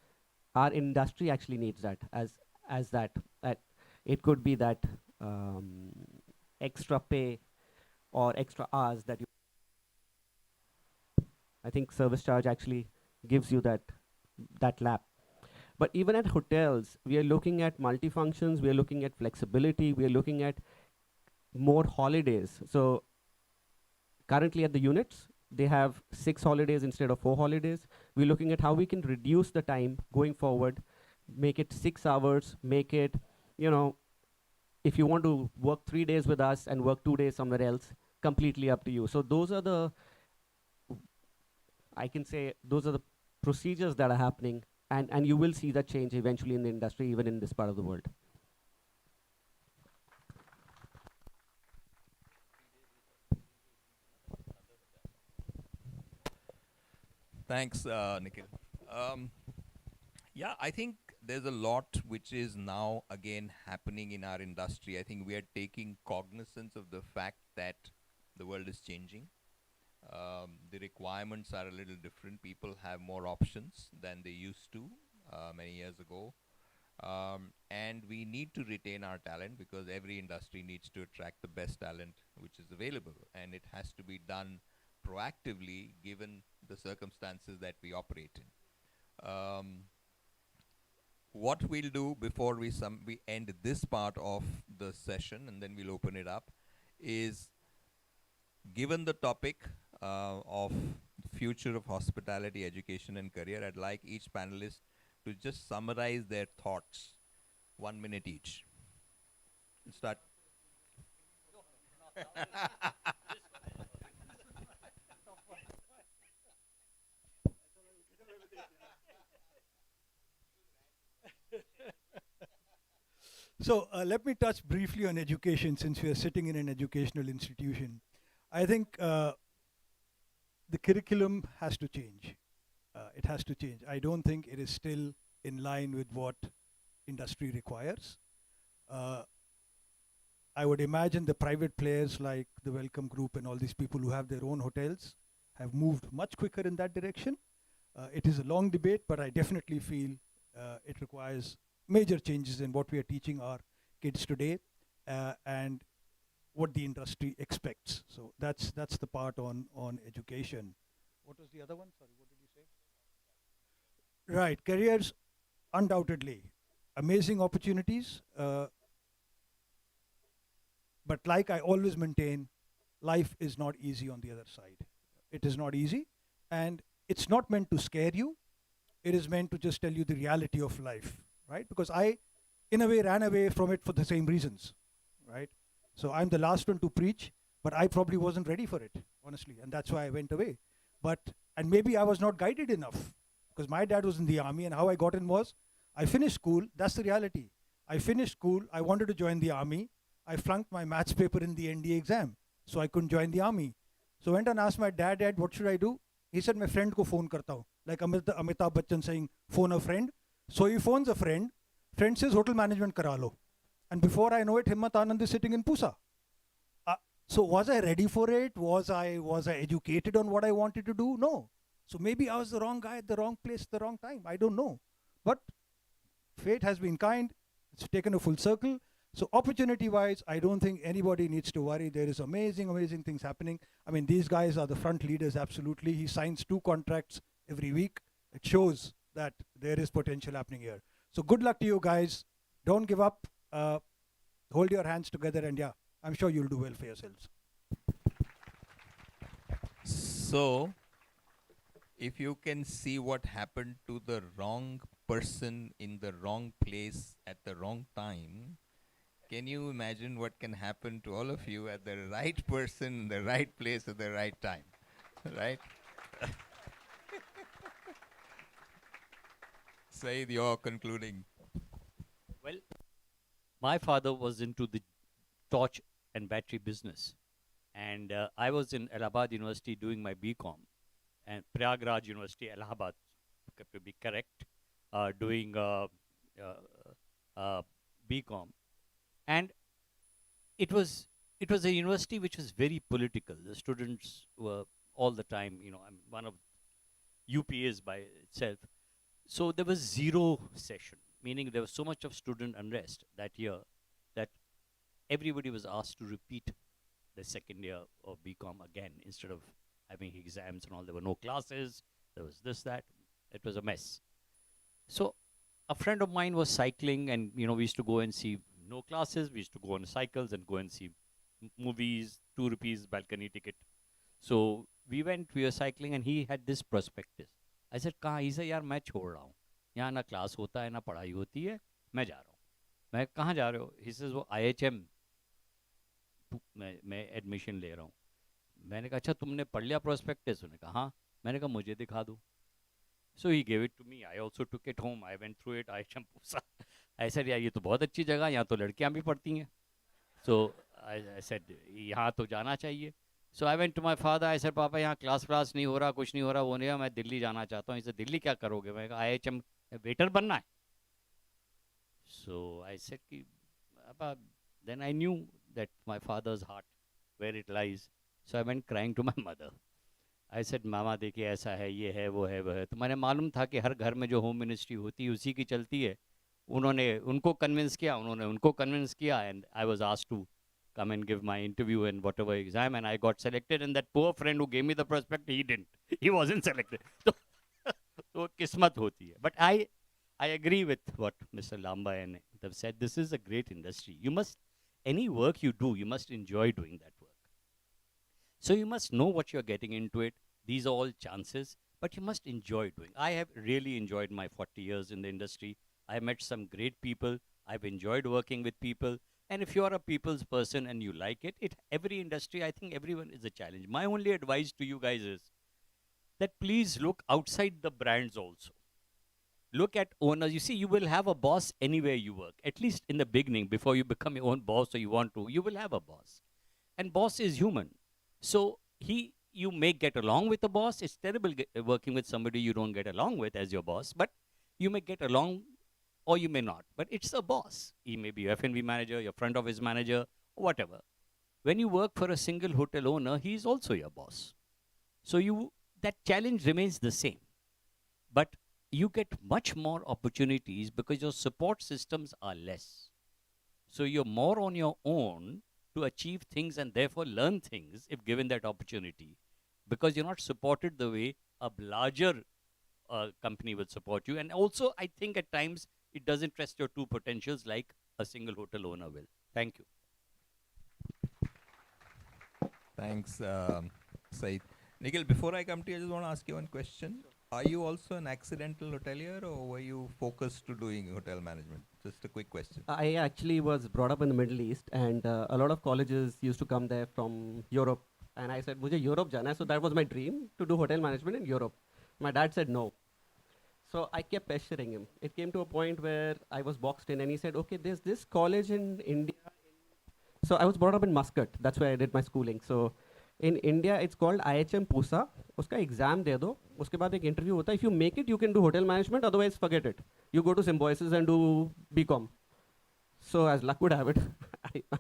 our industry actually needs that as that it could be that extra pay or extra hours that you. I think service charge actually gives you that lap. But even at hotels, we are looking at multifunctions, we are looking at flexibility, we are looking at more holidays. So currently at the units, they have 6 holidays instead of 4 holidays. We're looking at how we can reduce the time going forward, make it 6 hours, make it, you know, if you want to work 3 days with us and work 2 days somewhere else, completely up to you. So those are the, I can say, those are the procedures that are happening, and you will see that change eventually in the industry, even in this part of the world. Thanks, Nikhil. Yeah, I think there's a lot which is now again happening in our industry. I think we are taking cognizance of the fact that the world is changing. The requirements are a little different. People have more options than they used to many years ago. And we need to retain our talent, because every industry needs to attract the best talent which is available. And it has to be done proactively given the circumstances that we operate in. What we'll do before we end this part of the session, and then we'll open it up, is given the topic of future of hospitality, education and career, I'd like each panelist to just summarize their thoughts, 1 minute each. We'll start. So let me touch briefly on education, since we are sitting in an educational institution. I think the curriculum has to change. It has to change. I don't think it is still in line with what industry requires. I would imagine the private players like the Welcome Group and all these people who have their own hotels have moved much quicker in that direction. It is a long debate, but I definitely feel it requires major changes in what we are teaching our kids today and what the industry expects. So that's the part on education. What was the other one? Sorry, what did you say? Right, careers, undoubtedly, amazing opportunities. But like I always maintain, life is not easy on the other side. It is not easy, and it's not meant to scare you. It is meant to just tell you the reality of life, right? Because I, in a way, ran away from it for the same reasons, right? So I'm the last one to preach, but I probably wasn't ready for it, honestly, and that's why I went away. And maybe I was not guided enough, because my dad was in the army, and how I got in was, I finished school, that's the reality. I finished school, I wanted to join the army, I flunked my maths paper in the NDA exam, so I couldn't join the army. So I went and asked my dad, what should I do? He said, my friend ko phone karta hu. Like Amitabh Bachchan saying, phone a friend. So he phones a friend, friend says, hotel management kara lo. And before I know it, Himmat Anand is sitting in Pusa. So was I ready for it? Was I educated on what I wanted to do? No. So maybe I was the wrong guy at the wrong place at the wrong time. I don't know. But fate has been kind. It's taken a full circle. So opportunity-wise, I don't think anybody needs to worry. There is amazing, amazing things happening. I mean, these guys are the front leaders, absolutely. He signs 2 contracts every week. It shows that there is potential happening here. So good luck to you guys. Don't give up. Hold your hands together, and yeah, I'm sure you'll do well for yourselves. So, if you can see what happened to the wrong person in the wrong place at the wrong time, can you imagine what can happen to all of you at the right person in the right place at the right time? Right? Saeed, you're concluding. Well, my father was into the torch and battery business. And I was in Allahabad University doing my BCom. And Prayagraj University, Allahabad, to be correct, doing BCom. And it was a university which was very political. The students were all the time, I'm one of UPAs by itself. So there was zero session, meaning there was so much of student unrest that year that everybody was asked to repeat the second year of BCom again instead of having exams and all. There were no classes. There was this, that. It was a mess. So a friend of mine was cycling, and we used to go and see no classes. We used to go on cycles and go and see movies, 2 rupees balcony ticket. So we were cycling, and he had this prospectus. I said, कहाँ? He said, यार मैं छोड़ रहा हूँ. यहाँ ना class होता है ना पढ़ाई होती है. मैं जा रहा हूँ. मैं कहाँ जा रहे हो? He says, वो IHM मैं एडमिशन ले रहा हूँ. मैंने कहा, अच्छा तुमने पढ़ लिया prospectus? उन्होंने कहा, हाँ. मैंने कहा, मुझे दिखा दो. So he gave it to me. I also took it home. I went through it. IHM Pusa. I said, यार ये तो बहुत अच्छी जगह. यहाँ तो लड़कियाँ भी पढ़ती हैं. So I said, यहाँ तो जाना चाहिए. So I went to my father. I said, पापा यहाँ क्लास नहीं हो रहा, कुछ नहीं हो रहा, वो नहीं है. मैं दिल्ली जाना चाहता हूँ. He said, दिल्ली क्या करोगे? मैं कहा, IHM वेटर बनना है. So I said, Papa, then I knew that my father's heart, where it lies. So I went crying to my mother. I said, मामा देखिए ऐसा है, ये है, वो है, वो है. तो मैंने मालूम था कि हर घर में जो होम मिनिस्ट्री होती है उसी की चलती है. उन्होंने उनको कन्विंस किया, उन्होंने उनको कन्विंस किया, and I was asked to come and give my interview and whatever exam, and I got selected. And that poor friend who gave me the prospect, he didn't. He wasn't selected. So kismat hoti hai. But I agree with what Mr. Lamba and have said. This is a great industry. Any work you do, you must enjoy doing that work. So you must know what you're getting into it. These are all chances, but you must enjoy doing. I have really enjoyed my 40 years in the industry. I met some great people. I've enjoyed working with people. And if you are a people's person and you like it, every industry, I think everyone is a challenge. My only advice to you guys is that please look outside the brands also. Look at owners. You see, you will have a boss anywhere you work. At least in the beginning, before you become your own boss or you want to, you will have a boss. And boss is human. So you may get along with the boss. It's terrible working with somebody you don't get along with as your boss. But you may get along or you may not. But it's a boss. He may be your F&B manager, your front office manager, or whatever. When you work for a single hotel owner, he is also your boss. So that challenge remains the same. But you get much more opportunities because your support systems are less. So you're more on your own to achieve things and therefore learn things if given that opportunity, because you're not supported the way a larger company will support you. And also, I think at times it doesn't trust your true potentials like a single hotel owner will. Thank you. Thanks, Said. Nikhil, before I come to you, I just want to ask you one question. Are you also an accidental hotelier, or were you focused to doing hotel management? Just a quick question. I actually was brought up in the Middle East, and a lot of colleges used to come there from Europe. And I said, "Mujhe Europe jana hai." So that was my dream, to do hotel management in Europe. My dad said no. So I kept pestering him. It came to a point where I was boxed in, and he said, "Okay, there's this college in India." So I was brought up in Muscat. That's where I did my schooling. So in India, it's called IHM Pusa. Uska exam de do. Uske baad ek interview hota. If you make it, you can do hotel management. Otherwise, forget it. You go to Symbiosis and do BCom. So as luck would have it,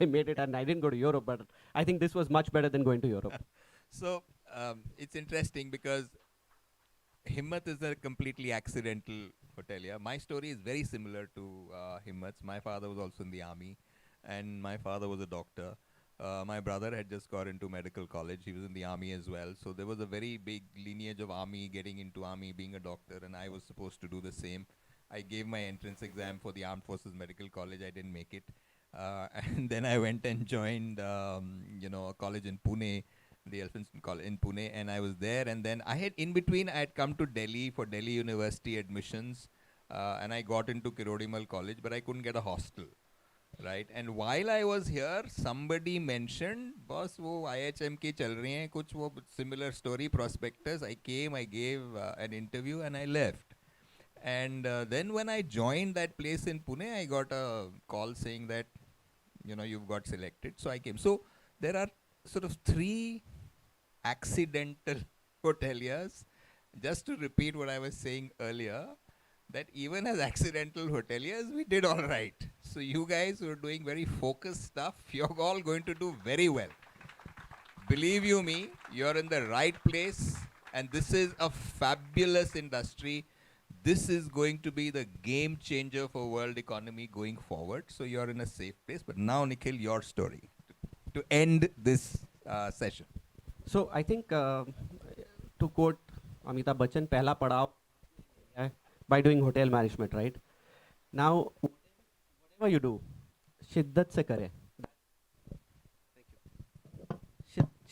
I made it, and I didn't go to Europe. But I think this was much better than going to Europe. So it's interesting because Himmat is a completely accidental hotelier. My story is very similar to Himmat's. My father was also in the army, and my father was a doctor. My brother had just got into medical college. He was in the army as well. So there was a very big lineage of army, getting into army, being a doctor, and I was supposed to do the same. I gave my entrance exam for the Armed Forces Medical College. I didn't make it. And then I went and joined, a college in Pune, the Elphinstone College in Pune, and I was there. And then I had come to Delhi for Delhi University admissions, and I got into Kirodimal College, but I couldn't get a hostel. Right, and while I was here, somebody mentioned, boss, wo IHM ki chal rahi hain, kuch wo similar story prospectus. I came, I gave an interview, and I left. And then when I joined that place in Pune, I got a call saying that, you've got selected. So I came. So there are sort of 3 accidental hoteliers. Just to repeat what I was saying earlier, that even as accidental hoteliers, we did all right. So you guys who are doing very focused stuff, you're all going to do very well. Believe you me, you're in the right place, and this is a fabulous industry. This is going to be the game changer for world economy going forward. So you're in a safe place. But now, Nikhil, your story to end this session. So I think, to quote Amitabh Bachchan, "Pehla padao by doing hotel management," right? Now, whatever you do, shiddat se kare.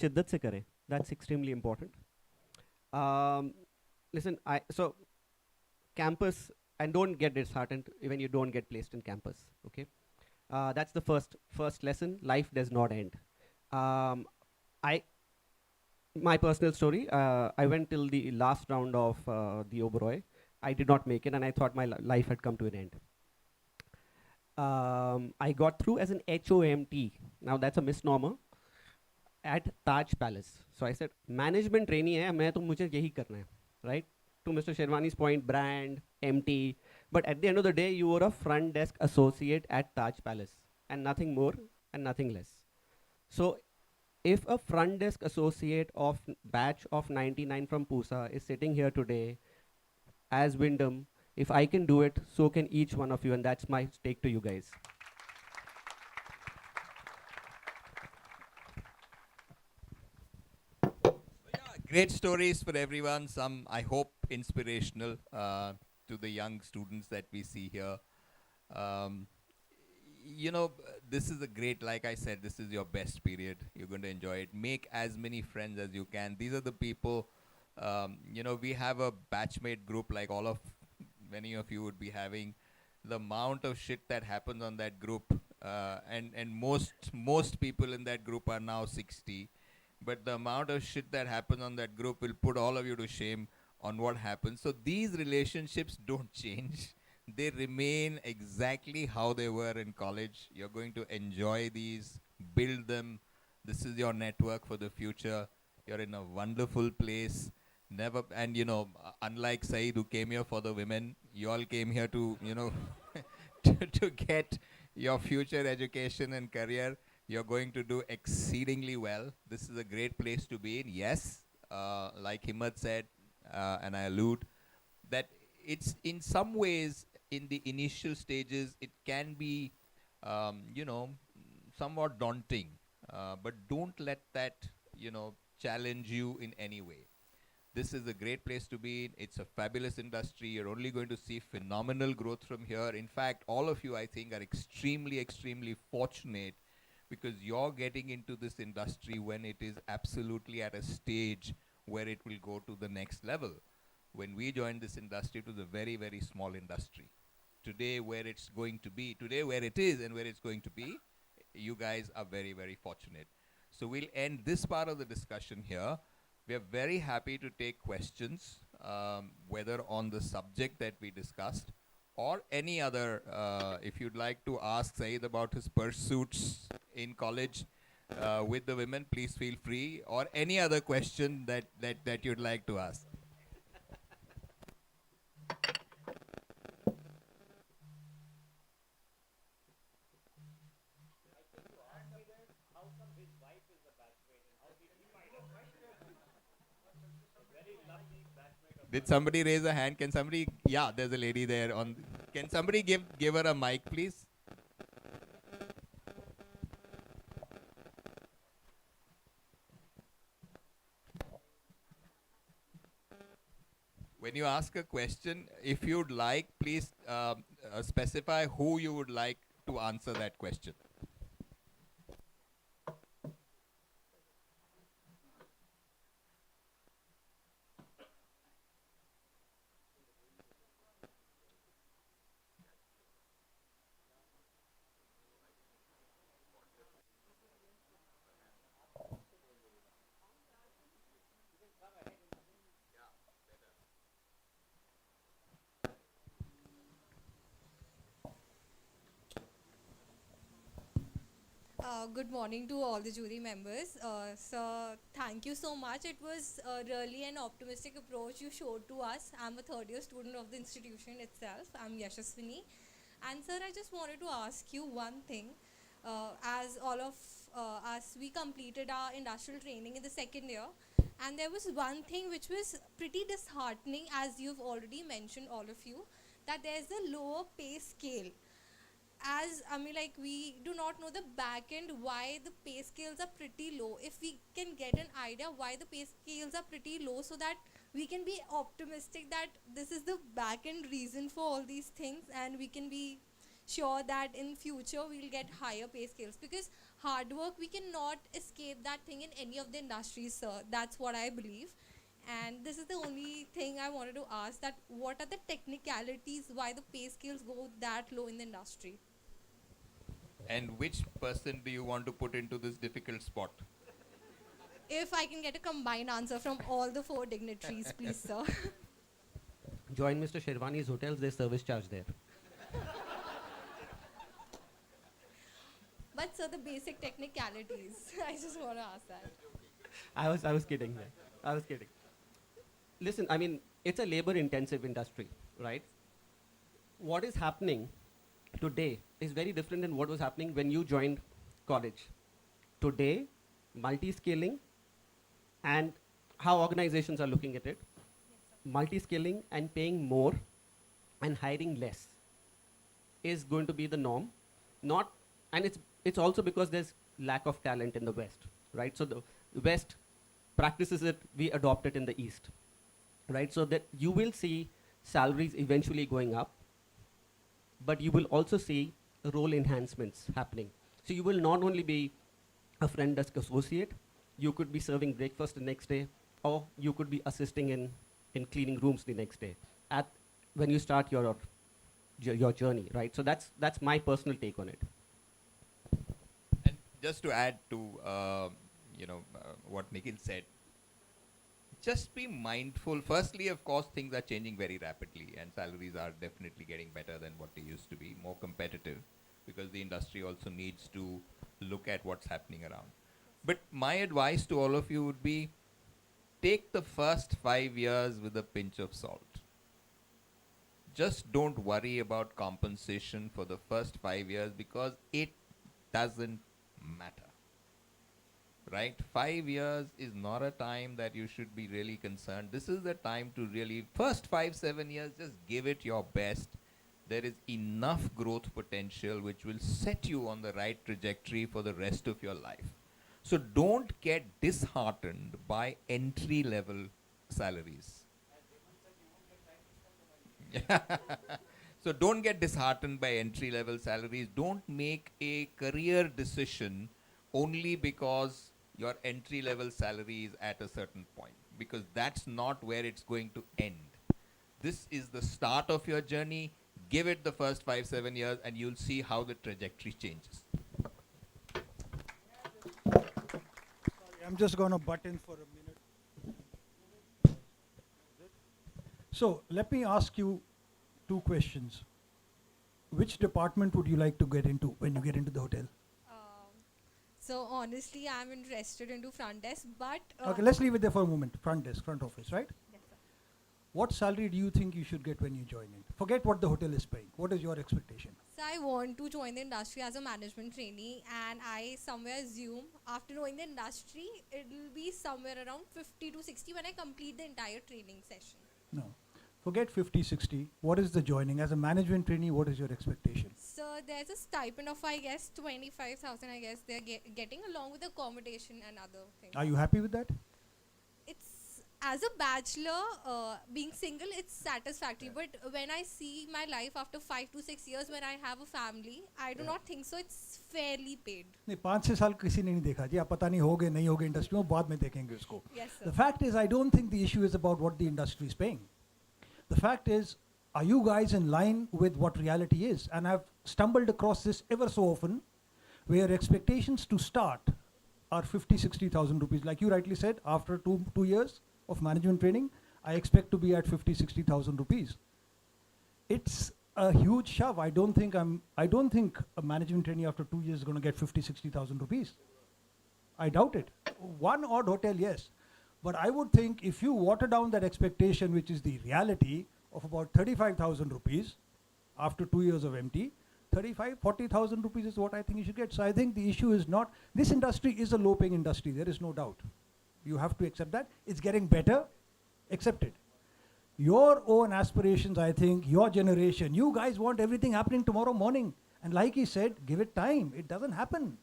Shiddat se kare. That's extremely important. Listen, so campus, and don't get disheartened when you don't get placed in campus. Okay, that's the first lesson. Life does not end. My personal story. I went till the last round of the Oberoi. I did not make it, and I thought my life had come to an end. I got through as an HOMT. Now that's a misnomer. At Taj Palace. So I said, management trainee hai, main to mujhe yahi karna hai, right? To Mr. Sherwani's point, brand, MT. But at the end of the day, you were a front desk associate at Taj Palace, and nothing more and nothing less. So if a front desk associate of batch of 99 from Pusa is sitting here today as Wyndham, if I can do it, so can each one of you, and that's my stake to you guys. Great stories for everyone. Some, I hope, inspirational to the young students that we see here. This is a great, like I said, this is your best period. You're going to enjoy it. Make as many friends as you can. These are the people, we have a batchmate group like many of you would be having. The amount of shit that happens on that group, and most people in that group are now 60. But the amount of shit that happens on that group will put all of you to shame on what happens. So these relationships don't change. They remain exactly how they were in college. You're going to enjoy these, build them. This is your network for the future. You're in a wonderful place. Unlike Saeed, who came here for the women, you all came here to, to get your future education and career. You're going to do exceedingly well. This is a great place to be in. Yes, like Himmat said, and I allude, that it's in some ways, in the initial stages, it can be, somewhat daunting. But don't let that, challenge you in any way. This is a great place to be in. It's a fabulous industry. You're only going to see phenomenal growth from here. In fact, all of you, I think, are extremely, extremely fortunate because you're getting into this industry when it is absolutely at a stage where it will go to the next level. When we joined this industry, it was a very, very small industry. Today, where it's going to be, today where it is and where it's going to be, you guys are very, very fortunate. So we'll end this part of the discussion here. We are very happy to take questions, whether on the subject that we discussed or any other. If you'd like to ask Saeed about his pursuits in college with the women, please feel free, or any other question that you'd like to ask. Did somebody raise a hand? Can somebody? Yeah, there's a lady there. Can somebody give her a mic, please? When you ask a question, if you'd like, please specify who you would like to answer that question. Good morning to all the jury members. So thank you so much. It was really an optimistic approach you showed to us. I'm a third-year student of the institution itself. I'm Yashaswini. And sir, I just wanted to ask you one thing. As all of us, we completed our industrial training in the second year. And there was one thing which was pretty disheartening, as you've already mentioned, all of you, that there's a lower pay scale. As we do not know the back end why the pay scales are pretty low. If we can get an idea why the pay scales are pretty low, so that we can be optimistic that this is the back end reason for all these things, and we can be sure that in future we'll get higher pay scales, because hard work, we cannot escape that thing in any of the industries, sir. That's what I believe. And this is the only thing I wanted to ask, that what are the technicalities why the pay scales go that low in the industry? And which person do you want to put into this difficult spot? If I can get a combined answer from all the four dignitaries, please, sir. Join Mr. Sherwani's hotels, there's service charge there. But sir, the basic technicalities, I just want to ask that. I was kidding there. I was kidding. Listen, I mean, it's a labor-intensive industry, right? What is happening today is very different than what was happening when you joined college. Today, multi-skilling and how organizations are looking at it, multi-skilling and paying more and hiring less is going to be the norm. And it's also because there's lack of talent in the West, right? So the West practices it, we adopt it in the East, right? So that you will see salaries eventually going up, but you will also see role enhancements happening. So you will not only be a front desk associate, you could be serving breakfast the next day, or you could be assisting in cleaning rooms the next day when you start your journey, right? So that's my personal take on it. And just to add to what Nikhil said, just be mindful. Firstly, of course, things are changing very rapidly, and salaries are definitely getting better than what they used to be, more competitive, because the industry also needs to look at what's happening around. But my advice to all of you would be, take the first 5 years with a pinch of salt. Just don't worry about compensation for the first 5 years, because it doesn't matter. Right? 5 years is not a time that you should be really concerned. This is the time to really, first 5-7 years, just give it your best. There is enough growth potential which will set you on the right trajectory for the rest of your life. So don't get disheartened by entry-level salaries. So don't get disheartened by entry-level salaries. Don't make a career decision only because your entry level salary is at a certain point, because that's not where it's going to end. This is the start of your journey. Give it the first 5-7 years and you'll see how the trajectory changes. I'm just going to butt in for a minute. So let me ask you two questions. Which department would you like to get into when you get into the hotel? So honestly, I'm interested into front desk, but Okay, let's leave it there for a moment. Front desk, front office, right? Yes, sir. What salary do you think you should get when you join in? Forget what the hotel is paying. What is your expectation? So I want to join the industry as a management trainee, and I somewhere assume after knowing the industry, it will be somewhere around 50 to 60 when I complete the entire training session. No. Forget 50, 60. What is the joining? As a management trainee, what is your expectation? So there's a stipend of, I guess, 25,000, I guess they're getting, along with accommodation and other things. Are you happy with that? It's, as a bachelor, being single, it's satisfactory. But when I see my life after 5 to 6 years, when I have a family, I do not think so. It's fairly paid. नहीं 5-6 साल किसी ने नहीं देखा जी आप पता नहीं होगे नहीं होगे इंडस्ट्री में बाद में देखेंगे उसको. Yes, sir. The fact is I don't think the issue is about what the industry is paying. The fact is, are you guys in line with what reality is? And I've stumbled across this ever so often, where expectations to start are 50-60,000 rupees. Like you rightly said, after two years of management training, I expect to be at 50-60,000 rupees. It's a huge shove. I don't think a management trainee after 2 years is going to get 50-60,000 rupees. I doubt it. One odd hotel, yes. But I would think if you water down that expectation, which is the reality of about 35,000 rupees after 2 years of MT, 40,000 rupees is what I think you should get. So I think the issue is not, this industry is a low paying industry, there is no doubt. You have to accept that. It's getting better, accept it. Your own aspirations, I think, your generation, you guys want everything happening tomorrow morning. And like he said, give it time. It doesn't happen.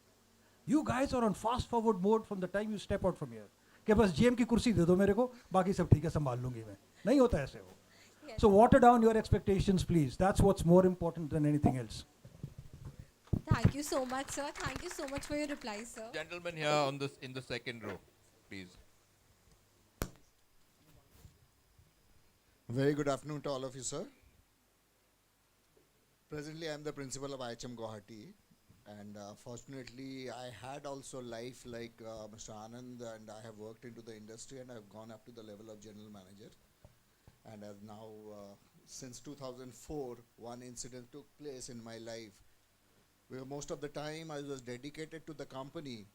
You guys are on fast forward mode from the time you step out from here. कि बस GM की कुर्सी दे दो मेरे को बाकी सब ठीक है संभाल लूंगी मैं नहीं होता ऐसे वो. So water down your expectations, please. That's what's more important than anything else. Thank you so much, sir. Thank you so much for your reply, sir. Gentlemen here on this in the second row, please. Very good afternoon to all of you, sir. Presently, I am the principal of IHM Guwahati, and fortunately, I had also life like Mr. Anand, and I have worked into the industry, and I have gone up to the level of general manager. And as now, since 2004, one incident took place in my life, where most of the time I was dedicated to the company.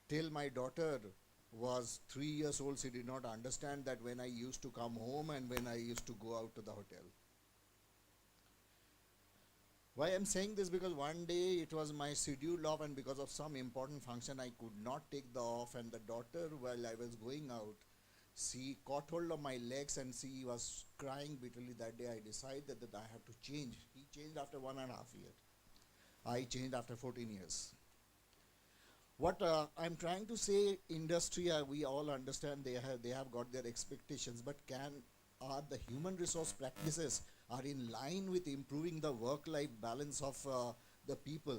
Till my daughter was 3 years old, she did not understand that when I used to come home and when I used to go out to the hotel. Why I'm saying this, because one day it was my scheduled off, and because of some important function I could not take the off, and the daughter, while I was going out, she caught hold of my legs and she was crying bitterly. That day I decided that I have to change. He changed after 1.5 years. I changed after 14 years. What I'm trying to say, industry, we all understand they have got their expectations, but are the human resource practices are in line with improving the work-life balance of the people?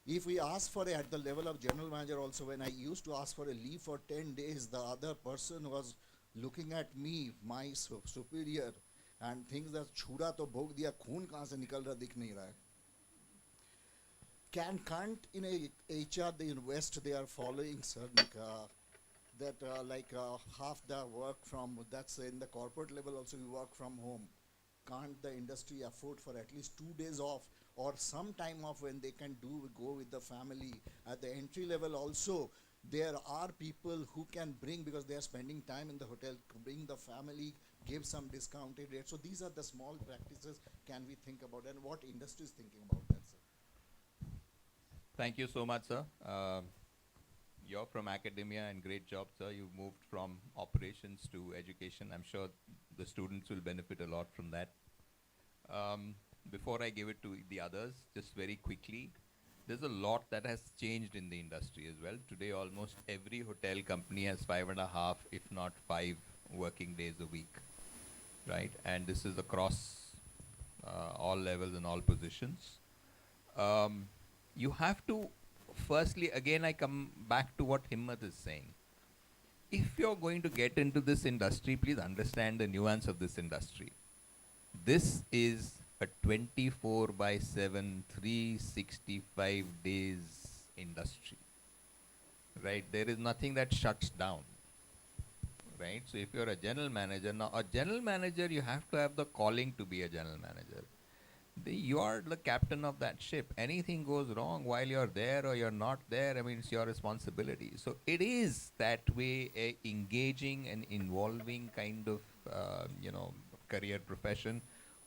If we ask for at the level of general manager also, when I used to ask for a leave for 10 days, the other person was looking at me, my superior, and thinks that chhuda to bhog diya, khoon kahan se nikal raha dikh nahi raha hai. Can't in a HR, in West, they are following, sir, that half the work from, that's in the corporate level also we work from home. Can't the industry afford for at least 2 days off or some time off when they can go with the family? At the entry level also, there are people who can bring, because they are spending time in the hotel, bring the family, give some discounted rate. So these are the small practices can we think about, and what industry is thinking about that, sir? Thank you so much, sir. You're from academia, and great job, sir. You moved from operations to education. I'm sure the students will benefit a lot from that. Before I give it to the others, just very quickly, there's a lot that has changed in the industry as well. Today, almost every hotel company has 5.5, if not 5, working days a week, right? And this is across all levels and all positions. You have to firstly, again, I come back to what Himmat is saying. If you're going to get into this industry, please understand the nuance of this industry. This is a 24 by 7, 365 days industry, right? There is nothing that shuts down, right? So if you're a general manager, now a general manager, you have to have the calling to be a general manager. You are the captain of that ship. Anything goes wrong while you're there or you're not there, I mean, it's your responsibility. So it is that way a engaging and involving kind of, career profession,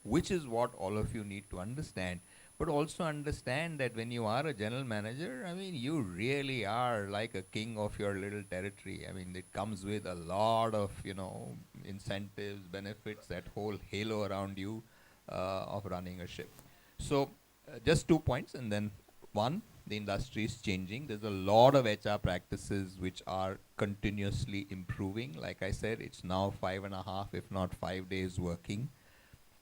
which is what all of you need to understand. But also understand that when you are a general manager, I mean, you really are like a king of your little territory. I mean, it comes with a lot of, incentives, benefits, that whole halo around you of running a ship. So just 2 points, and then one, the industry is changing. There's a lot of HR practices which are continuously improving. Like I said, it's now 5.5, if not 5 days working.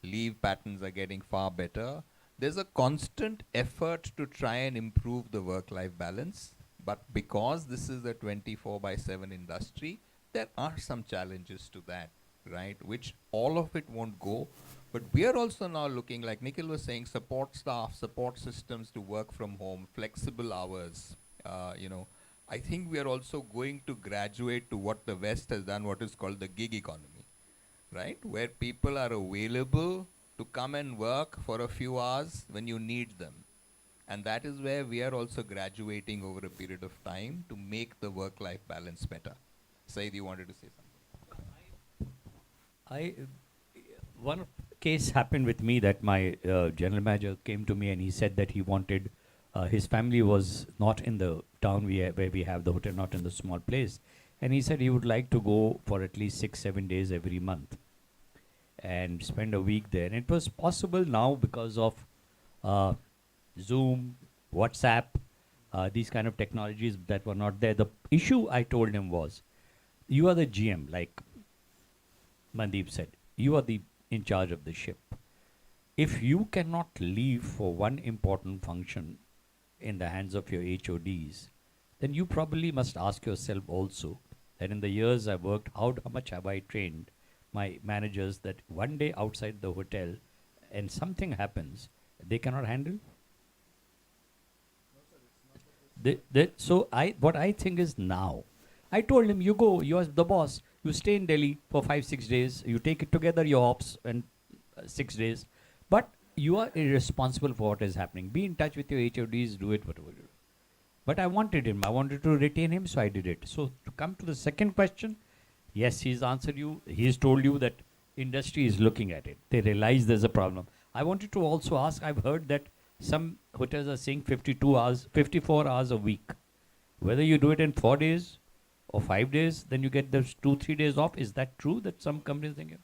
Leave patterns are getting far better. There's a constant effort to try and improve the work-life balance, but because this is a 24 by 7 industry, there are some challenges to that, right? Which all of it won't go. But we are also now looking, like Nikhil was saying, support staff, support systems to work from home, flexible hours. I think we are also going to graduate to what the West has done, what is called the gig economy, right? Where people are available to come and work for a few hours when you need them. And that is where we are also graduating over a period of time to make the work-life balance better. Said, you wanted to say something? One case happened with me that my general manager came to me and he said that he wanted, his family was not in the town where we have the hotel, not in the small place. And he said he would like to go for at least 6-7 days every month and spend a week there. And it was possible now because of Zoom, WhatsApp, these kind of technologies that were not there. The issue I told him was, you are the GM, like Mandeep said. You are in charge of the ship. If you cannot leave for one important function in the hands of your HODs, then you probably must ask yourself also that in the years I worked, how much have I trained my managers that one day outside the hotel and something happens, they cannot handle? So what I think is now, I told him, you go, you're the boss, you stay in Delhi for 5-6 days, you take it together, your ops, and 6 days, but you are irresponsible for what is happening. Be in touch with your HODs, do it, whatever you do. But I wanted to retain him, so I did it. So to come to the second question, yes, he's answered you, he's told you that industry is looking at it. They realize there's a problem. I wanted to also ask, I've heard that some hotels are saying 54 hours a week. Whether you do it in 4 days or 5 days, then you get those 2-3 days off. Is that true that some companies think?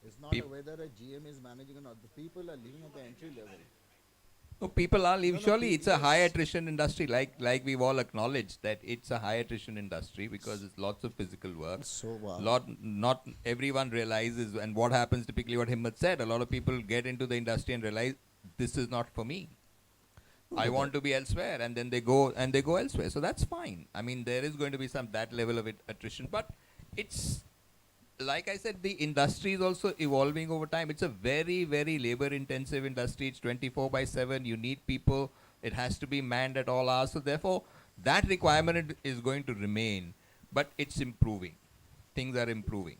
It's not whether a GM is managing or not. The people are living at the entry level. No, people are leaving. Surely it's a high attrition industry, like we've all acknowledged that it's a high attrition industry because it's lots of physical work. So not everyone realizes, and what happens typically, what Himmat said, a lot of people get into the industry and realize this is not for me. I want to be elsewhere, and then they go elsewhere. So that's fine. I mean, there is going to be that level of attrition, but it's, like I said, the industry is also evolving over time. It's a very, very labor-intensive industry. It's 24 by 7. You need people. It has to be manned at all hours. So therefore, that requirement is going to remain, but it's improving. Things are improving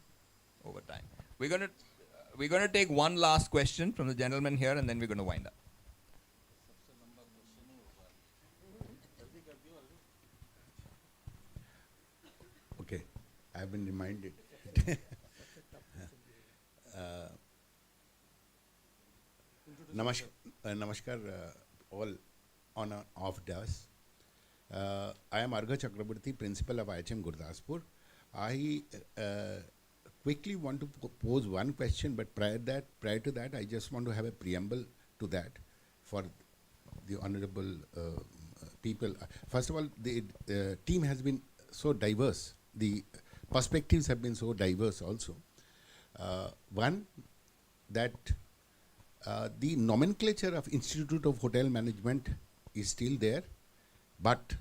over time. We're going to take one last question from the gentleman here, and then we're going to wind up. Okay, I've been reminded. Namaskar, all on and off dust. I am Argha Chakraborty, principal of IHM Gurdaspur. I quickly want to pose one question, but prior to that, I just want to have a preamble to that for the honorable people. First of all, the team has been so diverse. The perspectives have been so diverse also. One, that the nomenclature of Institute of Hotel Management is still there, but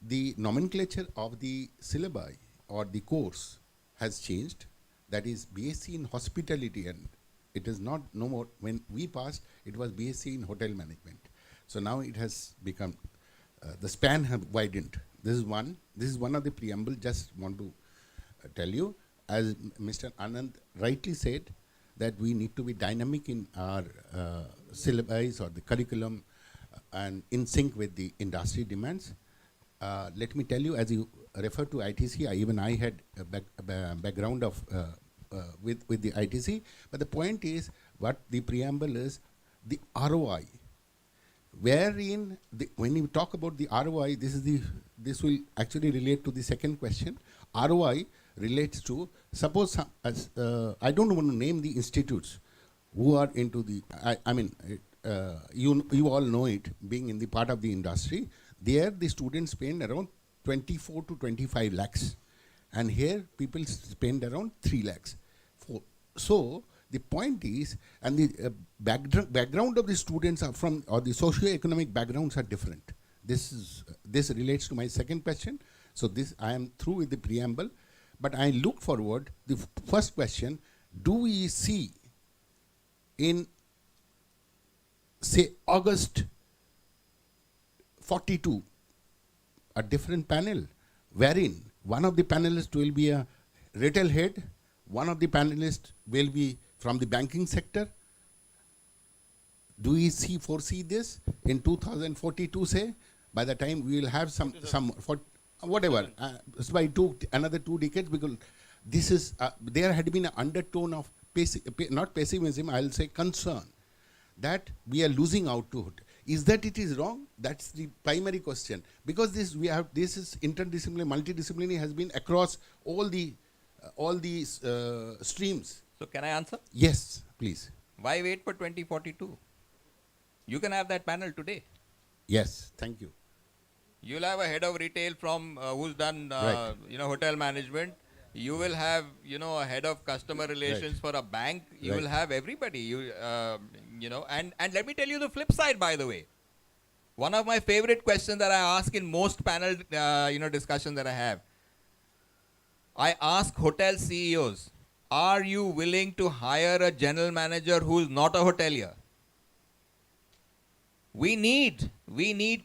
the nomenclature of the syllabi or the course has changed. That is BSc in Hospitality, and it is not no more. When we passed, it was BSc in Hotel Management. So now it has become, the span have widened. This is one. This is one of the preamble. Just want to tell you, as Mr. Anand rightly said, that we need to be dynamic in our syllabi or the curriculum and in sync with the industry demands. Let me tell you, as you refer to ITC, even I had a background of with the ITC, but the point is, what the preamble is, the ROI, wherein when you talk about the ROI, this will actually relate to the second question. ROI relates to, suppose I don't want to name the institutes who are into the, you all know it, being in the part of the industry. There the students spend around 24 to 25 lakhs, and here people spend around 3 lakhs. So the point is, and the background of the students are from, or the socio-economic backgrounds are different. This relates to my second question. So this, I am through with the preamble, but I look forward. The first question: do we see in, say, August 42, a different panel, wherein one of the panelists will be a retail head, one of the panelists will be from the banking sector? Do we foresee this in 2042, say, by the time we will have some whatever, by another 2 decades, because this is, there had been an undertone of, not pessimism, I'll say concern, that we are losing out to it. Is that it is wrong? That's the primary question. Because this is interdisciplinary, multidisciplinary, has been across all the streams. So can I answer? Yes, please. Why wait for 2042? You can have that panel today. Yes, thank you. You'll have a head of retail from who's done Right. hotel management. You will have a head of customer relations for a bank. You will have everybody. And let me tell you the flip side, by the way. One of my favorite questions that I ask in most panel discussions that I have. I ask hotel CEOs, are you willing to hire a general manager who is not a hotelier? We need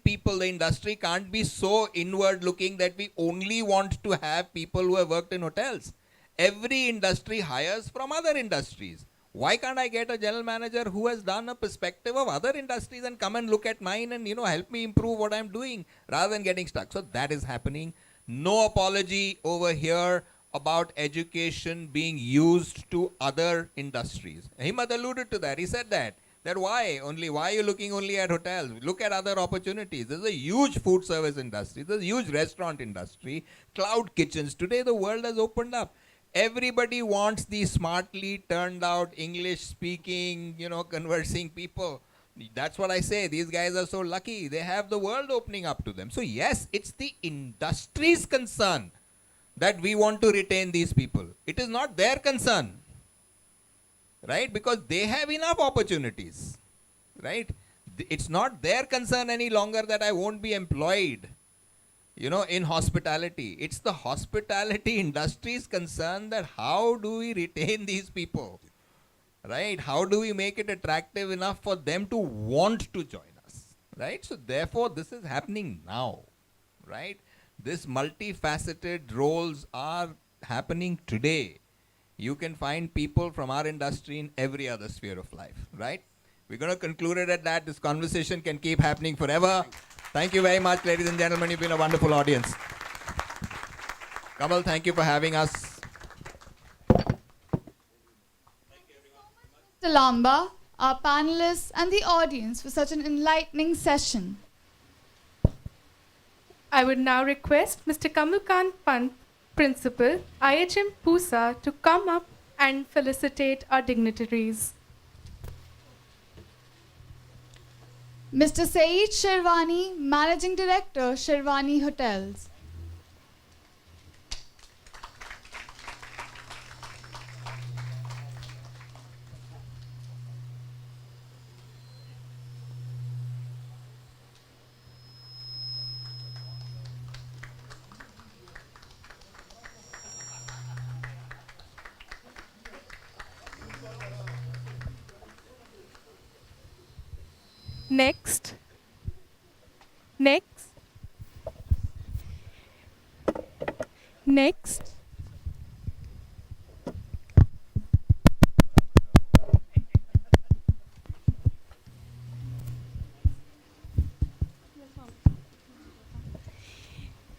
people. The industry can't be so inward looking that we only want to have people who have worked in hotels. Every industry hires from other industries. Why can't I get a general manager who has done a perspective of other industries and come and look at mine and help me improve what I'm doing rather than getting stuck? So that is happening. No apology over here about education being used to other industries. Himmat alluded to that. He said that why are you looking only at hotels? Look at other opportunities. There's a huge food service industry. There's a huge restaurant industry, cloud kitchens. Today the world has opened up. Everybody wants these smartly turned out English speaking, conversing people. That's what I say. These guys are so lucky. They have the world opening up to them. So yes, it's the industry's concern that we want to retain these people. It is not their concern. Right? Because they have enough opportunities. Right? It's not their concern any longer that I won't be employed, in hospitality. It's the hospitality industry's concern that how do we retain these people? Right? How do we make it attractive enough for them to want to join us? Right? So therefore, this is happening now. Right? This multifaceted roles are happening today. You can find people from our industry in every other sphere of life, right? We're going to conclude it at that. This conversation can keep happening forever. Thank you very much, ladies and gentlemen. You've been a wonderful audience. Kamal, thank you for having us. Mr. Lamba, our panelists and the audience for such an enlightening session. I would now request Mr. Kamalkant Pant, Principal, IHM Pusa, to come up and felicitate our dignitaries. Mr. Saeed Sherwani, Managing Director, Sherwani Hotels. Next. Next. Next.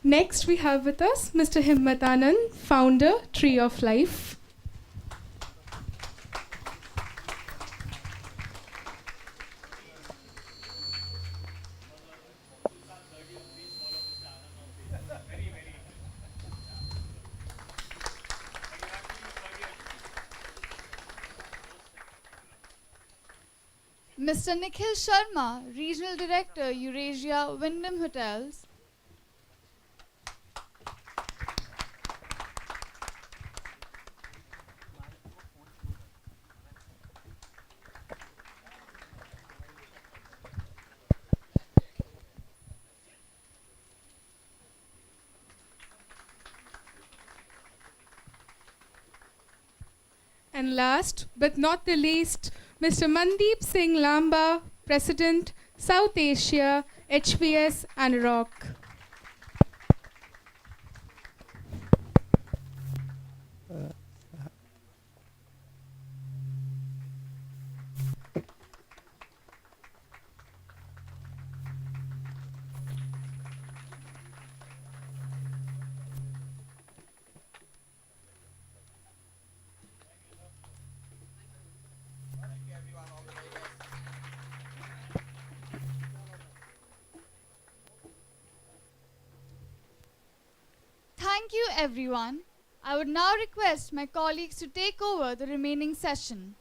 Next, we have with us Mr. Himmat Anand, founder, Tree of Life. Mr. Nikhil Sharma, Regional Director, Eurasia Wyndham Hotels. And last but not the least, Mr. Mandeep Singh Lamba, President, South Asia, HVS Anurag. Thank you, everyone. I would now request my colleagues to take over the remaining session.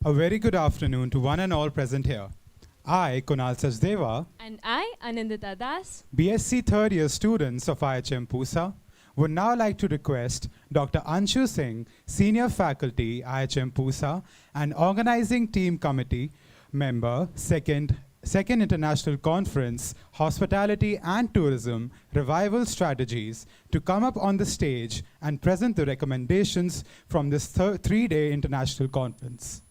A very good afternoon to one and all present here. I, Kunal Sachdeva, And I, Anandita Das, BSc third year students of IHM Pusa, would now like to request Dr. Anshu Singh, Senior Faculty, IHM Pusa, and Organizing Team Committee member, Second International Conference, Hospitality and Tourism, Revival Strategies, to come up on the stage and present the recommendations from this three-day international conference.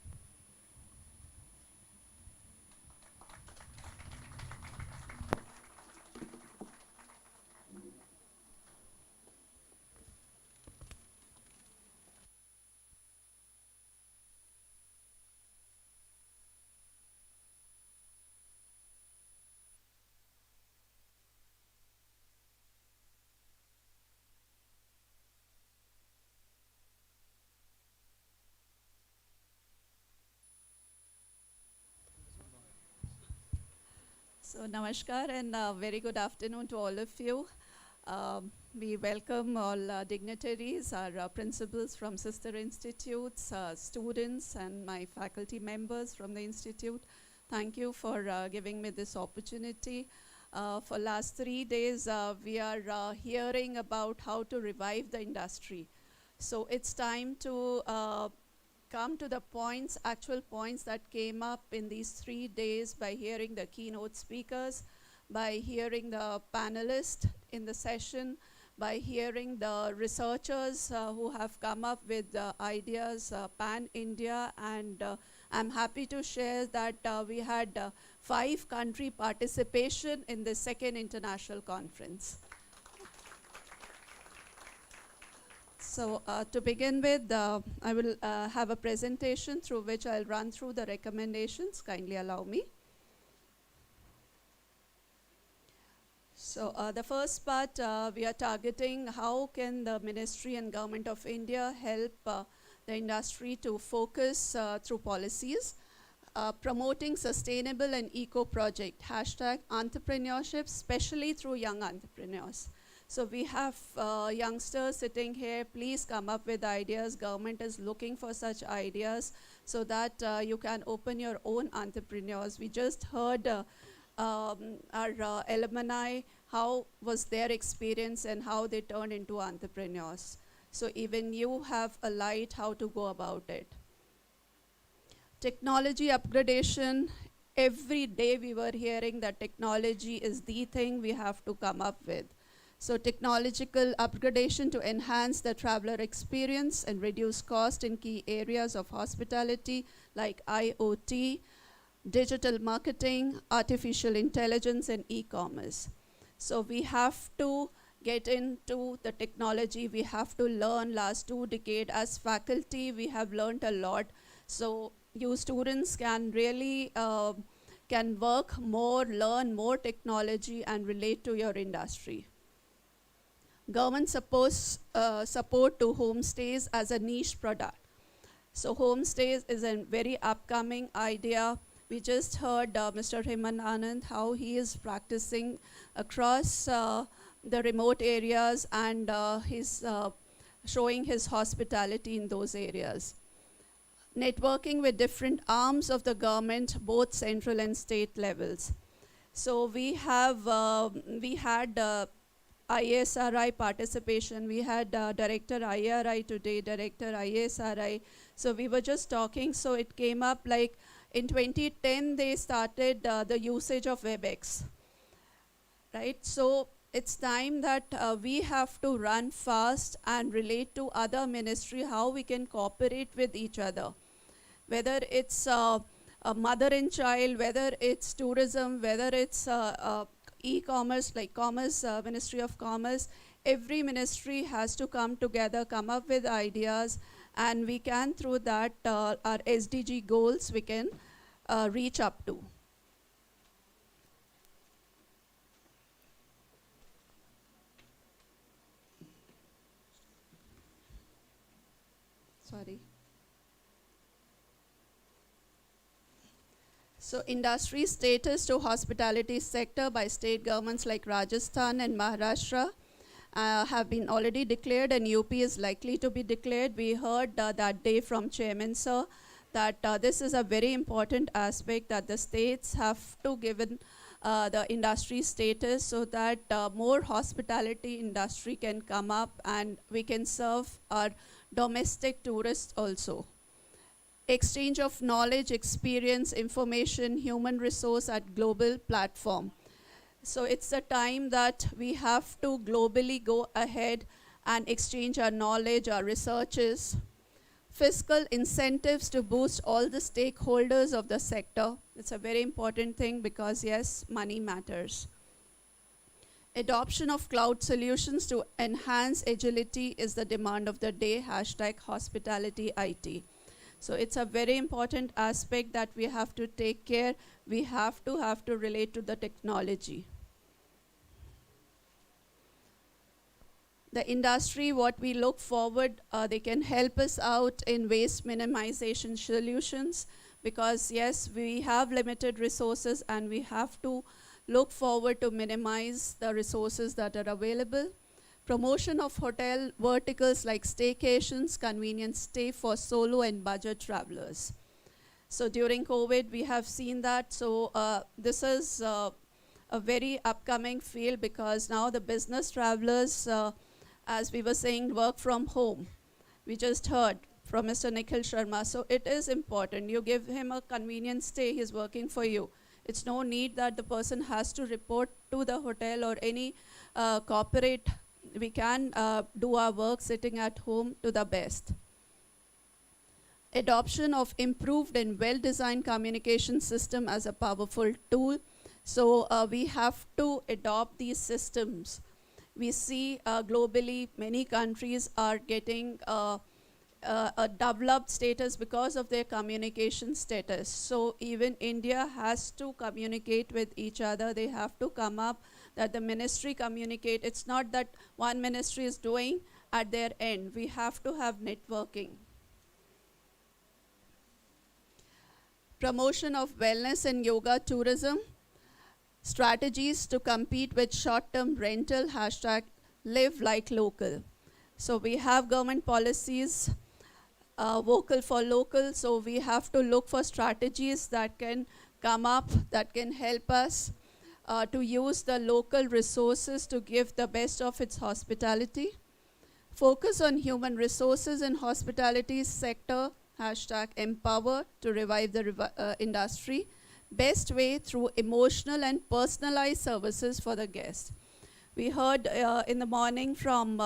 So namaskar and very good afternoon to all of you. We welcome all dignitaries, our principals from sister institutes, students and my faculty members from the institute. Thank you for giving me this opportunity. For last 3 days, we are hearing about how to revive the industry. So it's time to come to the points, actual points that came up in these 3 days by hearing the keynote speakers, by hearing the panelists in the session, by hearing the researchers who have come up with ideas pan-India, and I'm happy to share that we had 5 country participation in the second international conference. So to begin with, I will have a presentation through which I'll run through the recommendations. Kindly allow me. So the first part, we are targeting how can the Ministry and Government of India help the industry to focus through policies, promoting sustainable and eco-project, #entrepreneurship, especially through young entrepreneurs. So we have youngsters sitting here. Please come up with ideas. Government is looking for such ideas so that you can open your own entrepreneurs. We just heard our alumni, how was their experience and how they turned into entrepreneurs. So even you have a light how to go about it. Technology upgradation. Every day we were hearing that technology is the thing we have to come up with. So technological upgradation to enhance the traveler experience and reduce cost in key areas of hospitality like IoT, digital marketing, artificial intelligence, and e-commerce. So we have to get into the technology. We have to learn. Last 2 decades as faculty, we have learned a lot. So you students can really can work more, learn more technology, and relate to your industry. Government support to homestays as a niche product. So homestays is a very upcoming idea. We just heard Mr. Himmat Anand, how he is practicing across the remote areas, and he's showing his hospitality in those areas. Networking with different arms of the government, both central and state levels. So we had IASRI participation. We had Director IRI today, Director IASRI. So we were just talking, so it came up like in 2010, they started the usage of WebEx, right? So it's time that we have to run fast and relate to other ministry, how we can cooperate with each other. Whether it's a mother and child, whether it's tourism, whether it's e-commerce, like commerce, Ministry of Commerce, every ministry has to come together, come up with ideas, and we can, through that, our SDG goals, we can reach up to. Sorry. So industry status to hospitality sector by state governments like Rajasthan and Maharashtra have been already declared, and UP is likely to be declared. We heard that day from Chairman Sir that this is a very important aspect, that the states have to give the industry status so that more hospitality industry can come up and we can serve our domestic tourists also. Exchange of knowledge, experience, information, human resource at global platform. So it's a time that we have to globally go ahead and exchange our knowledge, our researches. Fiscal incentives to boost all the stakeholders of the sector. It's a very important thing because yes, money matters. Adoption of cloud solutions to enhance agility is the demand of the day, #HospitalityIT. So it's a very important aspect that we have to take care. We have to relate to the technology. The industry, what we look forward, they can help us out in waste minimization solutions, because yes, we have limited resources and we have to look forward to minimize the resources that are available. Promotion of hotel verticals like staycations, convenient stay for solo and budget travelers. So during COVID, we have seen that. So this is a very upcoming field, because now the business travelers, as we were saying, work from home. We just heard from Mr. Nikhil Sharma. So it is important. You give him a convenient stay, he's working for you. It's no need that the person has to report to the hotel or any corporate. We can do our work sitting at home to the best. Adoption of improved and well-designed communication system as a powerful tool. So we have to adopt these systems. We see globally many countries are getting a developed status because of their communication status. So even India has to communicate with each other. They have to come up that the ministry communicate. It's not that one ministry is doing at their end. We have to have networking. Promotion of wellness and yoga tourism. Strategies to compete with short-term rental, #live like local. So we have government policies, vocal for local, so we have to look for strategies that can come up, that can help us to use the local resources to give the best of its hospitality. Focus on human resources in hospitality sector, #empower to revive the industry. Best way through emotional and personalized services for the guest. We heard in the morning from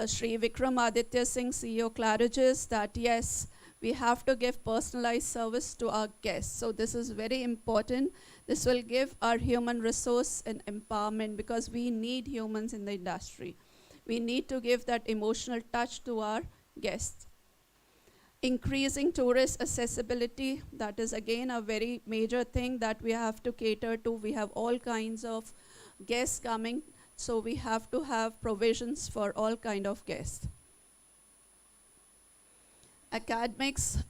Shri Vikramaditya Singh, CEO Claridges, that yes, we have to give personalized service to our guests. So this is very important. This will give our human resource and empowerment because we need humans in the industry. We need to give that emotional touch to our guests. Increasing tourist accessibility, that is again a very major thing that we have to cater to. We have all kinds of guests coming, so we have to have provisions for all kind of guests. Academics,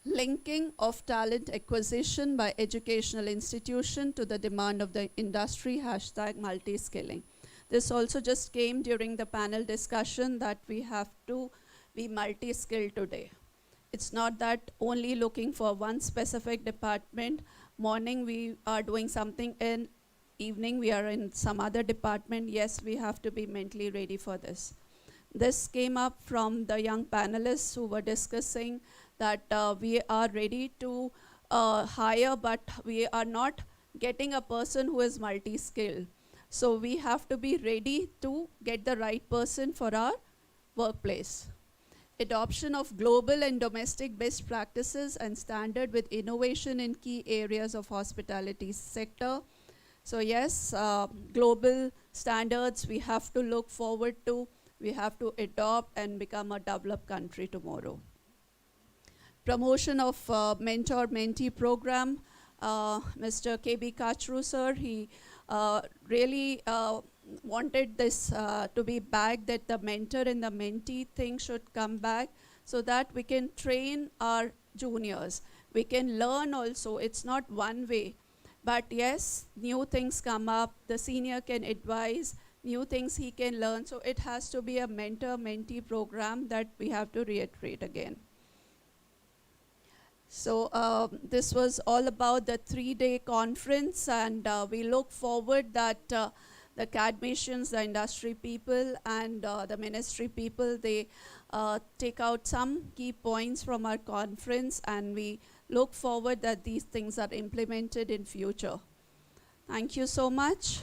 linking of talent acquisition by educational institution to the demand of the industry, #multi-skilling. This also just came during the panel discussion that we have to be multi-skilled today. It's not that only looking for one specific department. Morning we are doing something, in evening we are in some other department. Yes, we have to be mentally ready for this. This came up from the young panelists who were discussing that we are ready to hire, but we are not getting a person who is multi-skilled. So we have to be ready to get the right person for our workplace. Adoption of global and domestic best practices and standard with innovation in key areas of hospitality sector. So yes, global standards we have to look forward to. We have to adopt and become a developed country tomorrow. Promotion of mentor-mentee program. Mr. K.B. Kachru sir, he really wanted this to be back, that the mentor and the mentee thing should come back so that we can train our juniors. We can learn also. It's not one way. But yes, new things come up. The senior can advise, new things he can learn. So it has to be a mentor-mentee program that we have to reiterate again. So this was all about the 3-day conference, and we look forward that the academicians, the industry people, and the ministry people, they take out some key points from our conference, and we look forward that these things are implemented in future. Thank you so much.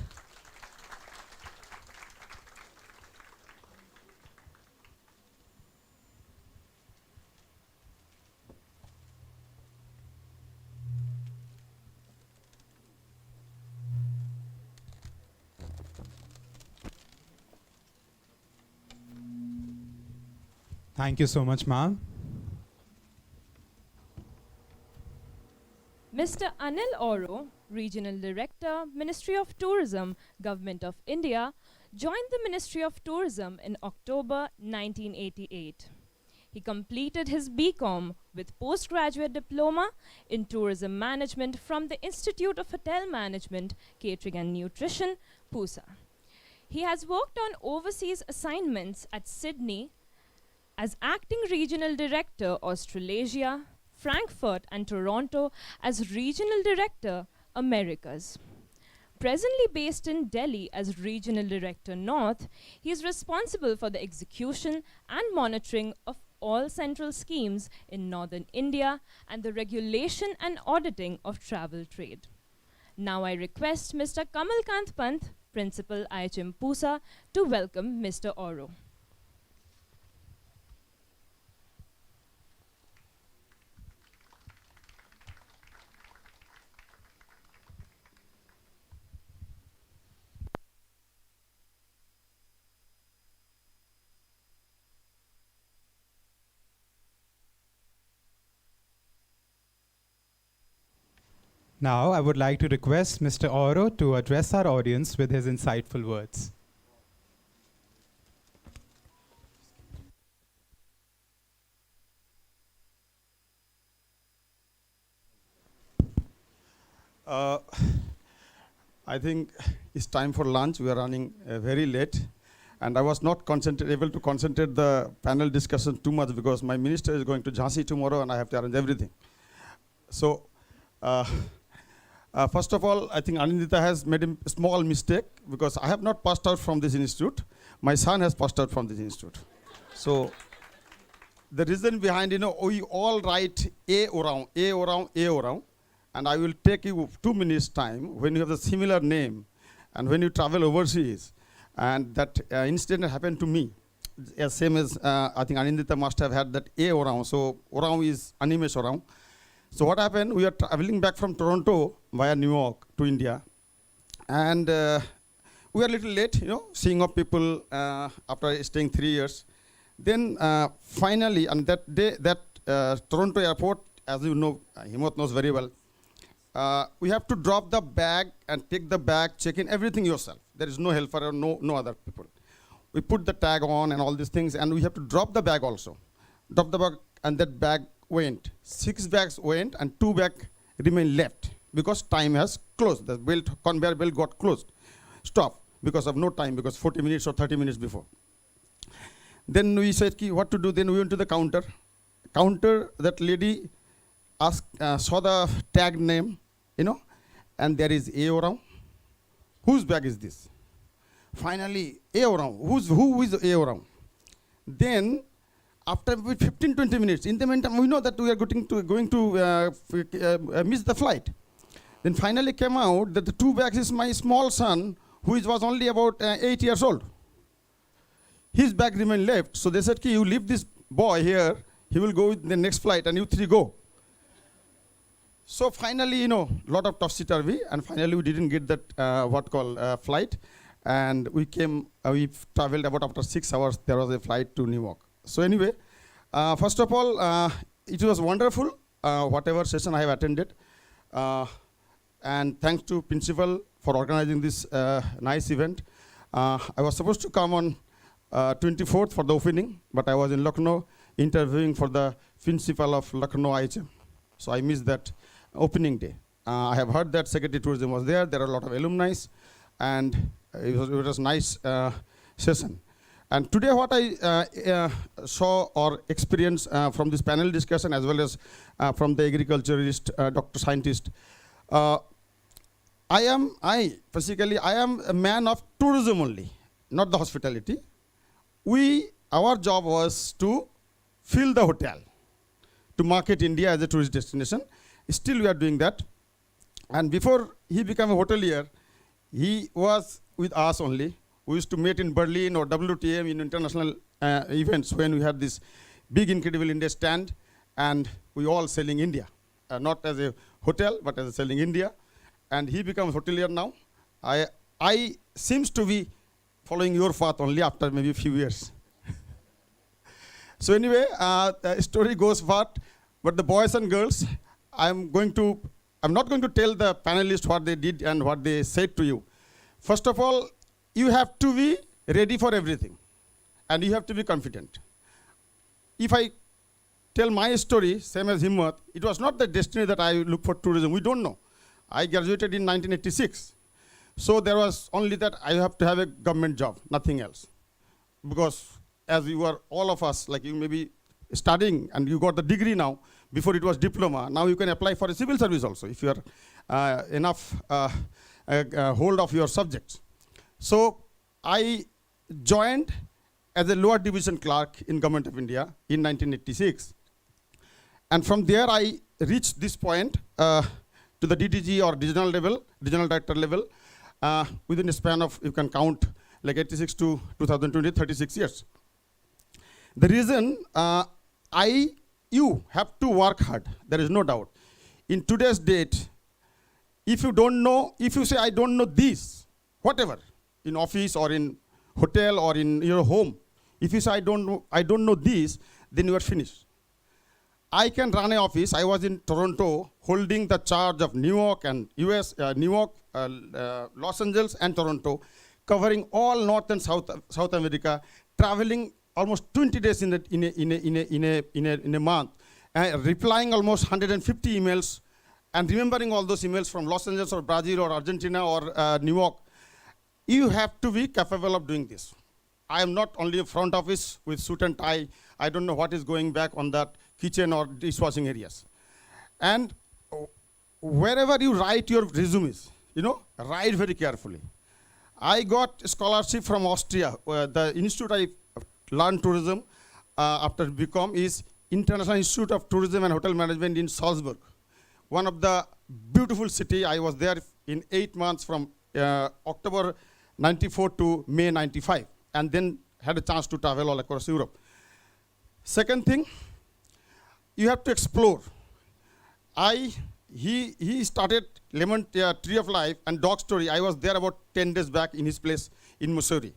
Thank you so much, ma'am. Mr. Anil Oro, Regional Director, Ministry of Tourism, Government of India, joined the Ministry of Tourism in October 1988. He completed his BCom with postgraduate diploma in tourism management from the Institute of Hotel Management, Catering and Nutrition, Pusa. He has worked on overseas assignments at Sydney as Acting Regional Director, Australasia, Frankfurt and Toronto as Regional Director, Americas. Presently based in Delhi as Regional Director North, he is responsible for the execution and monitoring of all central schemes in northern India and the regulation and auditing of travel trade. Now I request Mr. Kamalkant Pant, Principal IHM Pusa, to welcome Mr. Oro. Now, I would like to request Mr. Oro to address our audience with his insightful words. I think it's time for lunch. We are running very late. And I was not able to concentrate the panel discussion too much because my minister is going to Jhansi tomorrow and I have to arrange everything. So, first of all, I think Anindita has made a small mistake because I have not passed out from this institute. My son has passed out from this institute. So, the reason behind, we all write A around, A around, A around. And I will take you 2 minutes time when you have the similar name and when you travel overseas. And that incident happened to me. Same as I think Anindita must have had that A around. So, around is Animesh around. So what happened, we are traveling back from Toronto via New York to India. And we were a little late, seeing of people after staying 3 years. Then finally, on that day, Toronto airport, as you know, Himmat knows very well, we have to drop the bag and take the bag, check in everything yourself. There is no helper or no other people. We put the tag on and all these things, and we have to drop the bag also. Drop the bag, and that bag went. 6 bags went, and 2 bags remained left because time has closed. The conveyor belt got closed. Stop because of no time, because 40 minutes or 30 minutes before. Then we said, what to do? Then we went to the counter. That lady saw the tag name, and there is A around. Whose bag is this? Finally, A around. Who is A around? Then, after 15-20 minutes, in the meantime, we know that we are going to miss the flight. Then finally came out that the 2 bags is my small son, who was only about 8 years old. His bag remained left. So they said, you leave this boy here, he will go with the next flight, and you 3 go. So finally, lot of topsy-turvy, and finally we didn't get that flight. And we traveled about after 6 hours, there was a flight to New York. So anyway, first of all, it was wonderful, whatever session I have attended. And thanks to principal for organizing this nice event. I was supposed to come on 24th for the opening, but I was in Lucknow interviewing for the principal of Lucknow IHM. So I missed that opening day. I have heard that Secretary Tourism was there. There are a lot of alumni, and it was a nice session. And today what I saw or experienced from this panel discussion, as well as from the agriculturist, doctor scientist, I am a man of tourism only, not the hospitality. Our job was to fill the hotel, to market India as a tourist destination. Still we are doing that. And before he became a hotelier, he was with us only. We used to meet in Berlin or WTM in international events when we had this big Incredible India stand, and we all selling India, not as a hotel, but as a selling India. And he becomes hotelier now. I seems to be following your path only after maybe a few years. So anyway, the story goes what, but the boys and girls, I'm not going to tell the panelists what they did and what they said to you. First of all, you have to be ready for everything, and you have to be confident. If I tell my story, same as Himmat, it was not the destiny that I look for tourism. We don't know. I graduated in 1986. So there was only that I have to have a government job, nothing else. Because as you are, all of us, like you may be studying and you got the degree now, before it was diploma, now you can apply for a civil service also if you are enough hold of your subjects. So I joined as a lower division clerk in Government of India in 1986. And from there, I reached this point to the DDG or regional level, regional director level, within a span of, you can count, like 86 to 2020, 36 years. The reason you have to work hard, there is no doubt. In today's date, if you don't know, if you say, I don't know this, whatever, in office or in hotel or in your home, if you say, I don't know this, then you are finished. I can run an office. I was in Toronto holding the charge of New York and US, New York, Los Angeles and Toronto, covering all North and South America, traveling almost 20 days in a month, replying almost 150 emails, and remembering all those emails from Los Angeles or Brazil or Argentina or New York. You have to be capable of doing this. I am not only a front office with suit and tie. I don't know what is going back on that kitchen or dishwashing areas. And wherever you write your resumes, write very carefully. I got a scholarship from Austria. The institute I learned tourism after BCom is International Institute of Tourism and Hotel Management in Salzburg. One of the beautiful city. I was there in 8 months from October 94 to May 95, and then had a chance to travel all across Europe. Second thing, you have to explore. He started Lemon Tree of Life and Dog Story. I was there about 10 days back in his place in Missouri.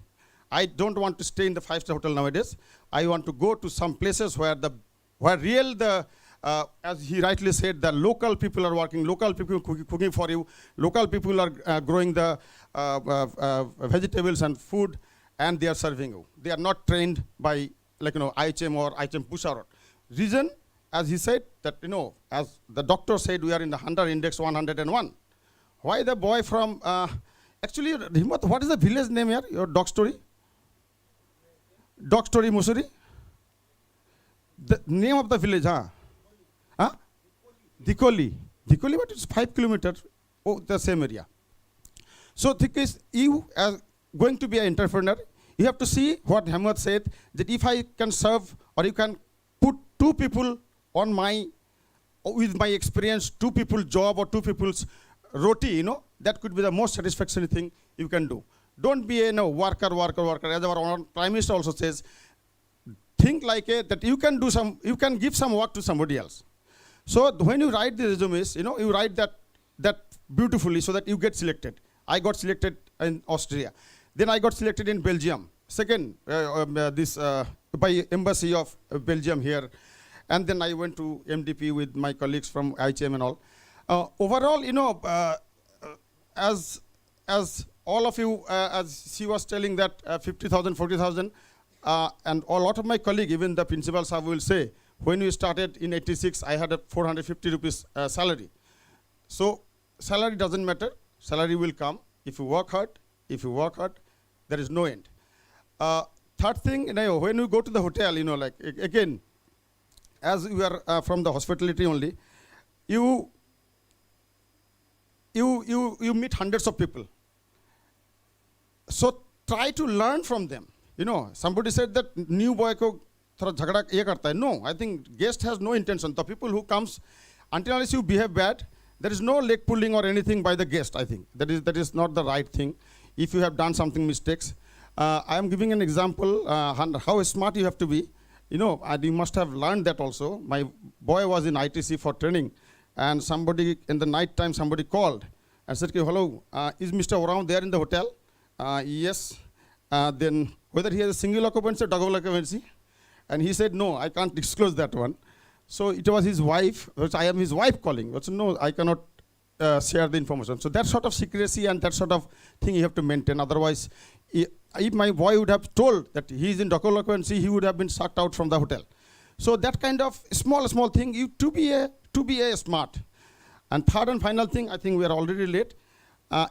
I don't want to stay in the 5-star hotel nowadays. I want to go to some places where as he rightly said, the local people are working, local people cooking for you, local people are growing the vegetables and food, and they are serving you. They are not trained by IHM or IHM Pusa. Reason, as he said, that as the doctor said, we are in the Hunter Index 101. Why the boy from, actually, Himmat, what is the village name here, your Dog Story? Dog Story, Missouri? The name of the village, Dikoli. Dikoli, but it's 5 kilometers, the same area. So, think is, you are going to be an entrepreneur, you have to see what Himmat said, that if I can serve, or you can put 2 people on with my experience, 2 people job or 2 people's roti, that could be the most satisfactory thing you can do. Don't be a worker. As our Prime Minister also says, think like that you can give some work to somebody else. So when you write the resumes, you write that beautifully so that you get selected. I got selected in Austria. Then I got selected in Belgium. Second, by Embassy of Belgium here. And then I went to MDP with my colleagues from IHM and all. Overall, as all of you, as she was telling that 50,000, 40,000, and a lot of my colleagues, even the principal sir will say, when we started in 86, I had a 450 rupees salary. So salary doesn't matter. Salary will come if you work hard. If you work hard, there is no end. Third thing, when you go to the hotel, again, as you are from the hospitality only, you meet hundreds of people. So try to learn from them. Somebody said that new boy ko thora jhagda ye karta hai. No, I think guest has no intention. The people who comes, until unless you behave bad, there is no leg pulling or anything by the guest, I think. That is not the right thing. If you have done something mistakes. I am giving an example, how smart you have to be. And you must have learned that also. My boy was in ITC for training, and somebody, in the night time, somebody called and said, hello, is Mr. Oraon there in the hotel? Yes. Then whether he has a single occupancy or double occupancy? And he said, no, I can't disclose that one. So it was his wife, which I am his wife calling. But no, I cannot share the information. So that sort of secrecy and that sort of thing you have to maintain. Otherwise, if my boy would have told that he is in double occupancy, he would have been sucked out from the hotel. So that kind of small thing, to be a smart. And third and final thing, I think we are already late.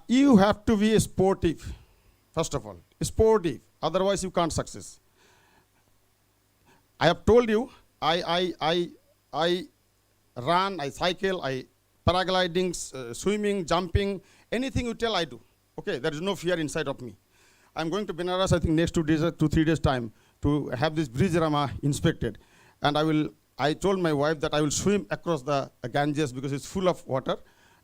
You have to be a sportive, first of all. Sportive. Otherwise, you can't success. I have told you, I run, I cycle, I paragliding, swimming, jumping, anything you tell, I do. Okay, there is no fear inside of me. I'm going to Benares, I think, next 2 days, 2-3 days time to have this bridge Rama inspected. And I told my wife that I will swim across the Ganges because it's full of water.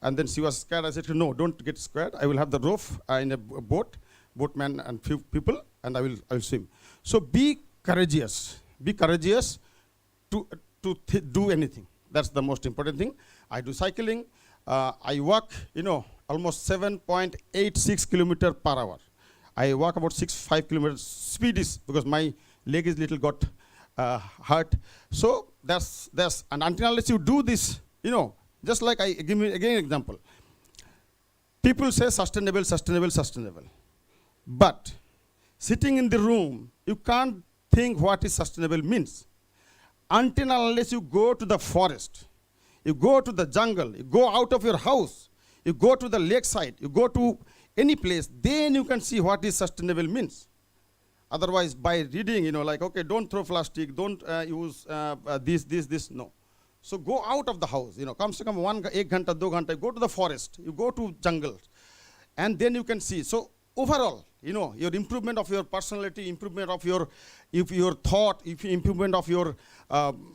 And then she was scared. I said, no, don't get scared. I will have the rope in a boatman and few people, and I will swim. So be courageous. Be courageous to do anything. That's the most important thing. I do cycling. I walk, almost 7.86 kilometer per hour. I walk about 5 kilometers. Speed is because my leg is little got hurt. So that's and until unless you do this, just like I give me again an example. People say sustainable, sustainable, sustainable. But sitting in the room, you can't think what is sustainable means. Until unless you go to the forest, you go to the jungle, you go out of your house, you go to the lakeside, you go to any place, then you can see what is sustainable means. Otherwise, by reading, like, okay, don't throw plastic, don't use this, no. So go out of the house, come to come 1 ghanta, 2 ghanta, go to the forest, you go to jungle, and then you can see. So overall, your improvement of your personality, improvement of your thought, improvement of your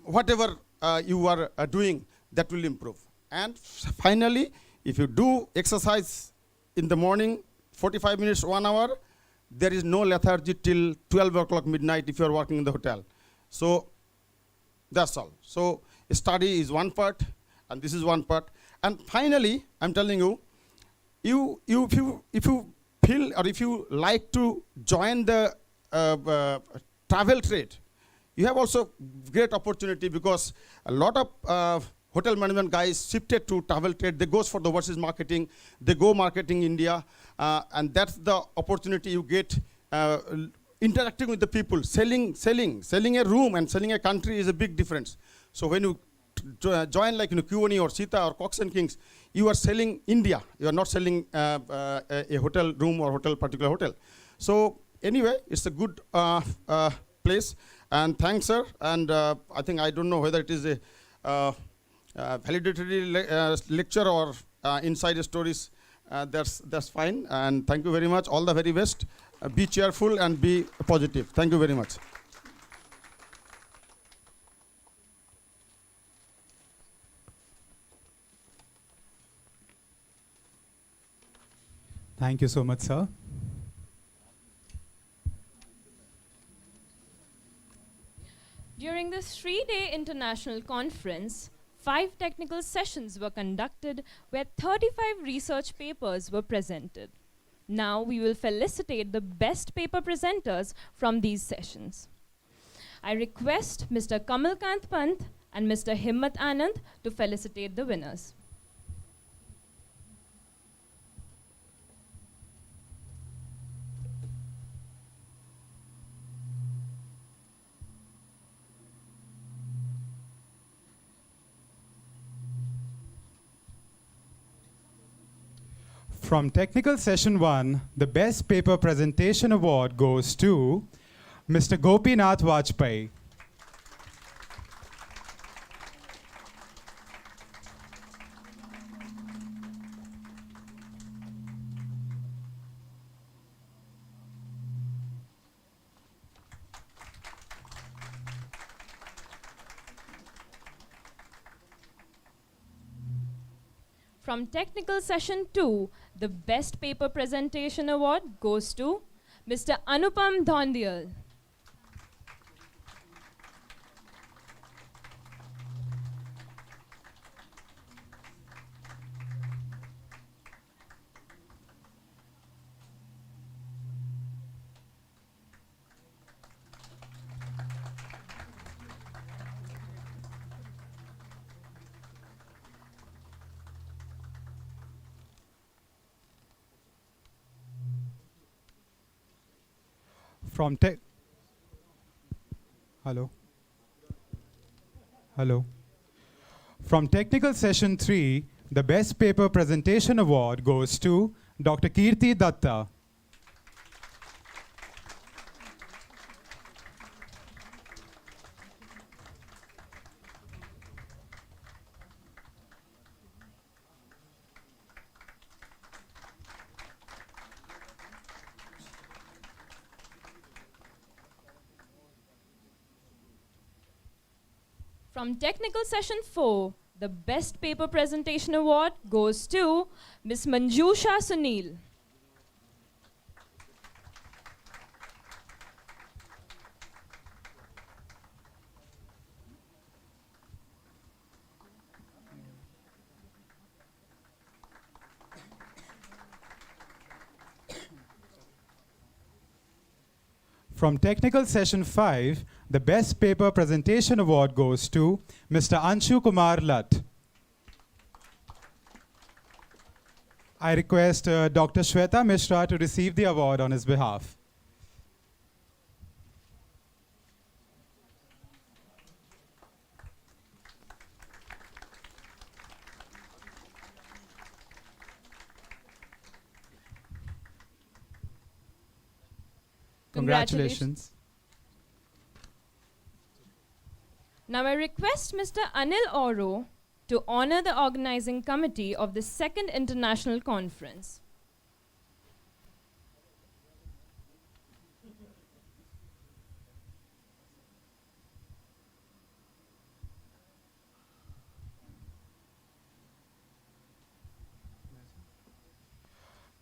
whatever you are doing, that will improve. And finally, if you do exercise in the morning, 45 minutes, 1 hour, there is no lethargy till 12 o'clock midnight if you are working in the hotel. So that's all. So study is one part, and this is one part. And finally, I'm telling you, if you feel or if you like to join the travel trade, you have also great opportunity because a lot of hotel management guys shifted to travel trade. They go for the overseas marketing. They go marketing India, and that's the opportunity you get. Interacting with the people, selling a room and selling a country is a big difference. So when you join like Q&E or Sita or Cox and Kings, you are selling India. You are not selling a hotel room or particular hotel. So anyway, it's a good place. And thanks, sir. And I think I don't know whether it is a valedictory lecture or inside stories. That's fine. And thank you very much. All the very best. Be cheerful and be positive. Thank you very much. Thank you so much, sir. During this 3-day international conference, 5 technical sessions were conducted where 35 research papers were presented. Now we will felicitate the best paper presenters from these sessions. I request Mr. Kamalkant Pant and Mr. Himmat Anand to felicitate the winners. From Technical Session 1, the Best Paper Presentation Award goes to Mr. Gopinath Vajpayee. From Technical Session 2, the Best Paper Presentation Award goes to Mr. Anupam Dhondial. From From Technical Session 3, the Best Paper Presentation Award goes to Dr. Kirti Datta. From Technical Session 4, the Best Paper Presentation Award goes to Ms. Manjusha Sunil. From Technical Session 5, the Best Paper Presentation Award goes to Mr. Anshu Kumar Lat. I request Dr. Shweta Mishra to receive the award on his behalf. Congratulations. Now I request Mr. Anil Oro to honor the organizing committee of the second international conference.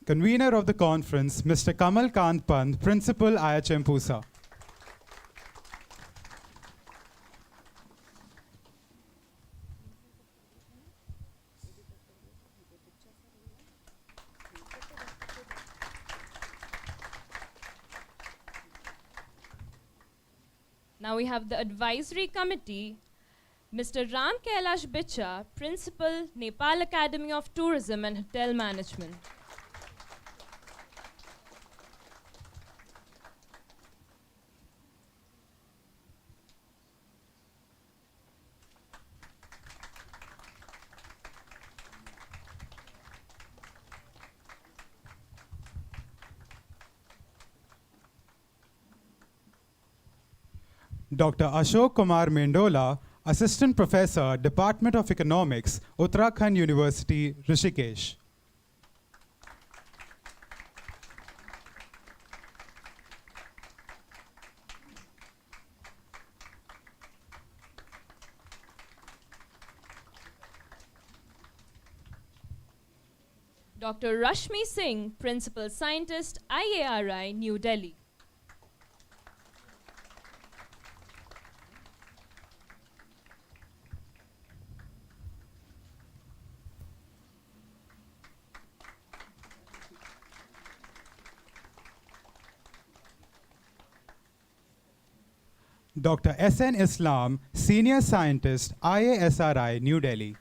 Convener of the conference, Mr. Kamal Kant Pant, Principal, IHM Pusa. Now we have the advisory committee, Mr. Ram Kailash Bicha, Principal, Nepal Academy of Tourism and Hotel Management. Dr. Ashok Kumar Mendola, Assistant Professor, Department of Economics, Uttarakhand University, Rishikesh. Dr. Rashmi Singh, Principal Scientist, IARI, New Delhi. Dr. S.N. Islam, Senior Scientist, IASRI, New Delhi.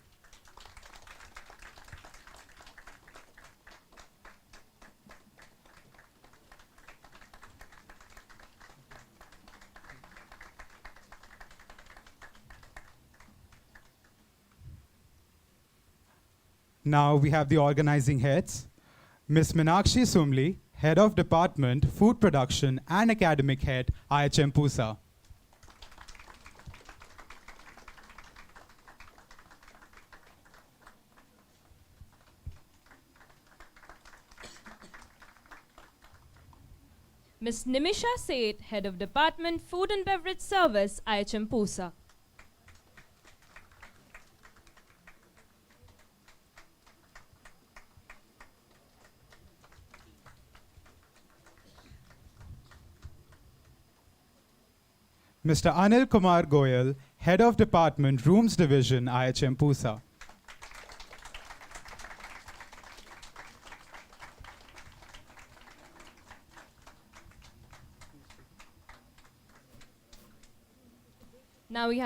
Now we have the organizing heads. Ms. Meenakshi Sumli, Head of Department, Food Production and Academic Head, IHM Pusa. Ms. Nimisha Seth, Head of Department, Food and Beverage Service, IHM Pusa. Mr. Anil Kumar Goyal, Head of Department, Rooms Division, IHM Pusa. Now we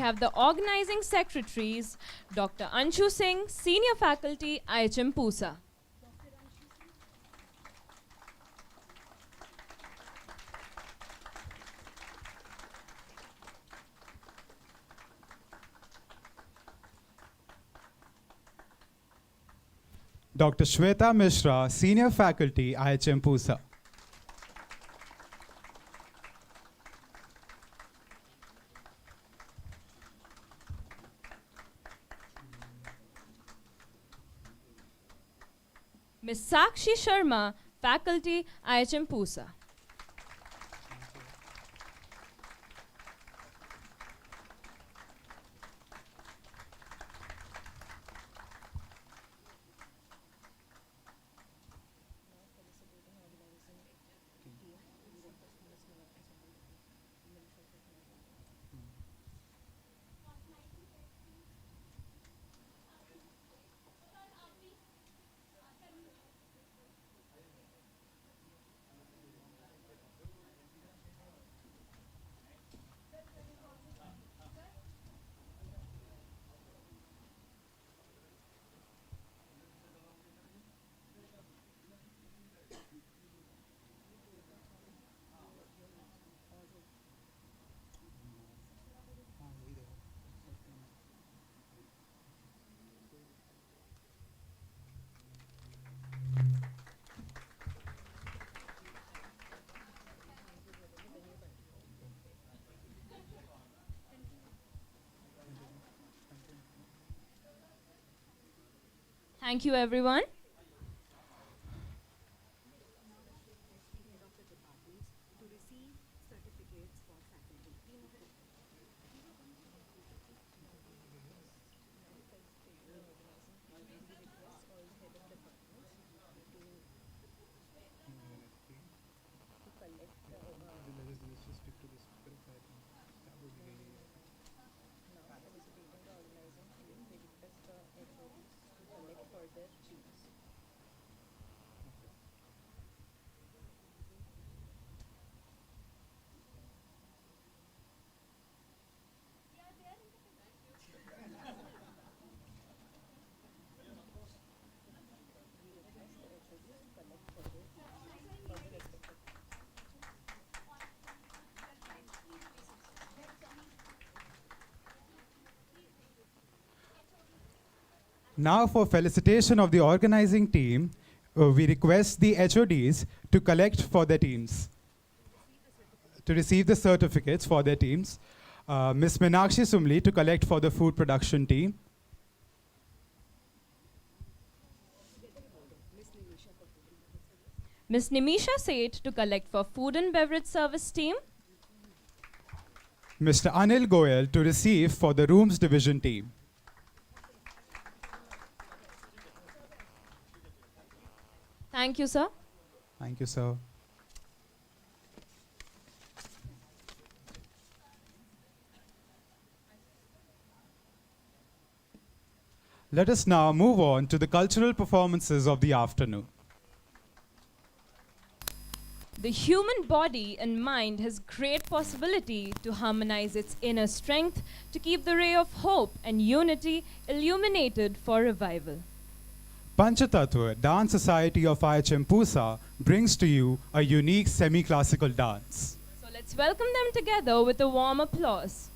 have the organizing secretaries, Dr. Anshu Singh, Senior Faculty, IHM Pusa. Dr. Shweta Mishra, Senior Faculty, IHM Pusa. Ms. Sakshi Sharma, Faculty, IHM Pusa. Thank you, everyone. Now, for felicitation of the organizing team, we request the HODs to collect for their teams, to receive the certificates for their teams. Ms. Meenakshi Sumli to collect for the food production team. Ms. Nimisha Seth to collect for food and beverage service team. Mr. Anil Goyal to receive for the rooms division team. Thank you, sir. Thank you, sir. Let us now move on to the cultural performances of the afternoon. The human body and mind has great possibility to harmonize its inner strength to keep the ray of hope and unity illuminated for revival. Panchatattva Dance Society of IHM Pusa brings to you a unique semi-classical dance. So let's welcome them together with a warm applause.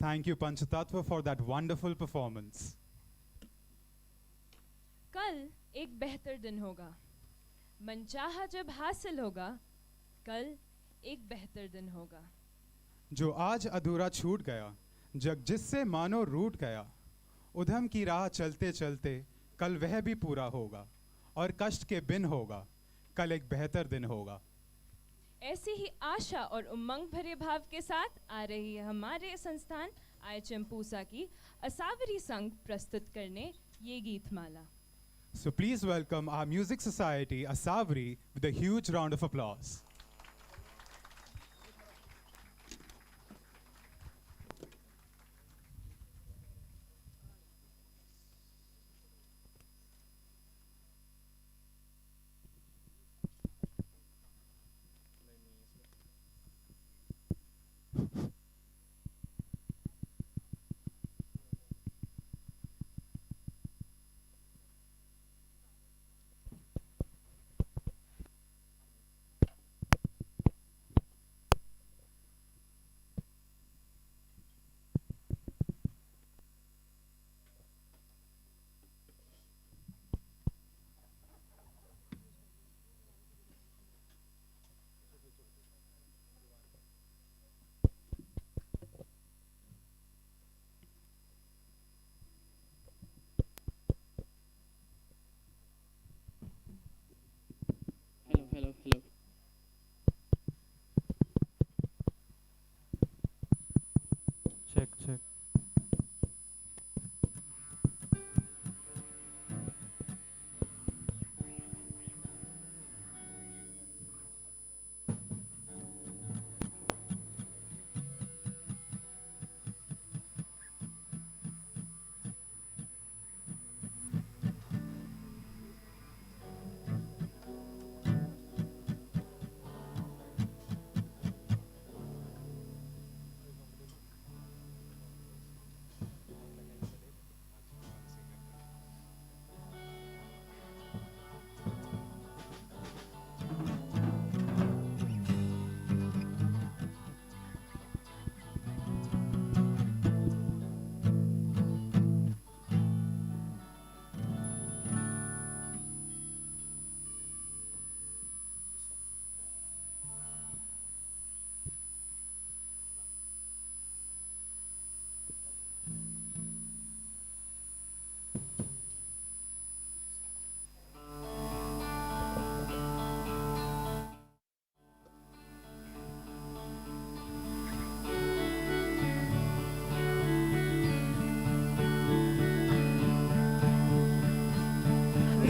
Thank you, Panchatattva, for that wonderful performance. कल एक बेहतर दिन होगा, मनचाहा जब हासिल होगा, कल एक बेहतर दिन होगा. जो आज अधूरा छूट गया, जग जिससे मानो रूठ गया, उधम की राह चलते चलते कल वह भी पूरा होगा और कष्ट के बिन होगा, कल एक बेहतर दिन होगा. ऐसी ही आशा और उमंग भरे भाव के साथ आ रही है हमारे संस्थान IHM पूसा की असावरी संघ प्रस्तुत करने ये Geetmala. So please welcome our Music Society, Asavri, with a huge round of applause. Hello. Check.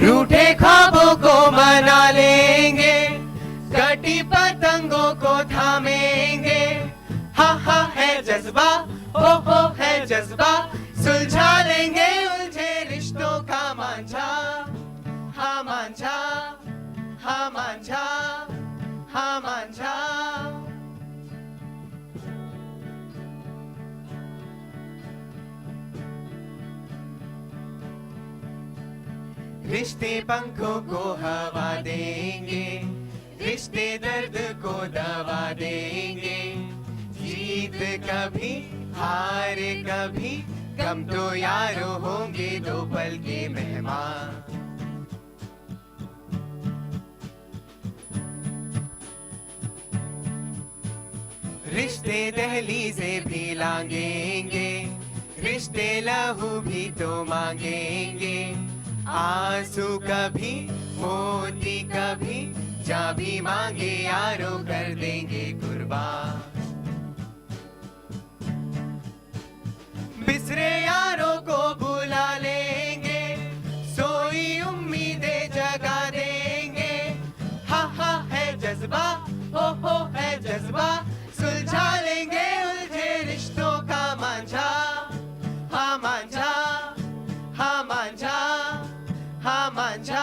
रूठे ख्वाबों को मना लेंगे, कटी पतंगों को थामेंगे. हा है जज्बा, हो है जज्बा, सुलझा लेंगे उलझे रिश्तों का मांझा. हाँ मांझा, हाँ मांझा, हाँ मांझा. रिश्ते पंखों को हवा देंगे, रिश्ते दर्द को दवा देंगे. जीत कभी हार कभी, गम तो यारो होंगे दो पल के मेहमान. रिश्ते दहलीज़े भी लांघेंगे, रिश्ते लहू भी तो मांगेंगे. आंसू कभी, मोती कभी, जहाँ भी मांगे यारो कर देंगे कुर्बान. बिसरे यारों को बुला लेंगे, सोई उम्मीदें जगा देंगे. हा है जज्बा, हो है जज्बा, सुलझा लेंगे उलझे रिश्तों का मांझा. हाँ मांझा, हाँ मांझा, हाँ मांझा.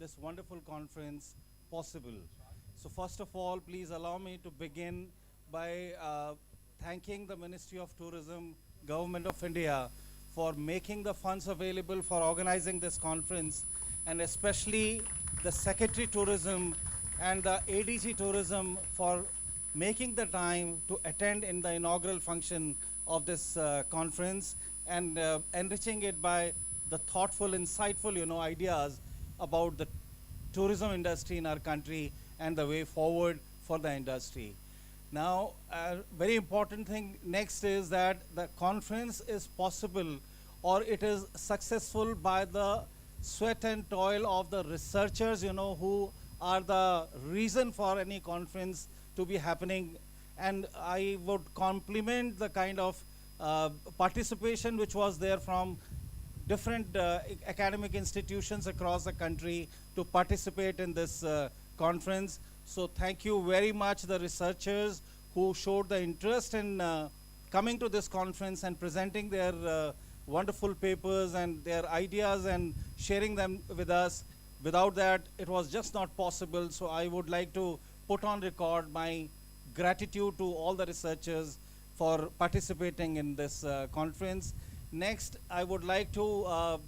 this wonderful conference possible. So first of all, please allow me to begin by thanking the Ministry of Tourism, Government of India, for making the funds available for organizing this conference, and especially the Secretary Tourism and the ADG Tourism for making the time to attend in the inaugural function of this conference and enriching it by the thoughtful, insightful, ideas about the tourism industry in our country and the way forward for the industry. Now, a very important thing next is that the conference is possible, or it is successful by the sweat and toil of the researchers, who are the reason for any conference to be happening. And I would compliment the kind of participation which was there from different academic institutions across the country to participate in this conference. So thank you very much, the researchers who showed the interest in coming to this conference and presenting their wonderful papers and their ideas and sharing them with us. Without that, it was just not possible. So I would like to put on record my gratitude to all the researchers for participating in this conference. Next, I would like to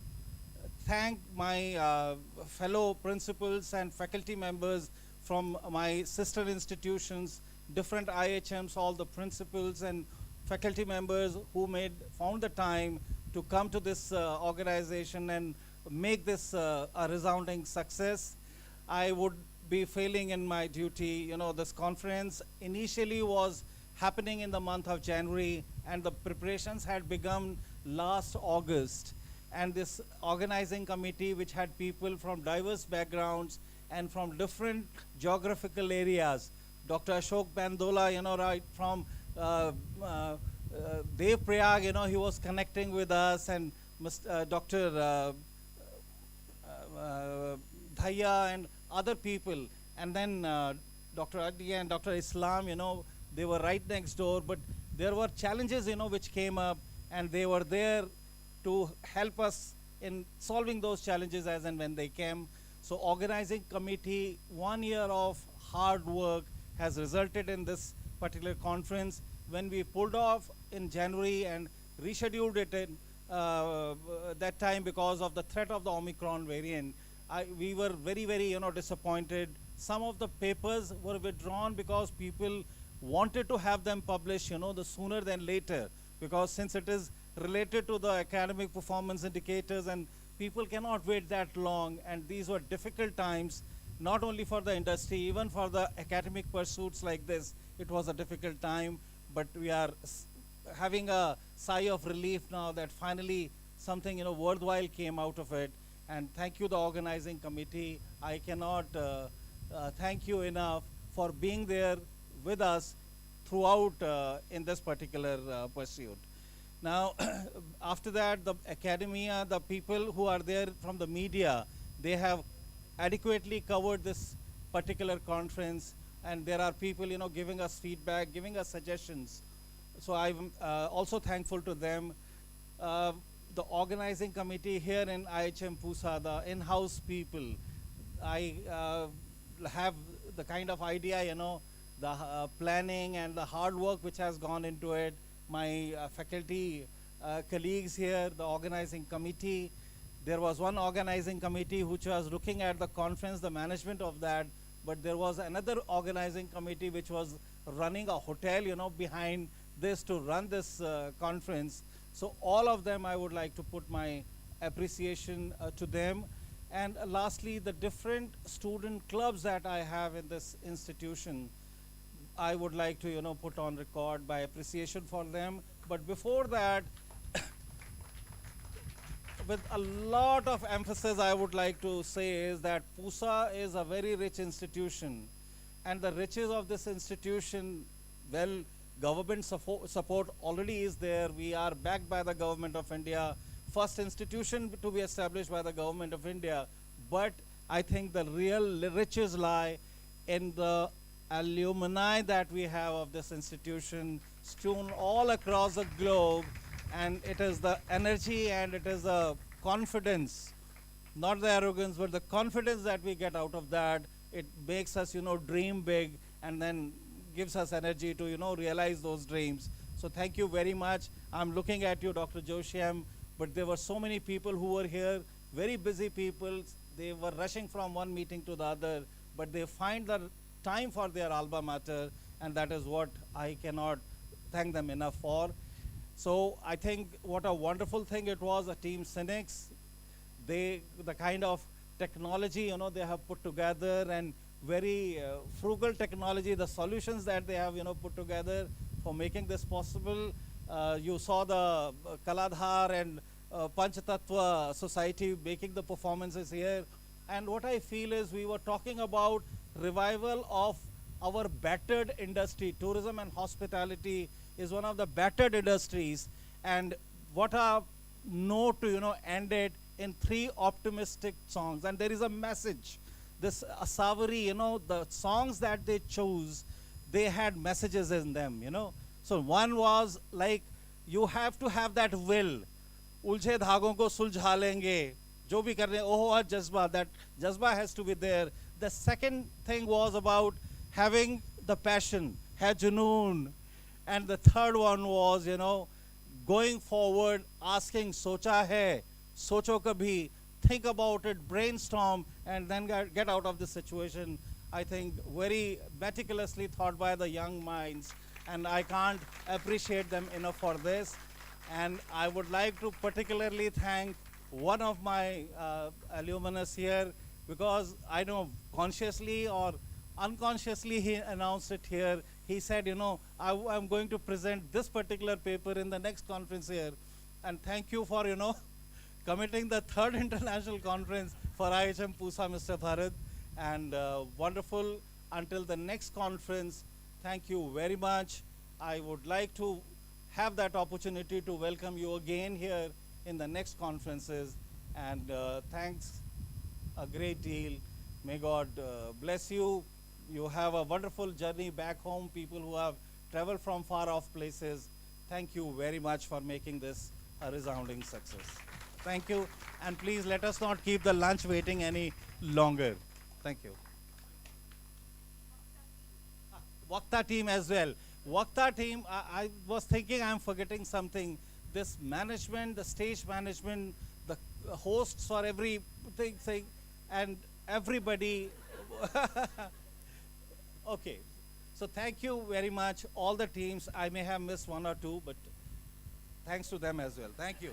thank my fellow principals and faculty members from my sister institutions, different IHMs, all the principals and faculty members who found the time to come to this organization and make this a resounding success. I would be failing in my duty. This conference initially was happening in the month of January, and the preparations had begun last August. And this organizing committee, which had people from diverse backgrounds and from different geographical areas, Dr. Ashok Bandola, right from Dev Prayag, he was connecting with us, and Dr. Dhaya and other people, and then Dr. Adi and Dr. Islam, they were right next door, but there were challenges, which came up, and they were there to help us in solving those challenges as and when they came. So organizing committee, 1 year of hard work has resulted in this particular conference. When we pulled off in January and rescheduled it in that time because of the threat of the Omicron variant, we were very, very, disappointed. Some of the papers were withdrawn because people wanted to have them published, the sooner than later, because since it is related to the academic performance indicators and people cannot wait that long, and these were difficult times, not only for the industry, even for the academic pursuits like this, it was a difficult time, but we are having a sigh of relief now that finally something, worthwhile came out of it. And thank you, the organizing committee. I cannot thank you enough for being there with us throughout in this particular pursuit. Now, after that, the academia, the people who are there from the media, they have adequately covered this particular conference, and there are people, giving us feedback, giving us suggestions. So I'm also thankful to them. The organizing committee here in IHM Pusa, the in-house people, I have the kind of idea, the planning and the hard work which has gone into it. My faculty colleagues here, the organizing committee. There was one organizing committee which was looking at the conference, the management of that, but there was another organizing committee which was running a hotel, behind this to run this conference. So all of them, I would like to put my appreciation to them. And lastly, the different student clubs that I have in this institution, I would like to, put on record my appreciation for them. But before that, with a lot of emphasis, I would like to say is that Pusa is a very rich institution. And the riches of this institution, well, government support already is there. We are backed by the government of India. First institution to be established by the government of India. But I think the real riches lie in the alumni that we have of this institution, strewn all across the globe, and it is the energy and it is the confidence not the arrogance, but the confidence that we get out of that. It makes us, dream big, and then gives us energy to, realize those dreams. So thank you very much. I'm looking at you, Dr. Josham, but there were so many people who were here, very busy people. They were rushing from one meeting to the other, but they find the time for their alma mater, and that is what I cannot thank them enough for. So I think what a wonderful thing it was, a Team Cynics. The kind of technology, they have put together, and very frugal technology, the solutions that they have, put together for making this possible. You saw the Kaladhar and Panchatattva Society making the performances here. And what I feel is we were talking about revival of our battered industry. Tourism and hospitality is one of the battered industries. And what a note to, end it in 3 optimistic songs. And there is a message. This Asaveri, the songs that they chose, they had messages in them, So one was like, you have to have that will. Uljhe dhagon ko suljha lenge. Jo bhi kar rahe, oh, jazba. That jazba has to be there. The second thing was about having the passion, hai junoon. And the third one was, going forward, asking, socha hai, socho kabhi, think about it, brainstorm, and then get out of the situation. I think very meticulously thought by the young minds, and I can't appreciate them enough for this. And I would like to particularly thank one of my alumnus here, because I know consciously or unconsciously he announced it here. He said, I'm going to present this particular paper in the next conference here. And thank you for, committing the 3rd international conference for IHM Pusa, Mr. Bharat. And wonderful until the next conference. Thank you very much. I would like to have that opportunity to welcome you again here in the next conferences. And thanks a great deal. May God bless you. You have a wonderful journey back home, people who have traveled from far off places. Thank you very much for making this a resounding success. Thank you. And please let us not keep the lunch waiting any longer. Thank you. Vakta team as well. Vakta team, I was thinking I'm forgetting something. This management, the stage management, the hosts for everything, and everybody. Okay. So thank you very much, all the teams. I may have missed one or two, but thanks to them as well. Thank you.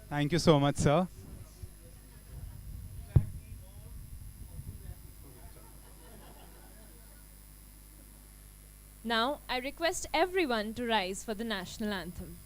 Thank you so much, sir. Now, I request everyone to rise for the national anthem.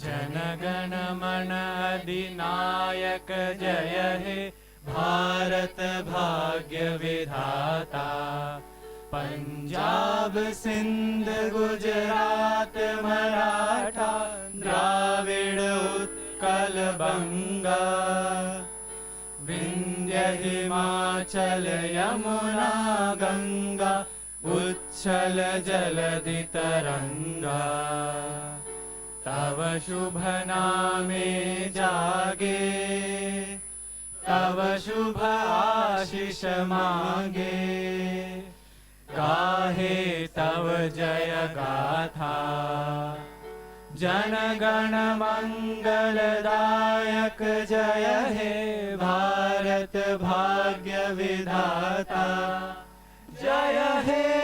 जनगण मन अधिनायक जय हे भारत भाग्य विधाता पंजाब सिंध गुजरात मराठा द्राविड़ उत्कल बंगा विंध्य हिमाचल यमुना गंगा उच्छल जलधि तरंगा तव शुभ नामे जागे तव शुभ आशीष मांगे गाहे तव जय गाथा जन गण मंगलदायक जय हे भारत भाग्य विधाता जय हे